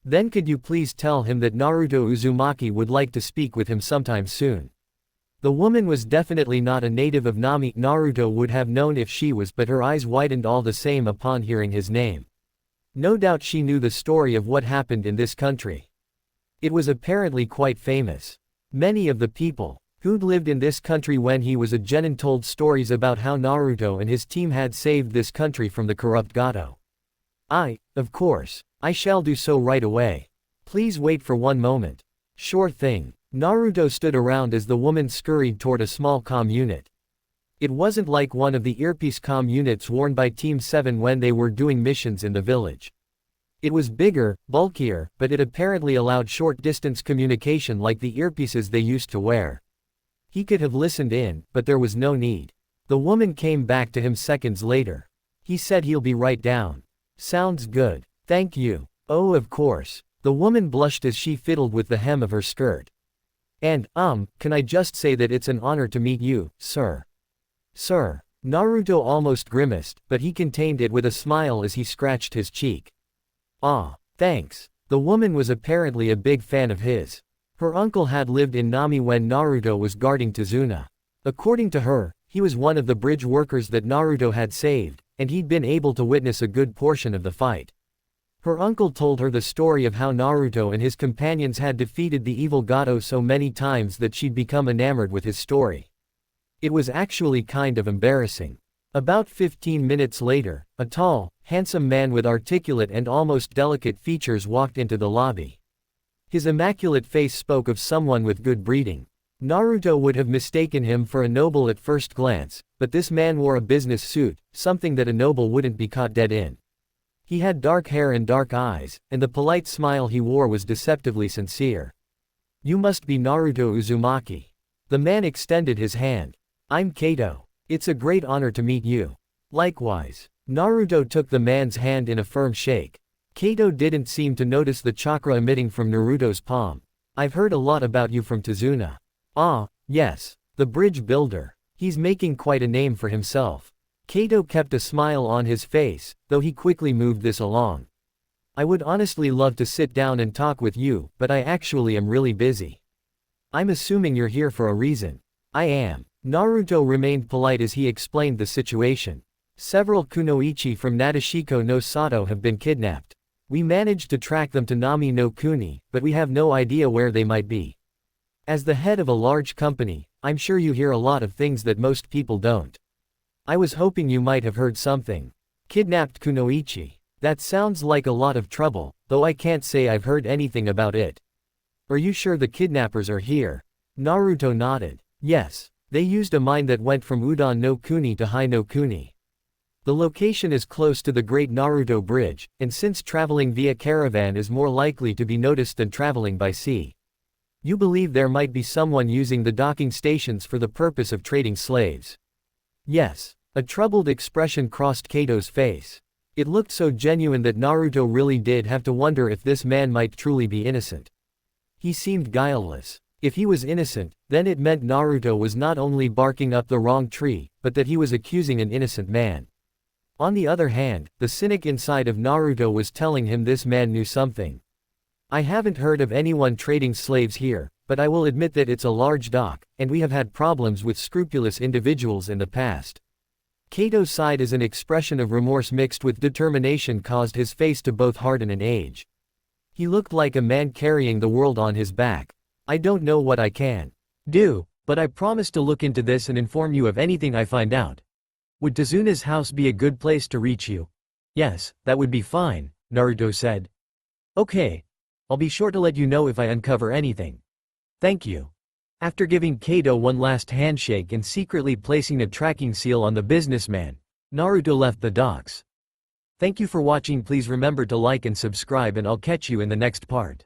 "Then could you please tell him that Naruto Uzumaki would like to speak with him sometime soon." The woman was definitely not a native of Nami. Naruto would have known if she was, but her eyes widened all the same upon hearing his name. No doubt she knew the story of what happened in this country. It was apparently quite famous. Many of the people who'd lived in this country when he was a genin told stories about how Naruto and his team had saved this country from the corrupt Gato. Of course. I shall do so right away. Please wait for one moment." "Sure thing." Naruto stood around as the woman scurried toward a small comm unit. It wasn't like one of the earpiece comm units worn by Team 7 when they were doing missions in the village. It was bigger, bulkier, but it apparently allowed short-distance communication like the earpieces they used to wear. He could have listened in, but there was no need. The woman came back to him seconds later. He said he'll be right down. Sounds good. Thank you. Oh, of course. The woman blushed as she fiddled with the hem of her skirt. And, can I just say that it's an honor to meet you, sir? Sir. Naruto almost grimaced, but he contained it with a smile as he scratched his cheek. Ah, thanks. The woman was apparently a big fan of his. Her uncle had lived in Nami when Naruto was guarding Tazuna. According to her, he was one of the bridge workers that Naruto had saved, and he'd been able to witness a good portion of the fight. Her uncle told her the story of how Naruto and his companions had defeated the evil Gato so many times that she'd become enamored with his story. It was actually kind of embarrassing. About 15 minutes later, a tall, handsome man with articulate and almost delicate features walked into the lobby. His immaculate face spoke of someone with good breeding. Naruto would have mistaken him for a noble at first glance, but this man wore a business suit, something that a noble wouldn't be caught dead in. He had dark hair and dark eyes, and the polite smile he wore was deceptively sincere. You must be Naruto Uzumaki. The man extended his hand. I'm Kato. It's a great honor to meet you. Likewise. Naruto took the man's hand in a firm shake. Kato didn't seem to notice the chakra emitting from Naruto's palm. I've heard a lot about you from Tazuna. Ah, yes. The bridge builder. He's making quite a name for himself. Kato kept a smile on his face, though he quickly moved this along. I would honestly love to sit down and talk with you, but I actually am really busy. I'm assuming you're here for a reason. I am. Naruto remained polite as he explained the situation. Several kunoichi from Nadeshiko no Sato have been kidnapped. We managed to track them to Nami no Kuni, but we have no idea where they might be. As the head of a large company, I'm sure you hear a lot of things that most people don't. I was hoping you might have heard something. Kidnapped kunoichi. That sounds like a lot of trouble, though I can't say I've heard anything about it. Are you sure the kidnappers are here? Naruto nodded. Yes. They used a mine that went from Udon no Kuni to Hai no Kuni. The location is close to the Great Naruto Bridge, and since traveling via caravan is more likely to be noticed than traveling by sea. You believe there might be someone using the docking stations for the purpose of trading slaves? Yes. A troubled expression crossed Kato's face. It looked so genuine that Naruto really did have to wonder if this man might truly be innocent. He seemed guileless. If he was innocent, then it meant Naruto was not only barking up the wrong tree, but that he was accusing an innocent man. On the other hand, the cynic inside of Naruto was telling him this man knew something. I haven't heard of anyone trading slaves here, but I will admit that it's a large dock, and we have had problems with scrupulous individuals in the past. Kato sighed as an expression of remorse mixed with determination caused his face to both harden and age. He looked like a man carrying the world on his back. I don't know what I can do, but I promise to look into this and inform you of anything I find out. Would Tazuna's house be a good place to reach you? Yes, that would be fine, Naruto said. Okay. I'll be sure to let you know if I uncover anything. Thank you. After giving Kato one last handshake and secretly placing a tracking seal on the businessman, Naruto left the docks. Thank you for watching. Please remember to like and subscribe, and I'll catch you in the next part.